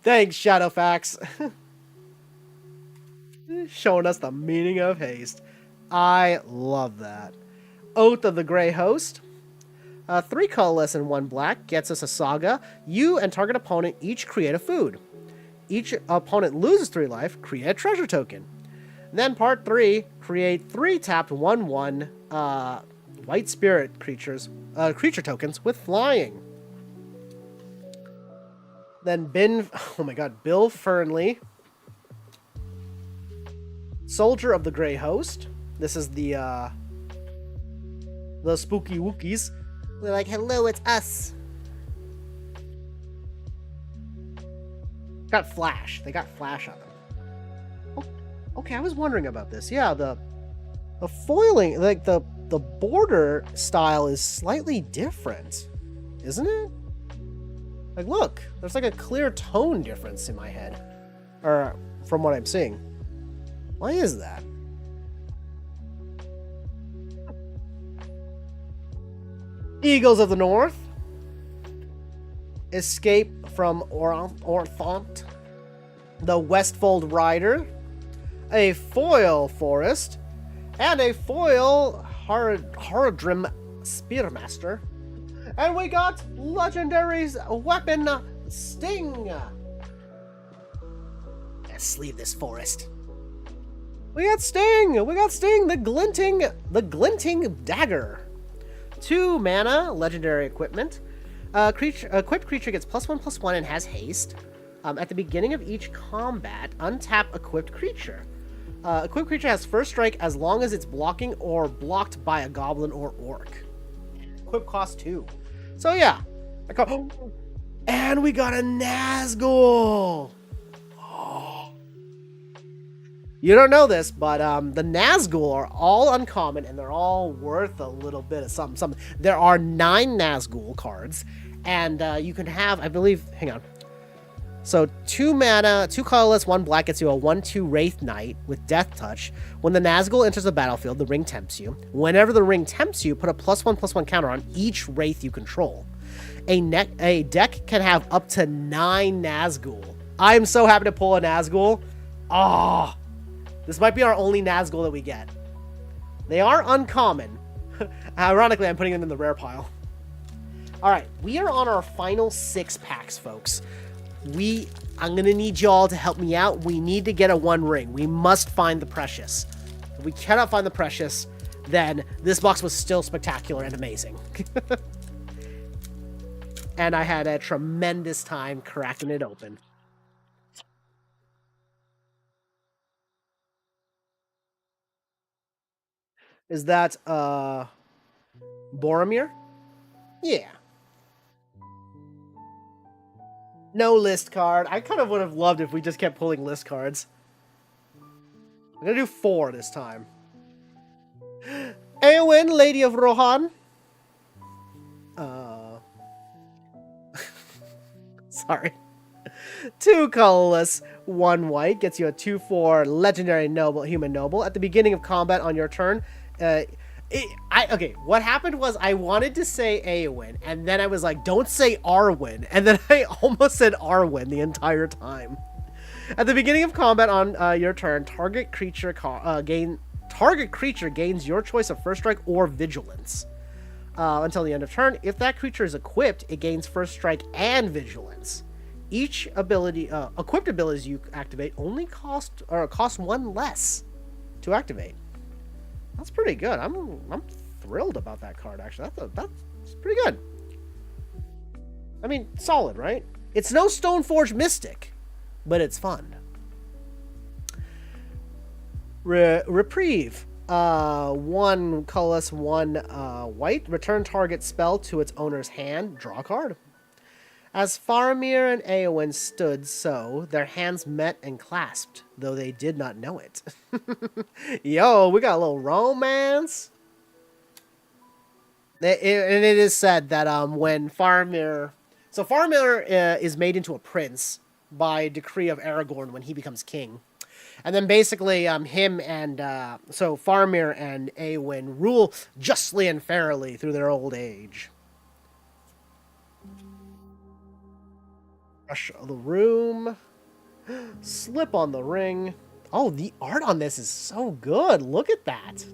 Thanks, Shadowfax. Showing us the meaning of haste. I love that. Oath of the Grey Host. 3 colorless and 1 black gets us a saga. You and target opponent each create a food. Each opponent loses 3 life, create a treasure token. Then part 3, create 3 tapped 1/1 white spirit creature tokens with flying. Then Bill Fernley, Soldier of the Grey Host. This is the spooky Wookiees. They're like, hello, it's us. Got Flash. They got Flash on them. Oh, okay, I was wondering about this. Yeah, the foiling, like the border style is slightly different, isn't it? Like, look, there's like a clear tone difference in my head, or from what I'm seeing. Why is that? Eagles of the North. Escape from Orthont. The Westfold Rider. A foil Forest. And a foil Haradrim Spearmaster. And we got Legendary's weapon, Sting. Let's leave this forest. We got Sting. The glinting dagger. 2 mana, legendary equipment. Equipped creature gets +1/+1 and has haste. At the beginning of each combat, untap equipped creature. Equipped creature has first strike as long as it's blocking or blocked by a goblin or orc. Equip cost 2. So yeah. And we got a Nazgul. You don't know this, but the Nazgul are all uncommon, and they're all worth a little bit of something. There are 9 Nazgul cards, and you can have, I believe, hang on. So 2 mana, 2 colorless, 1 black gets you a 1/2 Wraith Knight with Death Touch. When the Nazgul enters the battlefield, the ring tempts you. Whenever the ring tempts you, put a +1/+1 counter on each Wraith you control. A deck can have up to 9 Nazgul. I am so happy to pull a Nazgul. Ah. This might be our only Nazgul that we get. They are uncommon. Ironically, I'm putting them in the rare pile. Alright, we are on our final 6 packs, folks. I'm going to need y'all to help me out. We need to get a 1 ring. We must find the Precious. If we cannot find the Precious, then this box was still spectacular and amazing. And I had a tremendous time cracking it open. Is that, Boromir? Yeah. No list card. I kind of would have loved if we just kept pulling list cards. I'm gonna do 4 this time. Eowyn, Lady of Rohan. Sorry. 2 colorless, 1 white gets you a 2/4 legendary human noble. At the beginning of combat on your turn, okay, what happened was I wanted to say Eowyn, and then I was like, don't say Arwen, and then I almost said Arwen the entire time. At the beginning of combat on your turn, target creature gains your choice of first strike or vigilance. Until the end of turn. If that creature is equipped, it gains first strike and vigilance. Each ability, equipped abilities you activate only cost 1 less. to activate. That's pretty good. I'm thrilled about that card, actually. That's pretty good. I mean, solid, right? It's no Stoneforge Mystic, but it's fun. Reprieve. 1 colorless, 1 white. Return target spell to its owner's hand. Draw a card. As Faramir and Eowyn stood so, their hands met and clasped, though they did not know it. Yo, we got a little romance. And it is said that when Faramir... So Faramir is made into a prince by decree of Aragorn when he becomes king. And then basically him and... so Faramir and Eowyn rule justly and fairly through their old age. Rush the room. Slip on the ring. Oh, the art on this is so good. Look at that.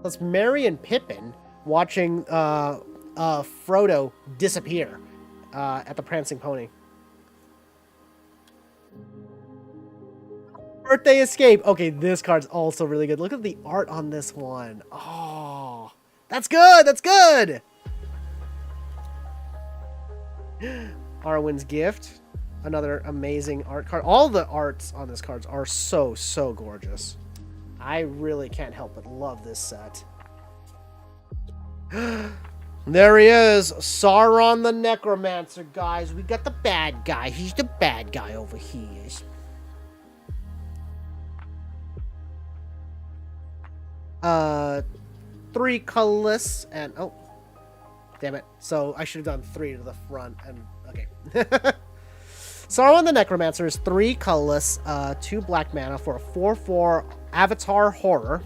That's Merry and Pippin watching Frodo disappear at the Prancing Pony. Birthday Escape. Okay, this card's also really good. Look at the art on this one. Oh, that's good. That's good. Arwen's Gift, another amazing art card. All the arts on this cards are so gorgeous. I really can't help but love this set. There he is, Sauron the Necromancer, guys. We got the bad guy. He's the bad guy over here. 3 colorless and oh. Damn it. So I should have done 3 to the front. And okay. Sauron the Necromancer is 3 colorless, 2 black mana for a 4/4 Avatar Horror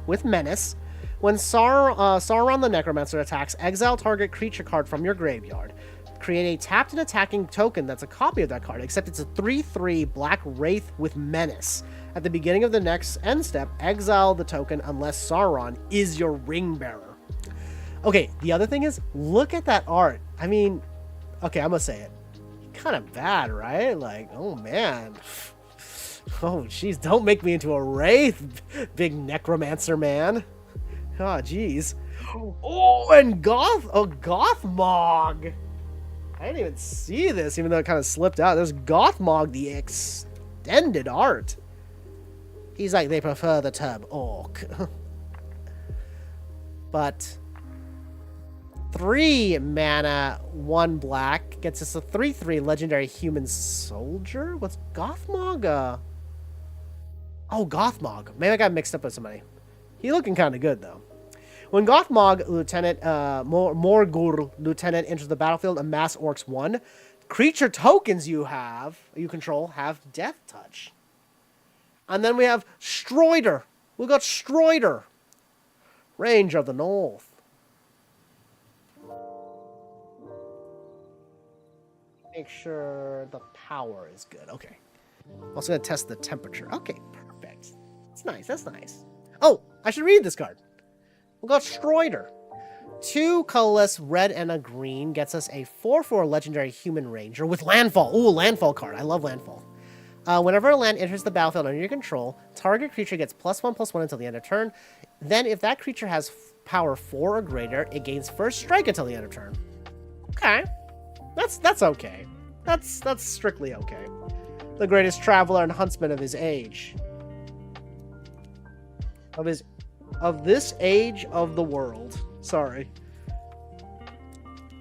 with Menace. When Sauron the Necromancer attacks, exile target creature card from your graveyard. Create a tapped and attacking token that's a copy of that card, except it's a 3/3 Black Wraith with Menace. At the beginning of the next end step, exile the token unless Sauron is your ring bearer. Okay, the other thing is, look at that art. I mean, okay, I'm gonna say it. Kind of bad, right? Like, oh man. Oh, jeez, don't make me into a wraith, big necromancer man. Oh, jeez. Oh, and Gothmog. I didn't even see this, even though it kind of slipped out. There's Gothmog, the extended art. He's like, they prefer the term orc. But 3 mana, 1 black gets us a 3/3 legendary human soldier. What's Gothmog? Oh, Gothmog. Maybe I got mixed up with somebody. He's looking kind of good though. When Gothmog Lieutenant Morgul Lieutenant enters the battlefield, amass Orcs 1. Creature tokens you control have Death Touch. And then we have Stroider. We got Stroider. Range of the North. Make sure the power is good. Okay. I'm also going to test the temperature. Okay, perfect. That's nice. That's nice. Oh, I should read this card. We got Stroider. 2 colorless, red and a green gets us a 4/4 legendary human ranger with landfall. Ooh, landfall card. I love landfall. Whenever a land enters the battlefield under your control, target creature gets +1/+1 until the end of turn. Then, if that creature has power 4 or greater, it gains first strike until the end of turn. Okay. That's okay. That's strictly okay. The greatest traveler and huntsman of his age. Of this age of the world. Sorry.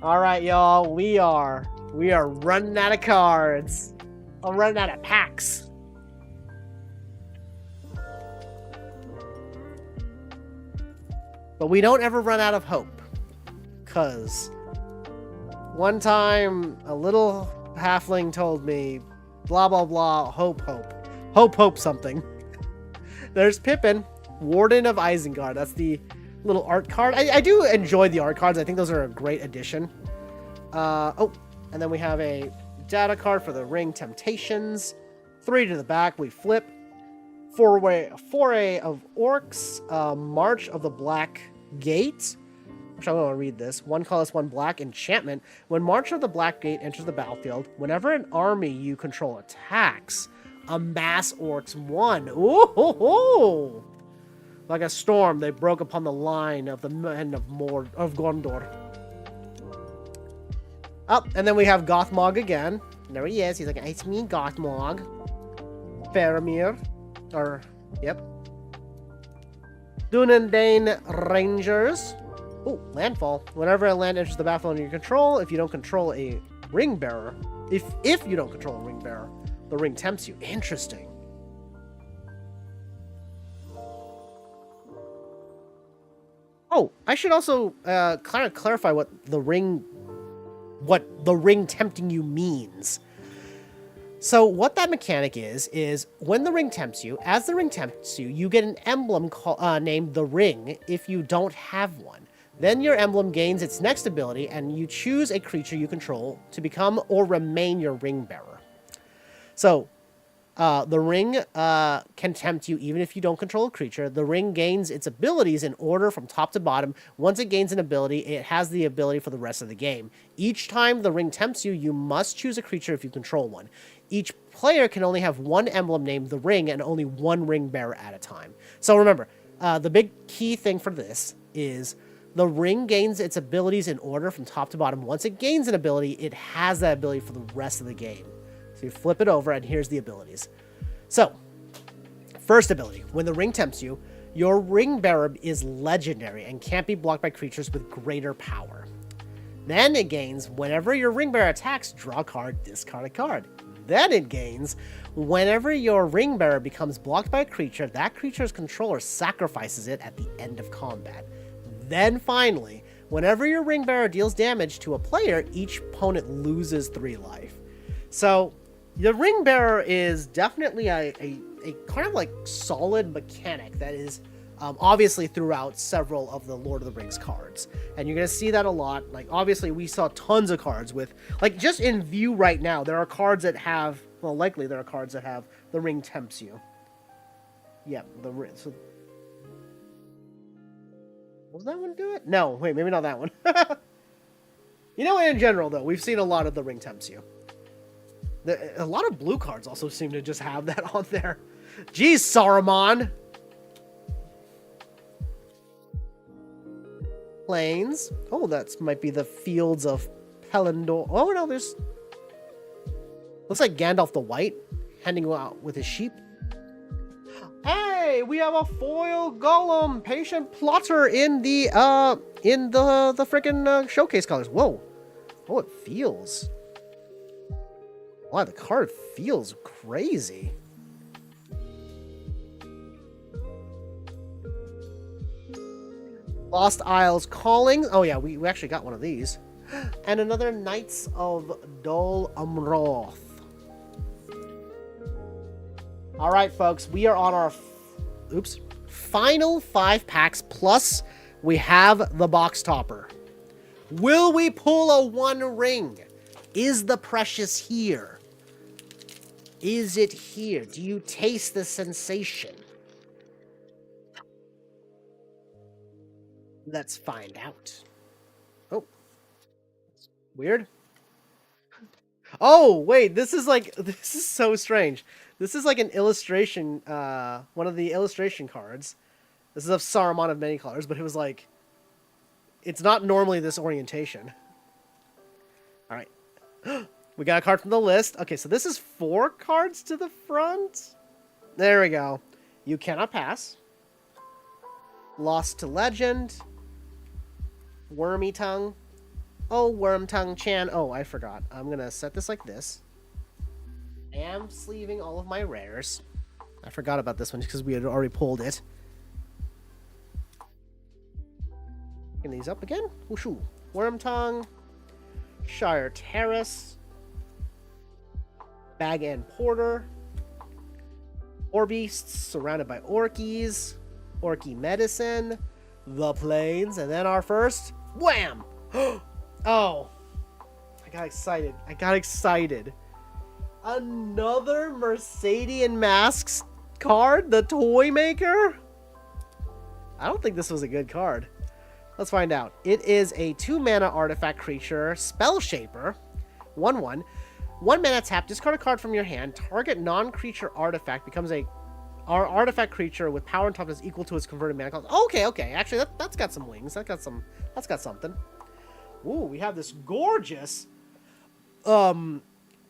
All right, y'all. We are running out of cards. I'm running out of packs. But we don't ever run out of hope. Cause one time a little halfling told me, blah blah blah, hope something. There's Pippin, Warden of Isengard. That's the little art card. I do enjoy the art cards. I think those are a great addition. Oh, and then we have a data card for the Ring Temptations. 3 to the back. We flip. Foray of Orcs. March of the Black Gate. Which I want to read this. 1 colorless, 1 black. Enchantment. When March of the Black Gate enters the battlefield, whenever an army you control attacks, Amass Orcs 1. Ooh, ho, ho. Like a storm, they broke upon the line of the men of Gondor. Oh, and then we have Gothmog again. There he is. He's like, it's me, Gothmog. Faramir. Or, yep. Dunedin Rangers. Oh, landfall. Whenever a land enters the battlefield under your control, if you don't control a ring bearer, if you don't control a ring bearer, the ring tempts you. Interesting. Oh, I should also kind of clarify what the ring tempting you means. So what that mechanic is when the ring tempts you, as the ring tempts you, you get an emblem named the ring if you don't have one. Then your emblem gains its next ability, and you choose a creature you control to become or remain your ring bearer. So the ring can tempt you even if you don't control a creature. The ring gains its abilities in order from top to bottom. Once it gains an ability, it has the ability for the rest of the game. Each time the ring tempts you, you must choose a creature if you control one. Each player can only have one emblem named the ring and only one ring bearer at a time. So remember, the big key thing for this is the ring gains its abilities in order from top to bottom. Once it gains an ability, it has that ability for the rest of the game. So you flip it over, and here's the abilities. So, first ability. When the ring tempts you, your ring bearer is legendary and can't be blocked by creatures with greater power. Then it gains, whenever your ring bearer attacks, draw a card, discard a card. Then it gains, whenever your ring bearer becomes blocked by a creature, that creature's controller sacrifices it at the end of combat. Then finally, whenever your ring bearer deals damage to a player, each opponent loses 3 life. So, the ring bearer is definitely a kind of like solid mechanic that is obviously throughout several of the Lord of the Rings cards. And you're going to see that a lot. Like, obviously, we saw tons of cards with, like, just in view right now, there are cards that have, well, likely there are cards that have the ring tempts you. Yeah, the ring. So, was that one do it? No, wait, maybe not that one. You know, in general, though, we've seen a lot of the ring tempts you. A lot of blue cards also seem to just have that on there. Jeez, Saruman! Plains. Oh, that might be the fields of Pelennor. Oh, no, there's... Looks like Gandalf the White, heading out with his sheep. Hey, we have a foil golem, patient plotter in the frickin' showcase colors. Whoa. Oh, it feels... Wow, the card feels crazy. Lost Isles Calling. Oh yeah, we actually got one of these. And another Knights of Dol Amroth. Alright, folks, we are on our final 5 packs, plus we have the box topper. Will we pull a 1 ring? Is the precious here? Is it here? Do you taste the sensation? Let's find out. Oh. Weird. Oh, wait, this is so strange. This is like an illustration, one of the illustration cards. This is of Saruman of many colors, but it was like, it's not normally this orientation. All right. We got a card from the list. Okay, so this is 4 cards to the front. There we go. You cannot pass. Lost to Legend. Wormy Tongue. Oh, Worm Tongue Chan. Oh, I forgot. I'm going to set this like this. I am sleeving all of my rares. I forgot about this one because we had already pulled it. Picking these up again. Whooshu. Worm Tongue. Shire Terrace. Bag and Porter. Orbeasts surrounded by Orkies. Orky Medicine. The Plains. And then our first. Wham! Oh. I got excited. Another Mercadian Masks card? The Toy Maker? I don't think this was a good card. Let's find out. It is a 2-mana artifact creature, Spell Shaper. 1/1. 1 mana tap, discard a card from your hand. Target non-creature artifact becomes our artifact creature with power and toughness equal to its converted mana cost. Okay. Actually, that's got some wings. That's got something. Ooh, we have this gorgeous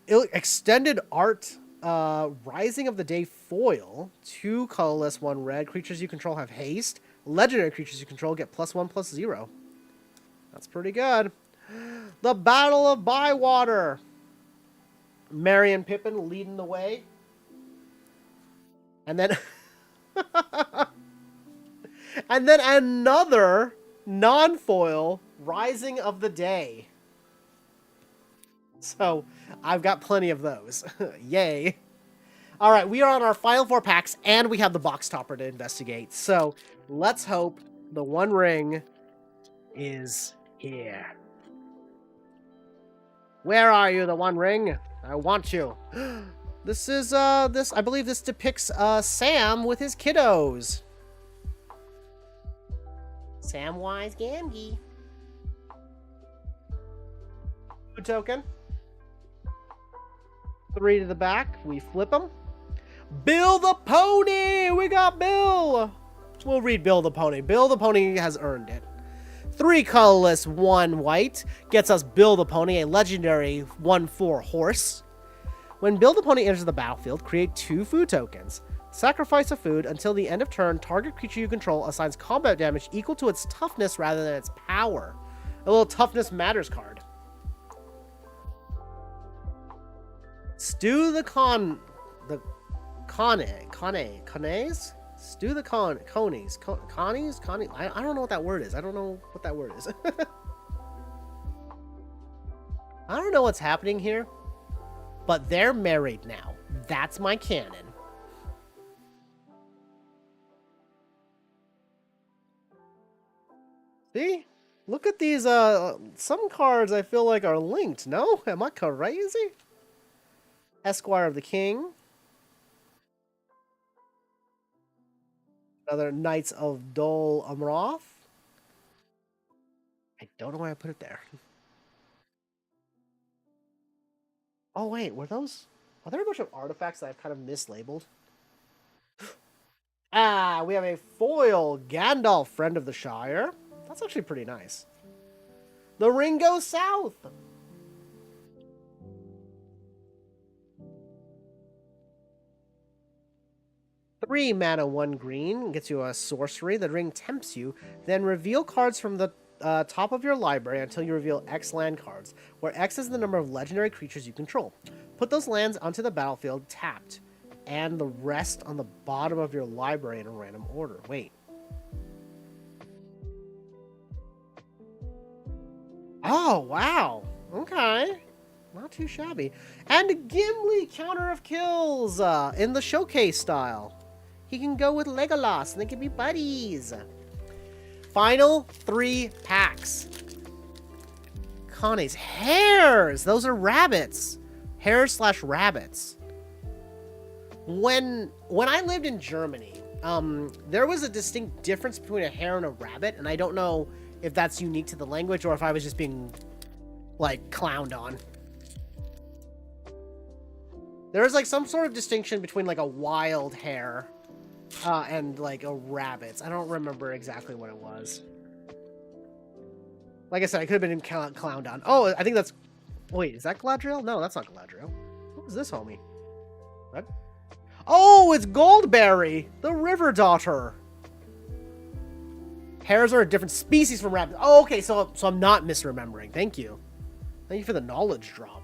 extended art Rising of the Day foil. 2 colorless, 1 red. Creatures you control have haste. Legendary creatures you control get +1/+0. That's pretty good. The Battle of Bywater. Merry and Pippin leading the way. And then and then another non-foil Rising of the Day. So, I've got plenty of those. Yay. All right, we are on our final 4 packs, and we have the box topper to investigate. So, let's hope the One Ring is here. Where are you, the One Ring? I want you. This is, I believe this depicts, Sam with his kiddos. Samwise Gamgee. Food token. 3 to the back. We flip them. Bill the Pony! We got Bill! We'll read Bill the Pony. Bill the Pony has earned it. 3 colorless, 1 white. Gets us Bill the Pony, a legendary 1/4 horse. When Bill the Pony enters the battlefield, create 2 food tokens. Sacrifice a food. Until the end of turn, target creature you control assigns combat damage equal to its toughness rather than its power. A little toughness matters card. Stew the Cones? Stew the conies. Connies? I don't know what that word is. I don't know what that word is. I don't know what's happening here, but they're married now. That's my canon. See? Look at these, some cards I feel like are linked, no? Am I crazy? Esquire of the King. Another Knights of Dol Amroth. I don't know why I put it there. Oh, wait, were those... Are there a bunch of artifacts that I've kind of mislabeled? Ah, we have a foil Gandalf, Friend of the Shire. That's actually pretty nice. The Ring Goes South. Three mana, 1 green. Gets you a sorcery. The ring tempts you. Then reveal cards from the top of your library until you reveal X land cards, where X is the number of legendary creatures you control. Put those lands onto the battlefield tapped, and the rest on the bottom of your library in a random order. Wait. Oh, wow. Okay. Not too shabby. And Gimli, Counter of Kills, in the showcase style. He can go with Legolas, and they can be buddies. Final 3 packs. Connie's hares. Those are rabbits. Hares/rabbits. When I lived in Germany, there was a distinct difference between a hare and a rabbit, and I don't know if that's unique to the language or if I was just being, like, clowned on. There's, like, some sort of distinction between, like, a wild hare and, like, a rabbit. I don't remember exactly what it was. Like I said, I could have been clowned on. Oh, I think that's... Wait, is that Galadriel? No, that's not Galadriel. What is this, homie? What? Oh, it's Goldberry, the River Daughter. Hares are a different species from rabbits. Oh, okay, so I'm not misremembering. Thank you. Thank you for the knowledge drop.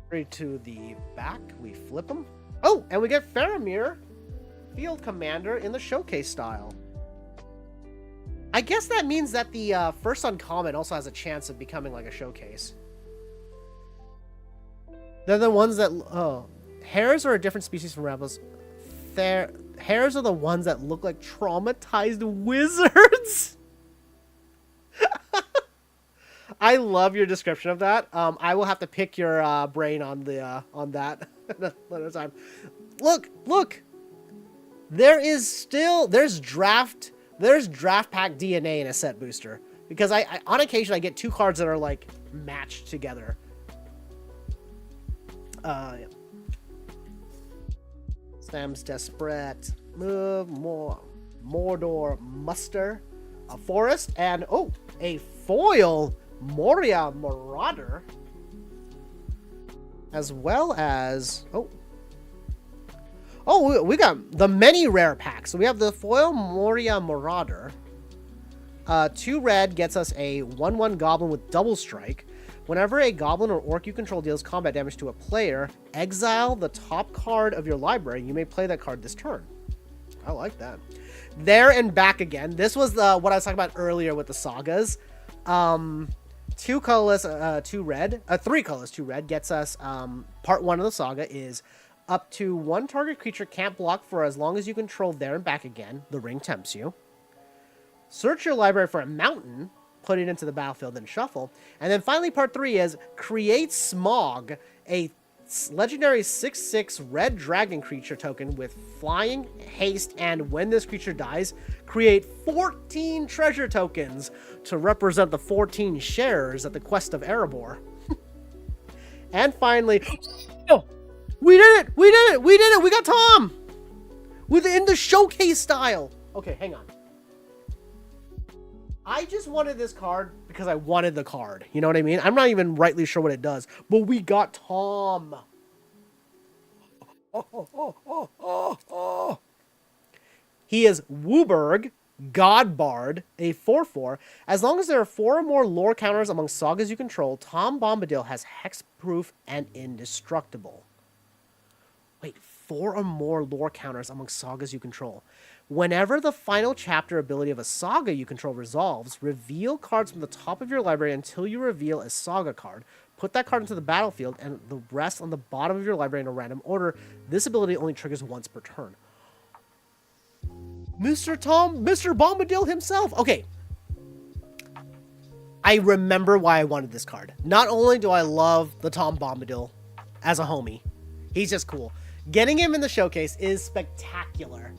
Right to the back, we flip them. Oh, and we get Faramir, Field Commander, in the showcase style. I guess that means that the first uncommon also has a chance of becoming like a showcase. They're the ones that... Oh. Hares are a different species from rabbits. Hares are the ones that look like traumatized wizards. I love your description of that. I will have to pick your brain on the on that another time. Look. There's draft pack DNA in a set booster, because I on occasion I get 2 cards that are like matched together Yeah. Sam's desperate. Move more. Mordor muster. A forest. And, oh, a foil Moria Marauder. As well as, oh, we got the many rare packs. So we have the foil Moria Marauder. 2 red gets us a 1/1 goblin with double strike. Whenever a goblin or orc you control deals combat damage to a player, exile the top card of your library. You may play that card this turn. I like that. There and back again. This was what I was talking about earlier with the sagas. 2 colorless, 2 red. 3 colorless, 2 red gets us part 1 of the saga is up to 1 target creature can't block for as long as you control there and back again. The ring tempts you. Search your library for a mountain, put it into the battlefield, and shuffle. And then finally, part 3 is create Smog, a legendary 6/6 red dragon creature token with flying, haste, and when this creature dies, create 14 treasure tokens to represent the 14 shares at the Quest of Erebor. And finally, oh, we did it! We did it! We did it! We got Tom! In the showcase style! Okay, hang on. I just wanted this card because I wanted the card. You know what I mean? I'm not even rightly sure what it does. But we got Tom. He is Wooburg, God Bard, a 4/4. As long as there are 4 or more lore counters among sagas you control, Tom Bombadil has hexproof and indestructible. Wait, 4 or more lore counters among sagas you control. Whenever the final chapter ability of a saga you control resolves, reveal cards from the top of your library until you reveal a saga card. Put that card into the battlefield and the rest on the bottom of your library in a random order. This ability only triggers once per turn. Mr. Bombadil himself. Okay. I remember why I wanted this card. Not only do I love the Tom Bombadil as a homie, he's just cool. Getting him in the showcase is spectacular.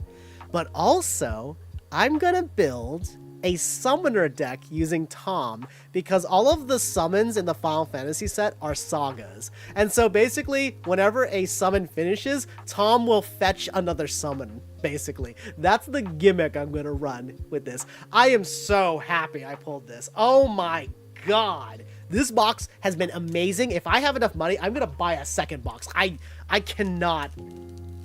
But also, I'm going to build a summoner deck using Tom because all of the summons in the Final Fantasy set are sagas. And so basically, whenever a summon finishes, Tom will fetch another summon, basically. That's the gimmick I'm going to run with this. I am so happy I pulled this. Oh my god. This box has been amazing. If I have enough money, I'm going to buy a second box. I cannot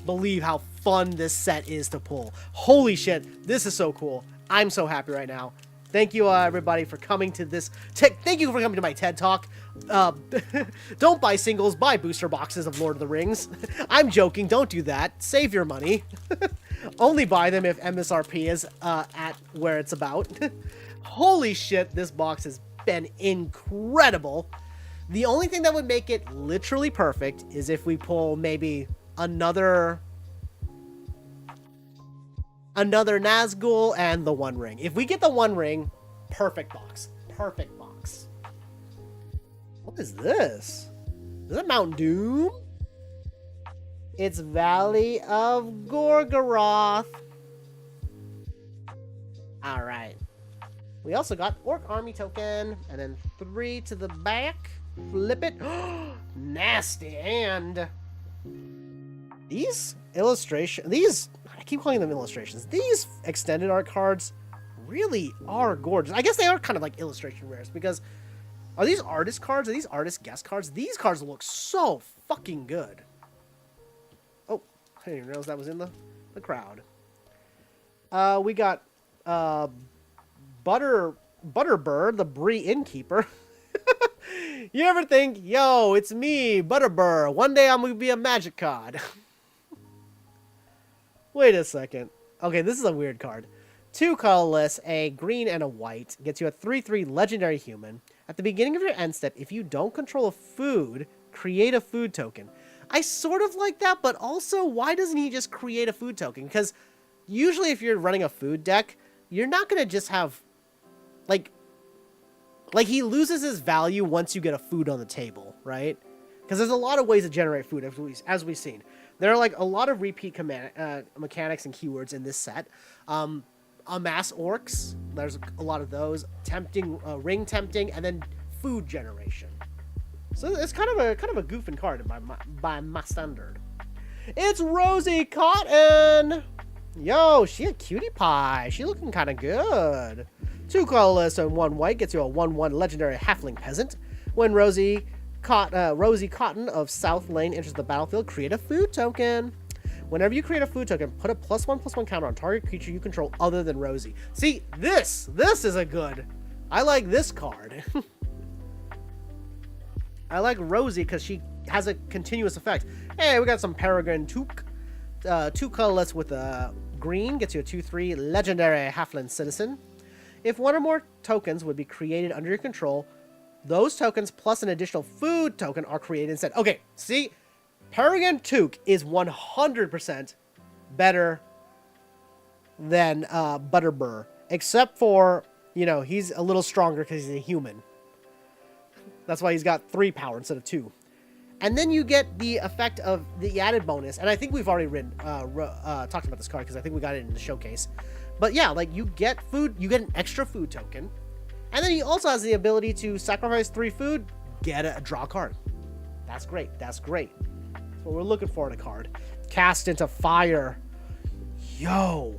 believe how fun this set is to pull. Holy shit, this is so cool. I'm so happy right now. Thank you, everybody, for coming to this. Thank you for coming to my TED Talk. Don't buy singles, buy booster boxes of Lord of the Rings. I'm joking, don't do that. Save your money. Only buy them if MSRP is at where it's about. Holy shit, this box has been incredible. The only thing that would make it literally perfect is if we pull maybe another Nazgul and the One Ring. If we get the One Ring, perfect box. Perfect box. What is this? Is it Mount Doom? It's Valley of Gorgoroth. Alright. We also got Orc Army token. And then 3 to the back. Flip it. Nasty. And these illustrations, I keep calling them illustrations. These extended art cards really are gorgeous. I guess they are kind of like illustration rares because are these artist cards? Are these artist guest cards? These cards look so fucking good. Oh, I didn't even realize that was in the crowd. We got Butterbur, the Brie innkeeper. You ever think, yo, it's me, Butterbur. One day I'm going to be a magic card. Wait a second. Okay, this is a weird card. 2 colorless, a green and a white. Gets you a 3/3 legendary human. At the beginning of your end step, if you don't control a food, create a food token. I sort of like that, but also, why doesn't he just create a food token? Because usually if you're running a food deck, you're not going to just have, like he loses his value once you get a food on the table, right? Because there's a lot of ways to generate food, as we've seen. There are like a lot of repeat mechanics and keywords in this set. Amass orcs, there's a lot of those. Tempting, ring tempting, and then food generation. So it's kind of a goofing card by my standard. It's Rosie Cotton. Yo, she a cutie pie. She looking kind of good. 2 colorless and 1 white gets you a 1/1 legendary halfling peasant. When Rosie Cotton of South Lane enters the battlefield, create a food token. Whenever you create a food token, put a +1/+1 counter on target creature you control other than Rosie. See, this is a good. I like this card. I like Rosie because she has a continuous effect. Hey, we got some Peregrine Took. 2 colorless with a green gets you a 2/3 legendary halfling citizen. If one or more tokens would be created under your control, those tokens plus an additional food token are created instead. Okay, see, Peregrine Took is 100% better than Butterbur, except for, you know, he's a little stronger because he's a human. That's why he's got 3 power instead of 2. And then you get the effect of the added bonus. And I think we've already talked about this card because I think we got it in the showcase. But yeah, like you get food, you get an extra food token. And then he also has the ability to sacrifice 3 food, get a draw card. That's great. That's great. That's what we're looking for in a card. Cast into fire. Yo.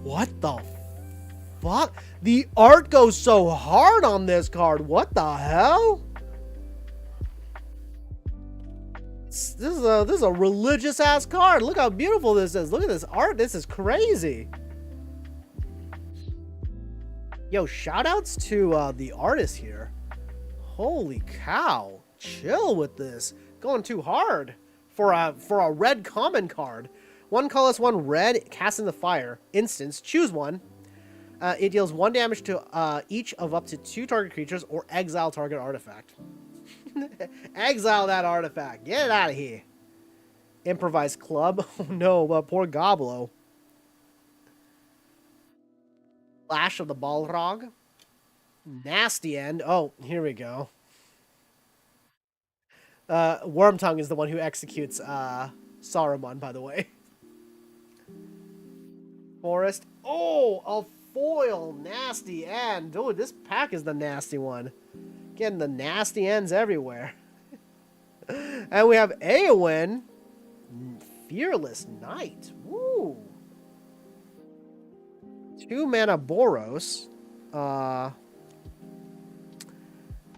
What the fuck? The art goes so hard on this card. What the hell? This is a religious ass card. Look how beautiful this is. Look at this art. This is crazy. Yo, shout outs to the artist here. Holy cow. Chill with this. Going too hard for a red common card. 1 colorless, 1 red, cast in the fire. Instance, choose one. It deals 1 damage to each of up to 2 target creatures or exile target artifact. Exile that artifact. Get it out of here. Improvised club. Oh no, poor Goblo. Flash of the Balrog. Nasty End. Oh, here we go. Wormtongue is the one who executes Saruman, by the way. Forest. Oh, a foil. Nasty End. Dude, this pack is the nasty one. Getting the nasty ends everywhere. And we have Eowyn. Fearless Knight. Woo. 2 mana Boros.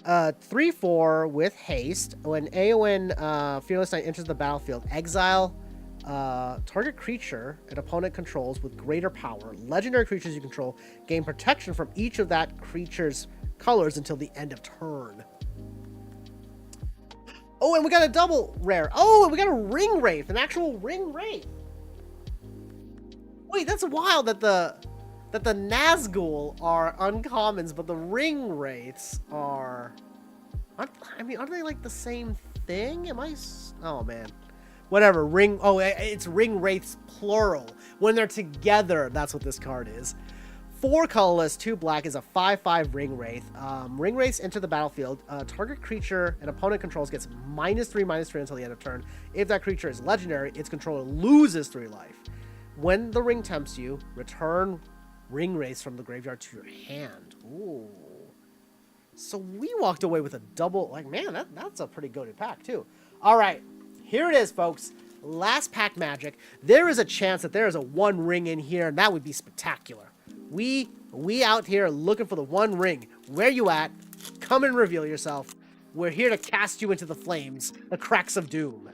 3/4 with haste. When Eowyn Fearless Knight enters the battlefield, exile target creature an opponent controls with greater power. Legendary creatures you control gain protection from each of that creature's colors until the end of turn. Oh, and we got a double rare. Oh, and we got a ring wraith, an actual ring wraith. Wait, that's wild that the Nazgul are uncommons, but the ring wraiths are. I mean, aren't they like the same thing? Am I? Oh man, whatever. Ring. Oh, it's ring wraiths plural. When they're together, that's what this card is. 4 colorless, 2 black is a 5/5 ring wraith. Ring wraiths enter the battlefield. Target creature an opponent controls gets -3/-3 until the end of turn. If that creature is legendary, its controller loses 3 life. When the ring tempts you, return ring wraiths from the graveyard to your hand. Ooh. So we walked away with a double. Like, man, that's a pretty goated pack too. All right, here it is, folks. Last pack magic. There is a chance that there is a 1 ring in here, and that would be spectacular. We out here looking for the 1 ring. Where you at? Come and reveal yourself. We're here to cast you into the flames, the cracks of doom.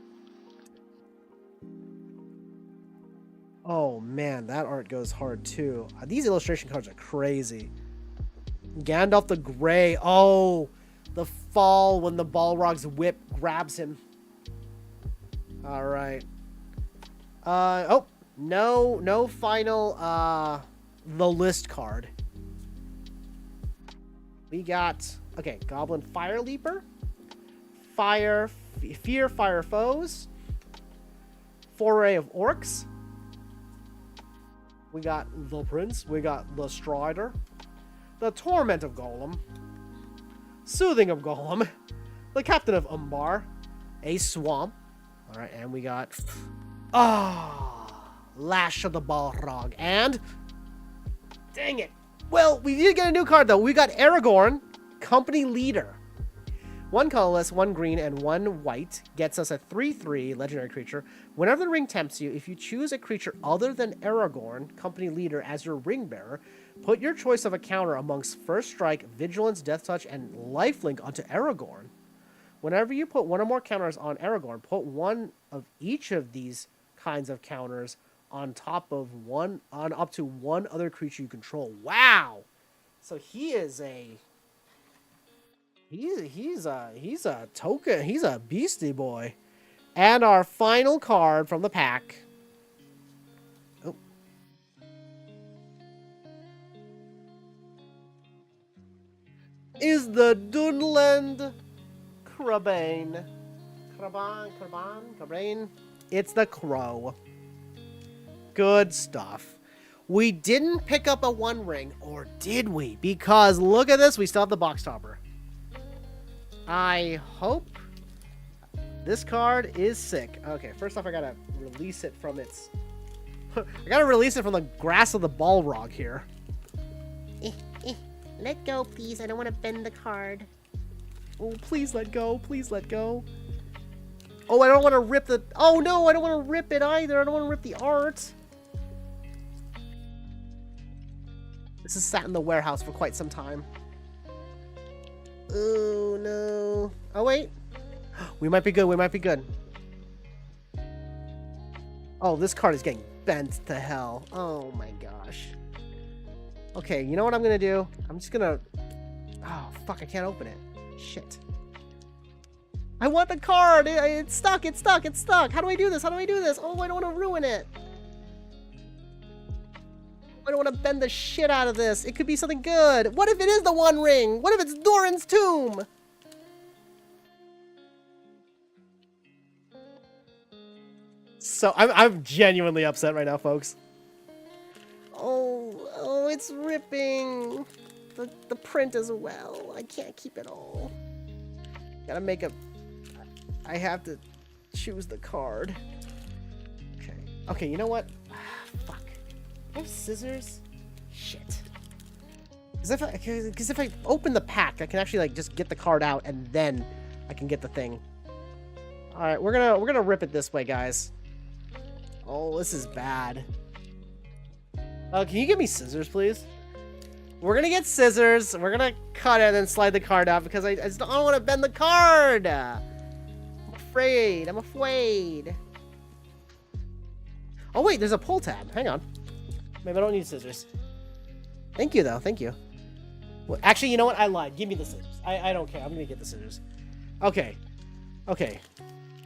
Oh man, that art goes hard too. These illustration cards are crazy. Gandalf the Grey. Oh, the fall when the Balrog's whip grabs him. All right. Oh, no final the list card. We got, okay, Goblin Fire Leaper, Fear Fire Foes, Foray of Orcs. We got the Prince, we got the Strider, the Torment of Golem, Soothing of Golem, the Captain of Umbar, a Swamp. All right, and we got Lash of the Balrog, and dang it. Well, we did get a new card, though. We got Aragorn, Company Leader. 1 colorless, 1 green, and 1 white gets us a 3/3 legendary creature. Whenever the ring tempts you, if you choose a creature other than Aragorn, company leader, as your ring bearer, put your choice of a counter amongst First Strike, Vigilance, Death Touch, and Lifelink onto Aragorn. Whenever you put one or more counters on Aragorn, put one of each of these kinds of counters on top of up to one other creature you control. Wow! So he is a he's a token. He's a beastie boy. And our final card from the pack. Oh. Is the Dunland Crabane. Crabane. It's the Crow. Good stuff. We didn't pick up a 1 ring, or did we? Because look at this, we still have the box topper. I hope this card is sick. Okay, first off, I gotta release it from its... I gotta release it from the grass of the Balrog here. Let go, please. I don't want to bend the card. Oh, please let go. Please let go. Oh, I don't want to rip the... Oh, no, I don't want to rip it either. I don't want to rip the art. This has sat in the warehouse for quite some time. Oh, no. Oh, wait. We might be good. We might be good. Oh, this card is getting bent to hell. Oh, my gosh. Okay, you know what I'm going to do? I'm just going to... Oh, fuck. I can't open it. Shit. I want the card! It's stuck! It's stuck! It's stuck! How do I do this? How do I do this? Oh, I don't want to ruin it. I don't want to bend the shit out of this. It could be something good. What if it is the 1 ring? What if it's Doran's tomb? So, I'm genuinely upset right now, folks. Oh, it's ripping. The print as well. I can't keep it all. Gotta make a... I have to choose the card. Okay, you know what? Fuck. I have scissors? Shit. Because if I open the pack, I can actually like just get the card out and then I can get the thing. All right, we're gonna rip it this way, guys. Oh, this is bad. Can you give me scissors, please? We're gonna get scissors. We're gonna cut it and then slide the card out because I just don't want to bend the card. I'm afraid. Oh wait, there's a pull tab. Hang on. Maybe I don't need scissors. Thank you though. Thank you. Well, actually, you know what? I lied. Give me the scissors. I don't care. I'm gonna get the scissors. Okay.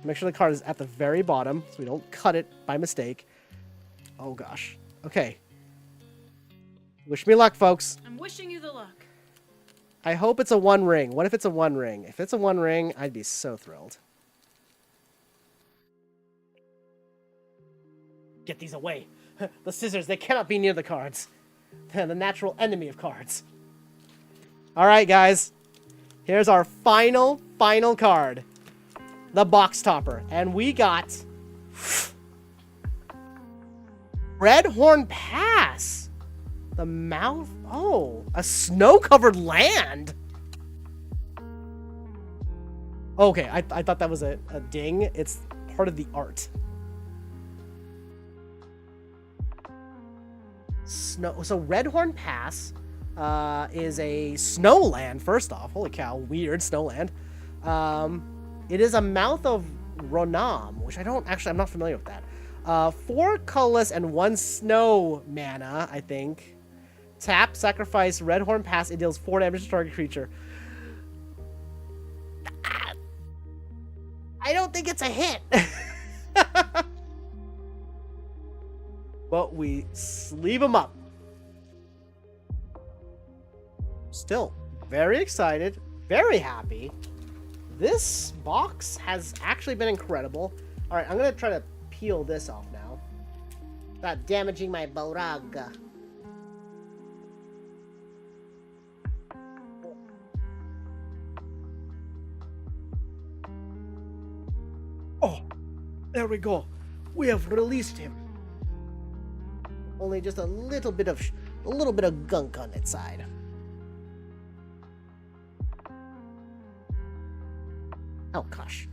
Make sure the card is at the very bottom so we don't cut it by mistake. Oh gosh. Okay. Wish me luck, folks. I'm wishing you the luck. I hope it's a 1 ring. What if it's a 1 ring? If it's a 1 ring, I'd be so thrilled. Get these away. The scissors, they cannot be near the cards. They're the natural enemy of cards. Alright, guys. Here's our final card. The box topper. And we got... Redhorn Pass. The mouth... Oh, a snow-covered land. Okay, I thought that was a ding. It's part of the art. So Redhorn Pass is a snowland, first off. Holy cow, weird snowland. It is a Mouth of Ronam, which I'm not familiar with that. 4 colorless and 1 snow mana, I think. Tap, sacrifice Redhorn Pass. It deals 4 damage to target creature. I don't think it's a hit. But we sleeve them up. Still very excited, very happy. This box has actually been incredible. All right, I'm going to try to peel this off now. Without damaging my Balrog. Oh, there we go. We have released him. Only just a little bit of gunk on its side. Oh, gosh.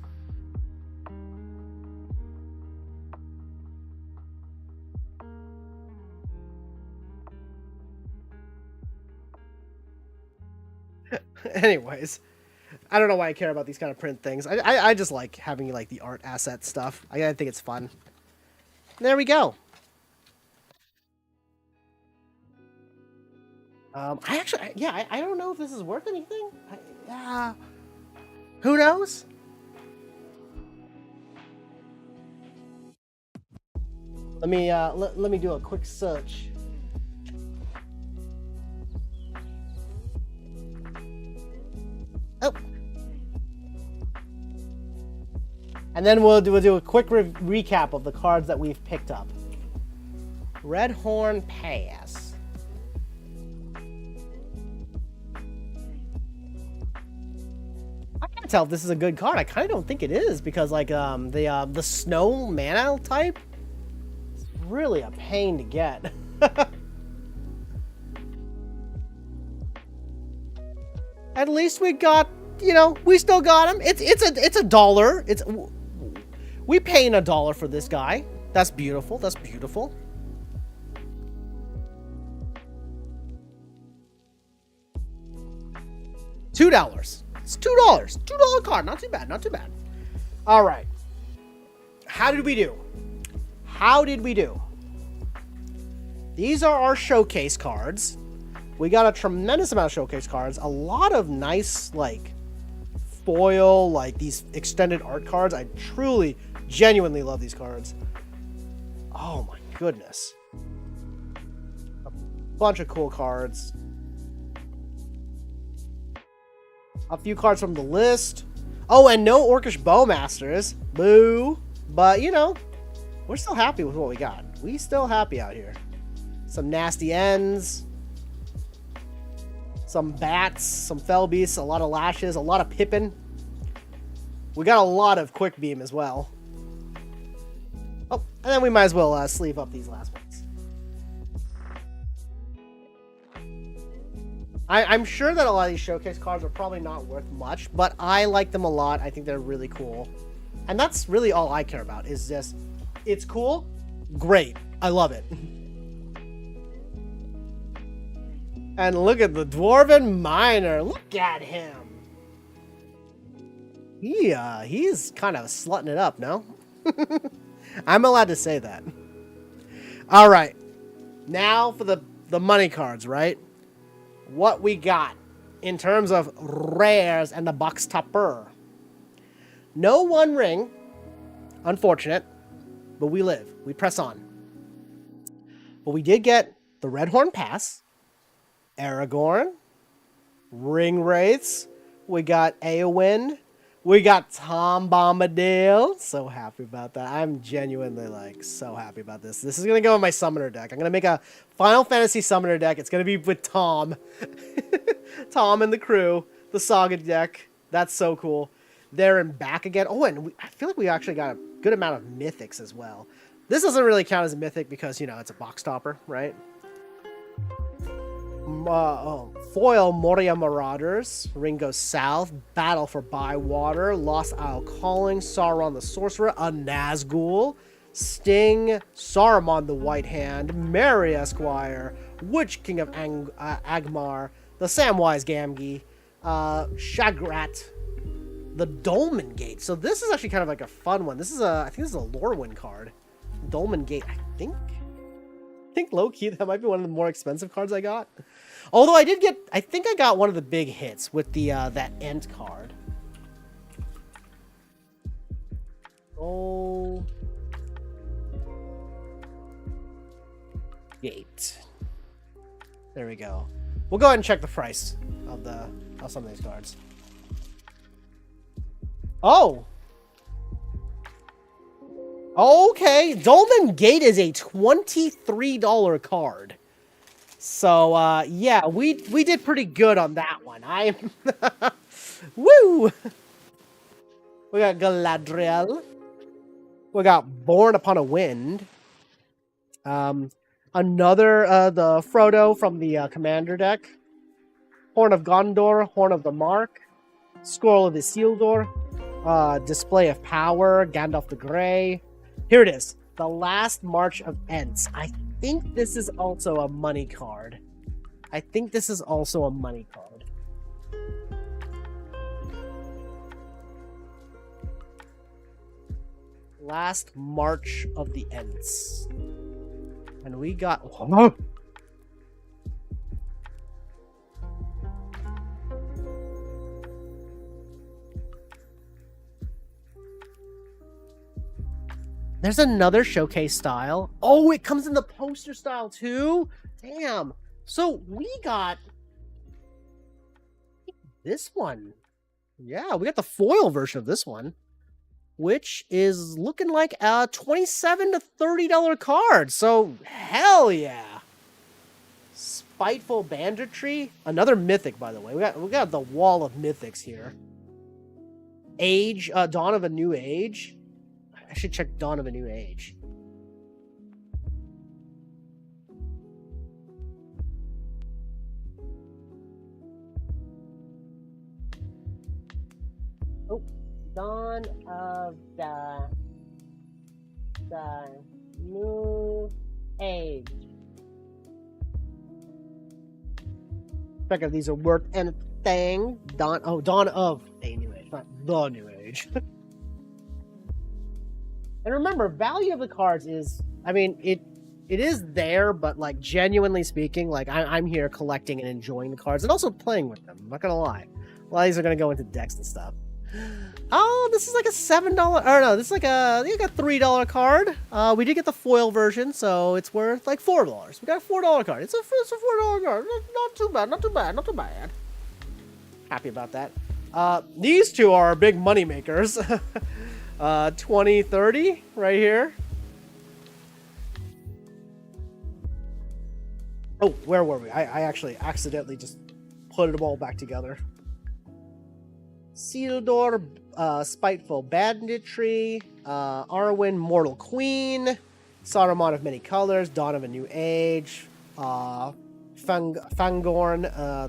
Anyways, I don't know why I care about these kind of print things. I just like having like the art asset stuff. I think it's fun. There we go. I actually, yeah, I don't know if this is worth anything. Who knows? Let me let me do a quick search. Oh. And then we'll do a quick recap of the cards that we've picked up. Red Horn Pass. I can't tell if this is a good card. I kind of don't think it is because like the snow mana type is really a pain to get. At least we got, you know, we still got him. It's a dollar. We paying $1 for this guy. That's beautiful. That's beautiful. $2. It's $2. $2 card. Not too bad. Not too bad. All right. How did we do? How did we do? These are our showcase cards. We got a tremendous amount of showcase cards. A lot of nice, like, foil, like, these extended art cards. I truly, genuinely love these cards. Oh, my goodness. A bunch of cool cards. A few cards from the list. Oh, and no Orcish Bowmasters. Boo. But, you know, we're still happy with what we got. We still happy out here. Some nasty ends. Some bats. Some fell beasts. A lot of lashes. A lot of Pippin. We got a lot of Quick Beam as well. Oh, and then we might as well sleeve up these last ones. I'm sure that a lot of these showcase cards are probably not worth much, but I like them a lot. I think they're really cool. And that's really all I care about, is just, it's cool, great, I love it. And look at the Dwarven Miner, look at him. He's kind of slutting it up, no? I'm allowed to say that. All right, now for the money cards, right? What we got in terms of rares and the box topper. No One Ring. Unfortunate. But we live. We press on. But we did get the Red Horn Pass. Aragorn. Ring Wraiths. We got Eowyn. We got Tom Bombadil. So happy about that. I'm genuinely, like, so happy about this. This is going to go in my Summoner deck. I'm going to make a Final Fantasy Summoner deck. It's going to be with Tom. Tom and the crew. The Saga deck. That's so cool. There and back again. Oh, and I feel like we actually got a good amount of Mythics as well. This doesn't really count as a Mythic because, you know, it's a box topper, right? Foil Moria Marauders, Ringo South, Battle for Bywater, Lost Isle Calling, Sauron the Sorcerer, a Nazgul, Sting, Saruman the White Hand, Mary Esquire, Witch King of Agmar, the Samwise Gamgee, Shagrat, the Dolmen Gate. So this is actually kind of like a fun one. This is I think this is a Lorwyn card. Dolmen Gate, I think low-key that might be one of the more expensive cards I got. Although I think I got one of the big hits with the that Ent card. Oh, Gate. There we go. We'll go ahead and check the price of some of these cards. Oh. Okay, Dolmen Gate is a $23 card. So, yeah, we did pretty good on that one. Woo! We got Galadriel. We got Born Upon a Wind. Another, the Frodo from the Commander deck. Horn of Gondor, Horn of the Mark. Scroll of Isildur. Display of Power, Gandalf the Grey. Here it is. The Last March of Ents. I think this is also a money card. Last March of the Ents. And we got... Oh. There's another showcase style. Oh, it comes in the poster style too? Damn. So we got this one. Yeah, we got the foil version of this one, which is looking like a $27 to $30 card. So hell yeah. Spiteful Banditry. Another mythic, by the way. We got the wall of mythics here. Age, Dawn of a New Age. I should check Dawn of a New Age. Oh, Dawn of the New Age. Check if these are worth anything. Dawn of a New Age, not the New Age. And remember, value of the cards is, I mean, it is there, but like genuinely speaking, like I'm here collecting and enjoying the cards and also playing with them. I'm not gonna lie. A lot of these are gonna go into decks and stuff. Oh, this is like a $7, or no, this is like a $3 card. We did get the foil version, so it's worth like $4. We got a $4 card. It's a $4 card. Not too bad, not too bad, not too bad. Happy about that. These two are big money makers. 2030 right here. Oh, where were we? I actually accidentally just put it all back together. Sildor, Spiteful Banditry, Arwen, Mortal Queen, Saruman of Many Colors, Dawn of a New Age, Fangorn,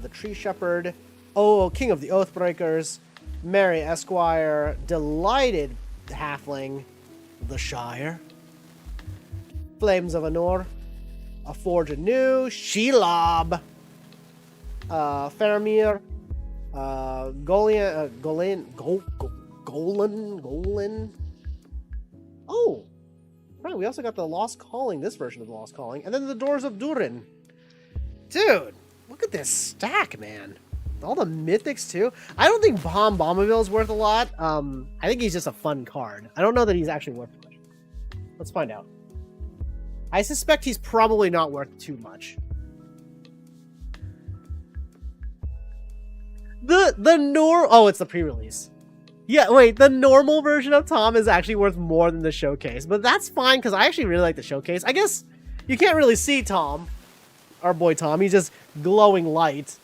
the Tree Shepherd, Oh, King of the Oathbreakers, Mary Esquire, Delighted Halfling, the Shire, Flames of Anor, A Forge Anew, Shelob, Faramir, Golan. Oh, right. We also got the Lost Calling, this version of the Lost Calling, and then the Doors of Durin. Dude, look at this stack, man. All the mythics too. I don't think Bombomobile is worth a lot. I think he's just a fun card. I don't know that he's actually worth much. Let's find out. I suspect he's probably not worth too much. Oh, it's the pre-release. Yeah, wait, the normal version of Tom is actually worth more than the showcase, but that's fine because I actually really like the showcase. I guess you can't really see Tom, our boy Tom. He's just glowing light.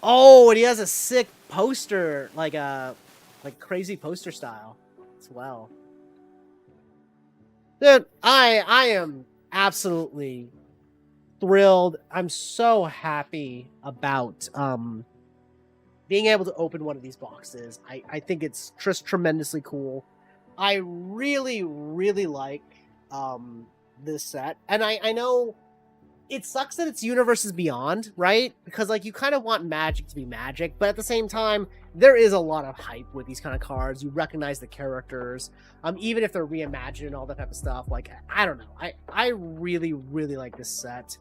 Oh, and he has a sick poster, like crazy poster style as well. Dude, I am absolutely thrilled. I'm so happy about being able to open one of these boxes. I think it's just tremendously cool. I really, really like this set. And I know it sucks that it's Universes Beyond, right? Because like you kind of want Magic to be Magic, but at the same time, there is a lot of hype with these kind of cards. You recognize the characters, even if they're reimagined and all that type of stuff. Like, I don't know. I really, really like this set.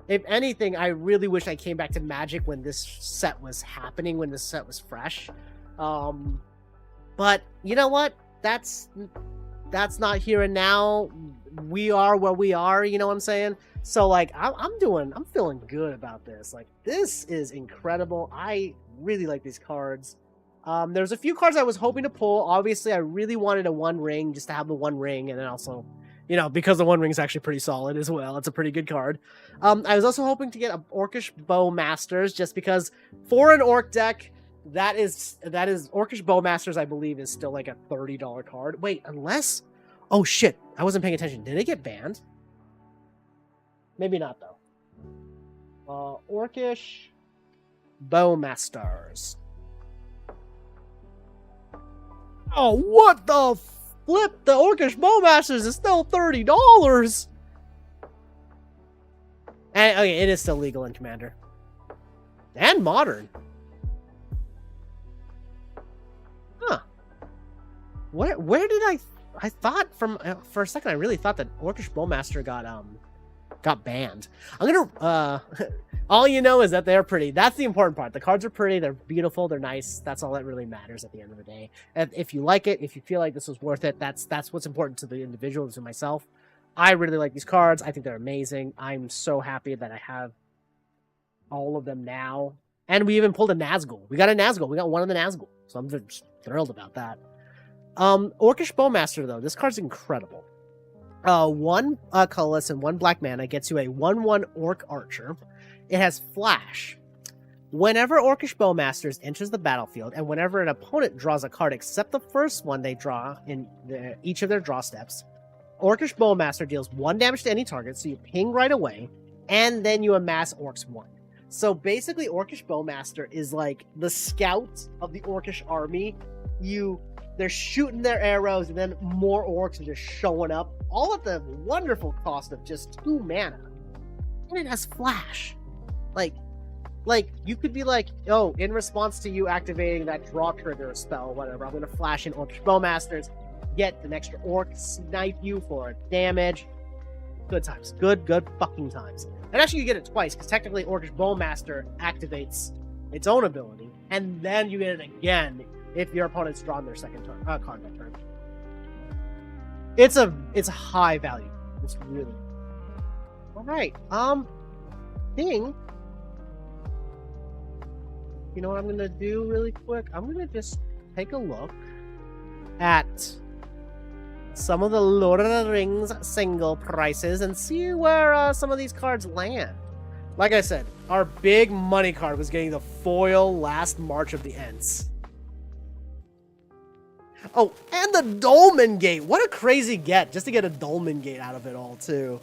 If anything, I really wish I came back to Magic when this set was happening, when this set was fresh. But you know what? That's not here and now. We are where we are, you know what I'm saying? So like I'm feeling good about this. Like, this is incredible. I really like these cards. There's a few cards I was hoping to pull. Obviously, I really wanted a One Ring, just to have the One Ring, and then also, you know, because the One Ring is actually pretty solid as well. It's a pretty good card. I was also hoping to get a Orcish Bowmasters, just because for an Orc deck, that is Orcish Bowmasters, I believe, is still like a $30 card. Wait, unless... Oh shit, I wasn't paying attention. Did it get banned? Maybe not, though. Orcish Bowmasters. Oh, what the flip? The Orcish Bowmasters is still $30. And okay, it is still legal in Commander. And Modern. Huh. Where did I thought from for a second I really thought that Orcish Bowmaster got banned. I'm gonna all you know is that they're pretty. That's the important part. The cards are pretty, they're beautiful, they're nice. That's all that really matters at the end of the day. And if you like it, if you feel like this was worth it, that's what's important to the individual and to myself. I really like these cards. I think they're amazing. I'm so happy that I have all of them now. And we even pulled a Nazgul. We got a Nazgul. We got one of the Nazgul. So I'm just thrilled about that. Orcish Bowmaster, though. This card's incredible. One colorless and one black mana gets you a 1/1 Orc Archer. It has Flash. Whenever Orcish Bowmasters enters the battlefield, and whenever an opponent draws a card except the first one they draw in each of their draw steps, Orcish Bowmaster deals 1 damage to any target, so you ping right away, and then you amass Orcs 1. So basically, Orcish Bowmaster is like the scout of the Orcish army. They're shooting their arrows, and then more Orcs are just showing up, all at the wonderful cost of just 2 mana. And it has Flash. Like, you could be like, oh, in response to you activating that draw trigger spell, whatever, I'm going to flash in Orcish Bowmasters, get an extra Orc, snipe you for damage. Good times. Good fucking times. And actually, you get it twice, because technically Orcish Bowmaster activates its own ability, and then you get it again if your opponent's drawn their second card that turn. It's a high value. It's really... Alright, Ding. You know what I'm going to do really quick? I'm going to just take a look at some of the Lord of the Rings single prices and see where some of these cards land. Like I said, our big money card was getting the foil last March of the Ents. Oh, and the Dolmen Gate. What a crazy get, just to get a Dolmen Gate out of it all, too.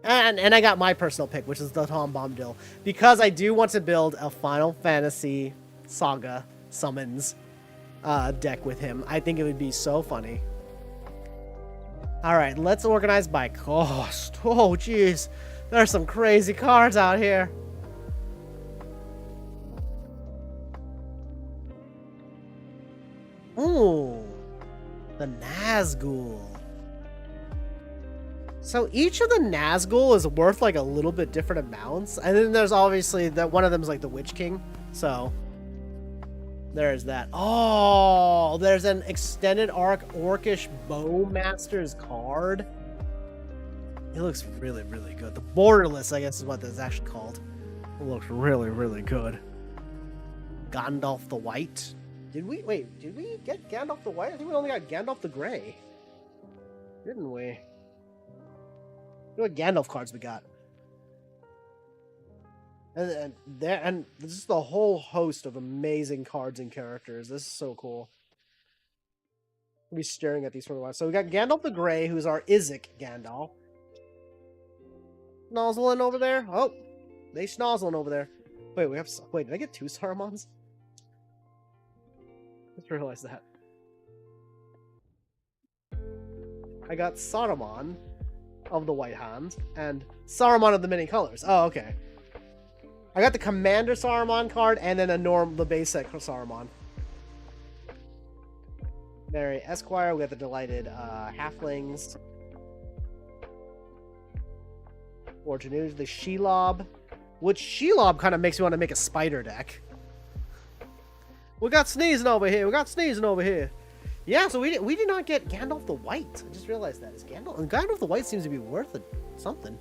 And I got my personal pick, which is the Tom Bombadil, because I do want to build a Final Fantasy Saga Summons deck with him. I think it would be so funny. Alright, let's organize by cost. Oh, jeez. There's some crazy cards out here. Ooh. The Nazgul. So each of the Nazgul is worth like a little bit different amounts. And then there's obviously that one of them is like the Witch King. So there's that. Oh, there's an extended arc Orcish Bowmasters card. It looks really, really good. The Borderless, I guess, is what this is actually called. It looks really, really good. Gandalf the White. Did we get Gandalf the White? I think we only got Gandalf the Gray. Didn't we? What Gandalf cards we got? And this is the whole host of amazing cards and characters. This is so cool. I'll be staring at these for a while. So we got Gandalf the Grey, who's our Izek Gandalf. Snozzling over there. Oh, they snozzling over there. Wait, did I get 2 Sarumans? Just realized that. I got Saruman of the White Hand and Saruman of the Many Colors. Oh, okay. I got the Commander Saruman card and then the base set Saruman. Mary Esquire, we got the Delighted Halflings. Origin, the Shelob. Which Shelob kind of makes me want to make a spider deck. We got sneezing over here. Yeah, so we did not get Gandalf the White. I just realized that. Gandalf the White seems to be worth something.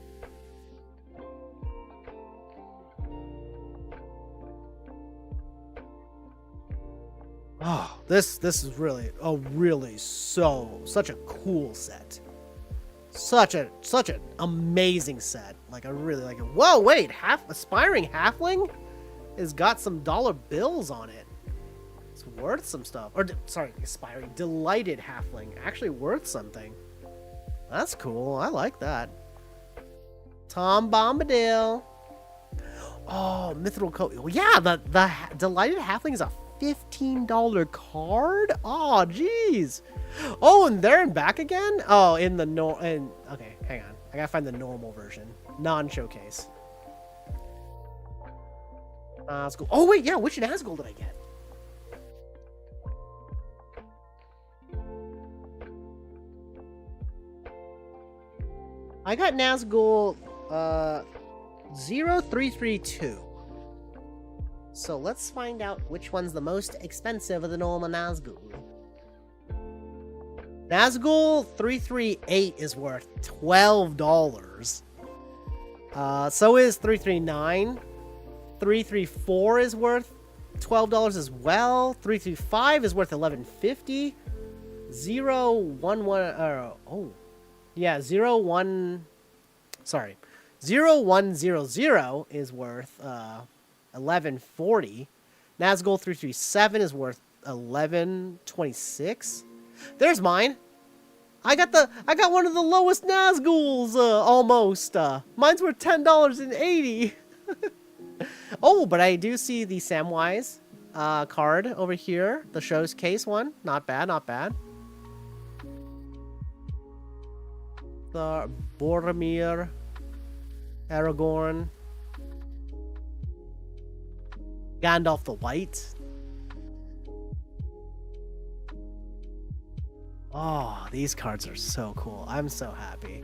Oh, this is really such a cool set. Such an amazing set. Like, I really like it. Whoa, wait, Aspiring Halfling has got some dollar bills on it. It's worth some stuff. Or, sorry, Aspiring Delighted Halfling. Actually worth something. That's cool. I like that. Tom Bombadil. Oh, Mithril Coat. Yeah, the Delighted Halfling is a $15 card? Oh, jeez. Oh, and there and back again? Oh, in the okay, hang on. I gotta find the normal version. Non-showcase. Nazgul. Oh, wait, yeah, which Nazgul did I get? I got Nazgul 0332. So let's find out which one's the most expensive of the normal Nazgul. Nazgul 338 is worth $12. So is 339. 334 is worth $12 as well. 335 is worth $11.50. 0100 is worth $11.40. Nazgul 337 is worth $11.26. There's mine. I got one of the lowest Nazguls almost. Mine's worth $10.80. Oh, but I do see the Samwise card over here, the showcase one. Not bad, not bad. The Boromir, Aragorn, Gandalf the White. Oh, these cards are so cool. I'm so happy.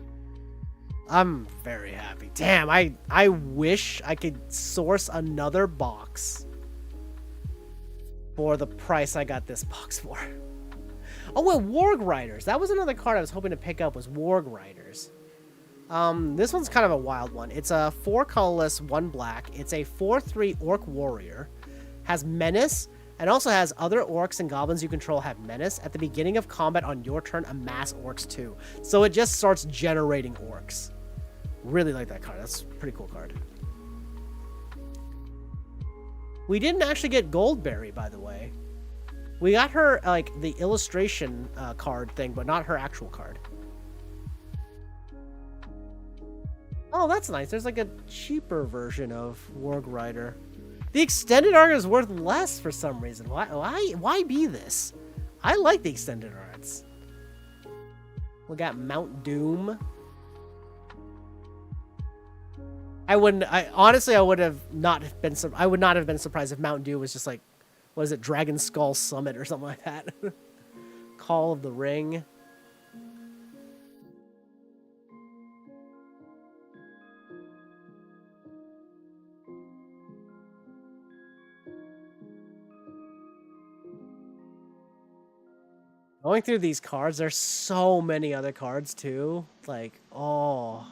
I'm very happy. Damn, I wish I could source another box for the price I got this box for. Oh, well, Warg Riders. That was another card I was hoping to pick up, was Warg Riders. This one's kind of a wild one. It's a 4 colorless, 1 black. It's a 4/3 Orc Warrior. Has Menace, and also has other orcs and goblins you control have Menace. At the beginning of combat on your turn, amass orcs too. So it just starts generating orcs. Really like that card. That's a pretty cool card. We didn't actually get Goldberry, by the way. We got her, like, the illustration card thing, but not her actual card. Oh, that's nice. There's, like, a cheaper version of Warg Rider. The extended art is worth less for some reason. Why be this? I like the extended arts. We got Mount Doom. I would have not been surprised if Mount Doom was just like, what is it, Dragon Skull Summit or something like that. Call of the Ring. Going through these cards, there's so many other cards too. Like, oh,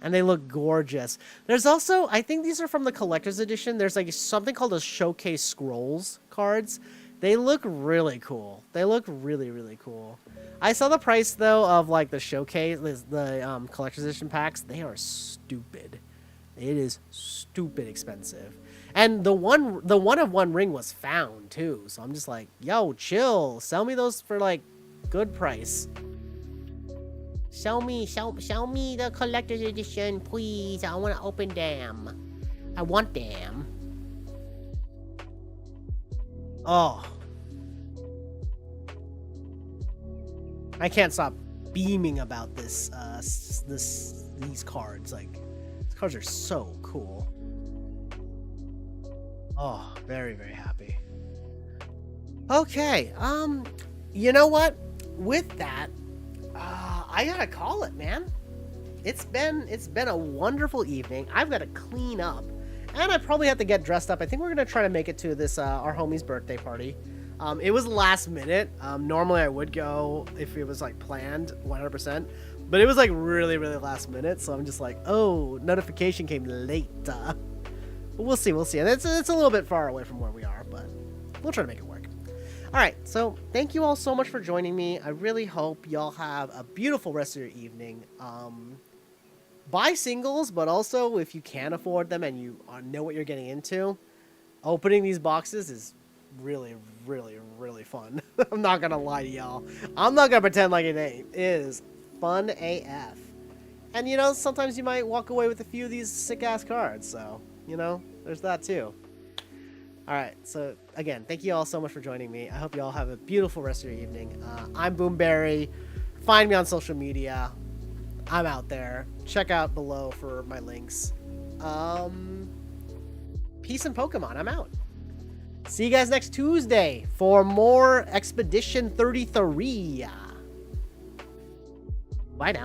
and they look gorgeous. There's also, I think these are from the collector's edition. There's like something called a Showcase Scrolls cards. They look really cool. They look really, really cool. I saw the price though of like the Showcase, the collector's edition packs. They are stupid. It is stupid expensive. And the one of One Ring was found too. So I'm just like, yo, chill. Sell me those for like good price. Show me the collector's edition, please. I want to open them. I want them. Oh. I can't stop beaming about these cards. Like, these cards are so cool. Oh, very, very happy. Okay, you know what? With that, I gotta call it, man. It's been a wonderful evening. I've got to clean up, and I probably have to get dressed up. I think we're gonna try to make it to this our homie's birthday party. It was last minute. Normally I would go if it was like planned 100%, but it was like really, really last minute. So I'm just like, oh, notification came late. But we'll see. And it's a little bit far away from where we are, but we'll try to make it work. All right, so thank you all so much for joining me. I really hope y'all have a beautiful rest of your evening. Buy singles, but also if you can afford them and you know what you're getting into, opening these boxes is really, really, really fun. I'm not gonna lie to y'all. I'm not gonna pretend like it ain't. It is fun AF. And you know, sometimes you might walk away with a few of these sick ass cards, so you know, there's that too. All right, so again, thank you all so much for joining me. I hope you all have a beautiful rest of your evening. I'm Boomberry. Find me on social media. I'm out there. Check out below for my links. Peace and Pokemon. I'm out. See you guys next Tuesday for more Expedition 33. Bye now.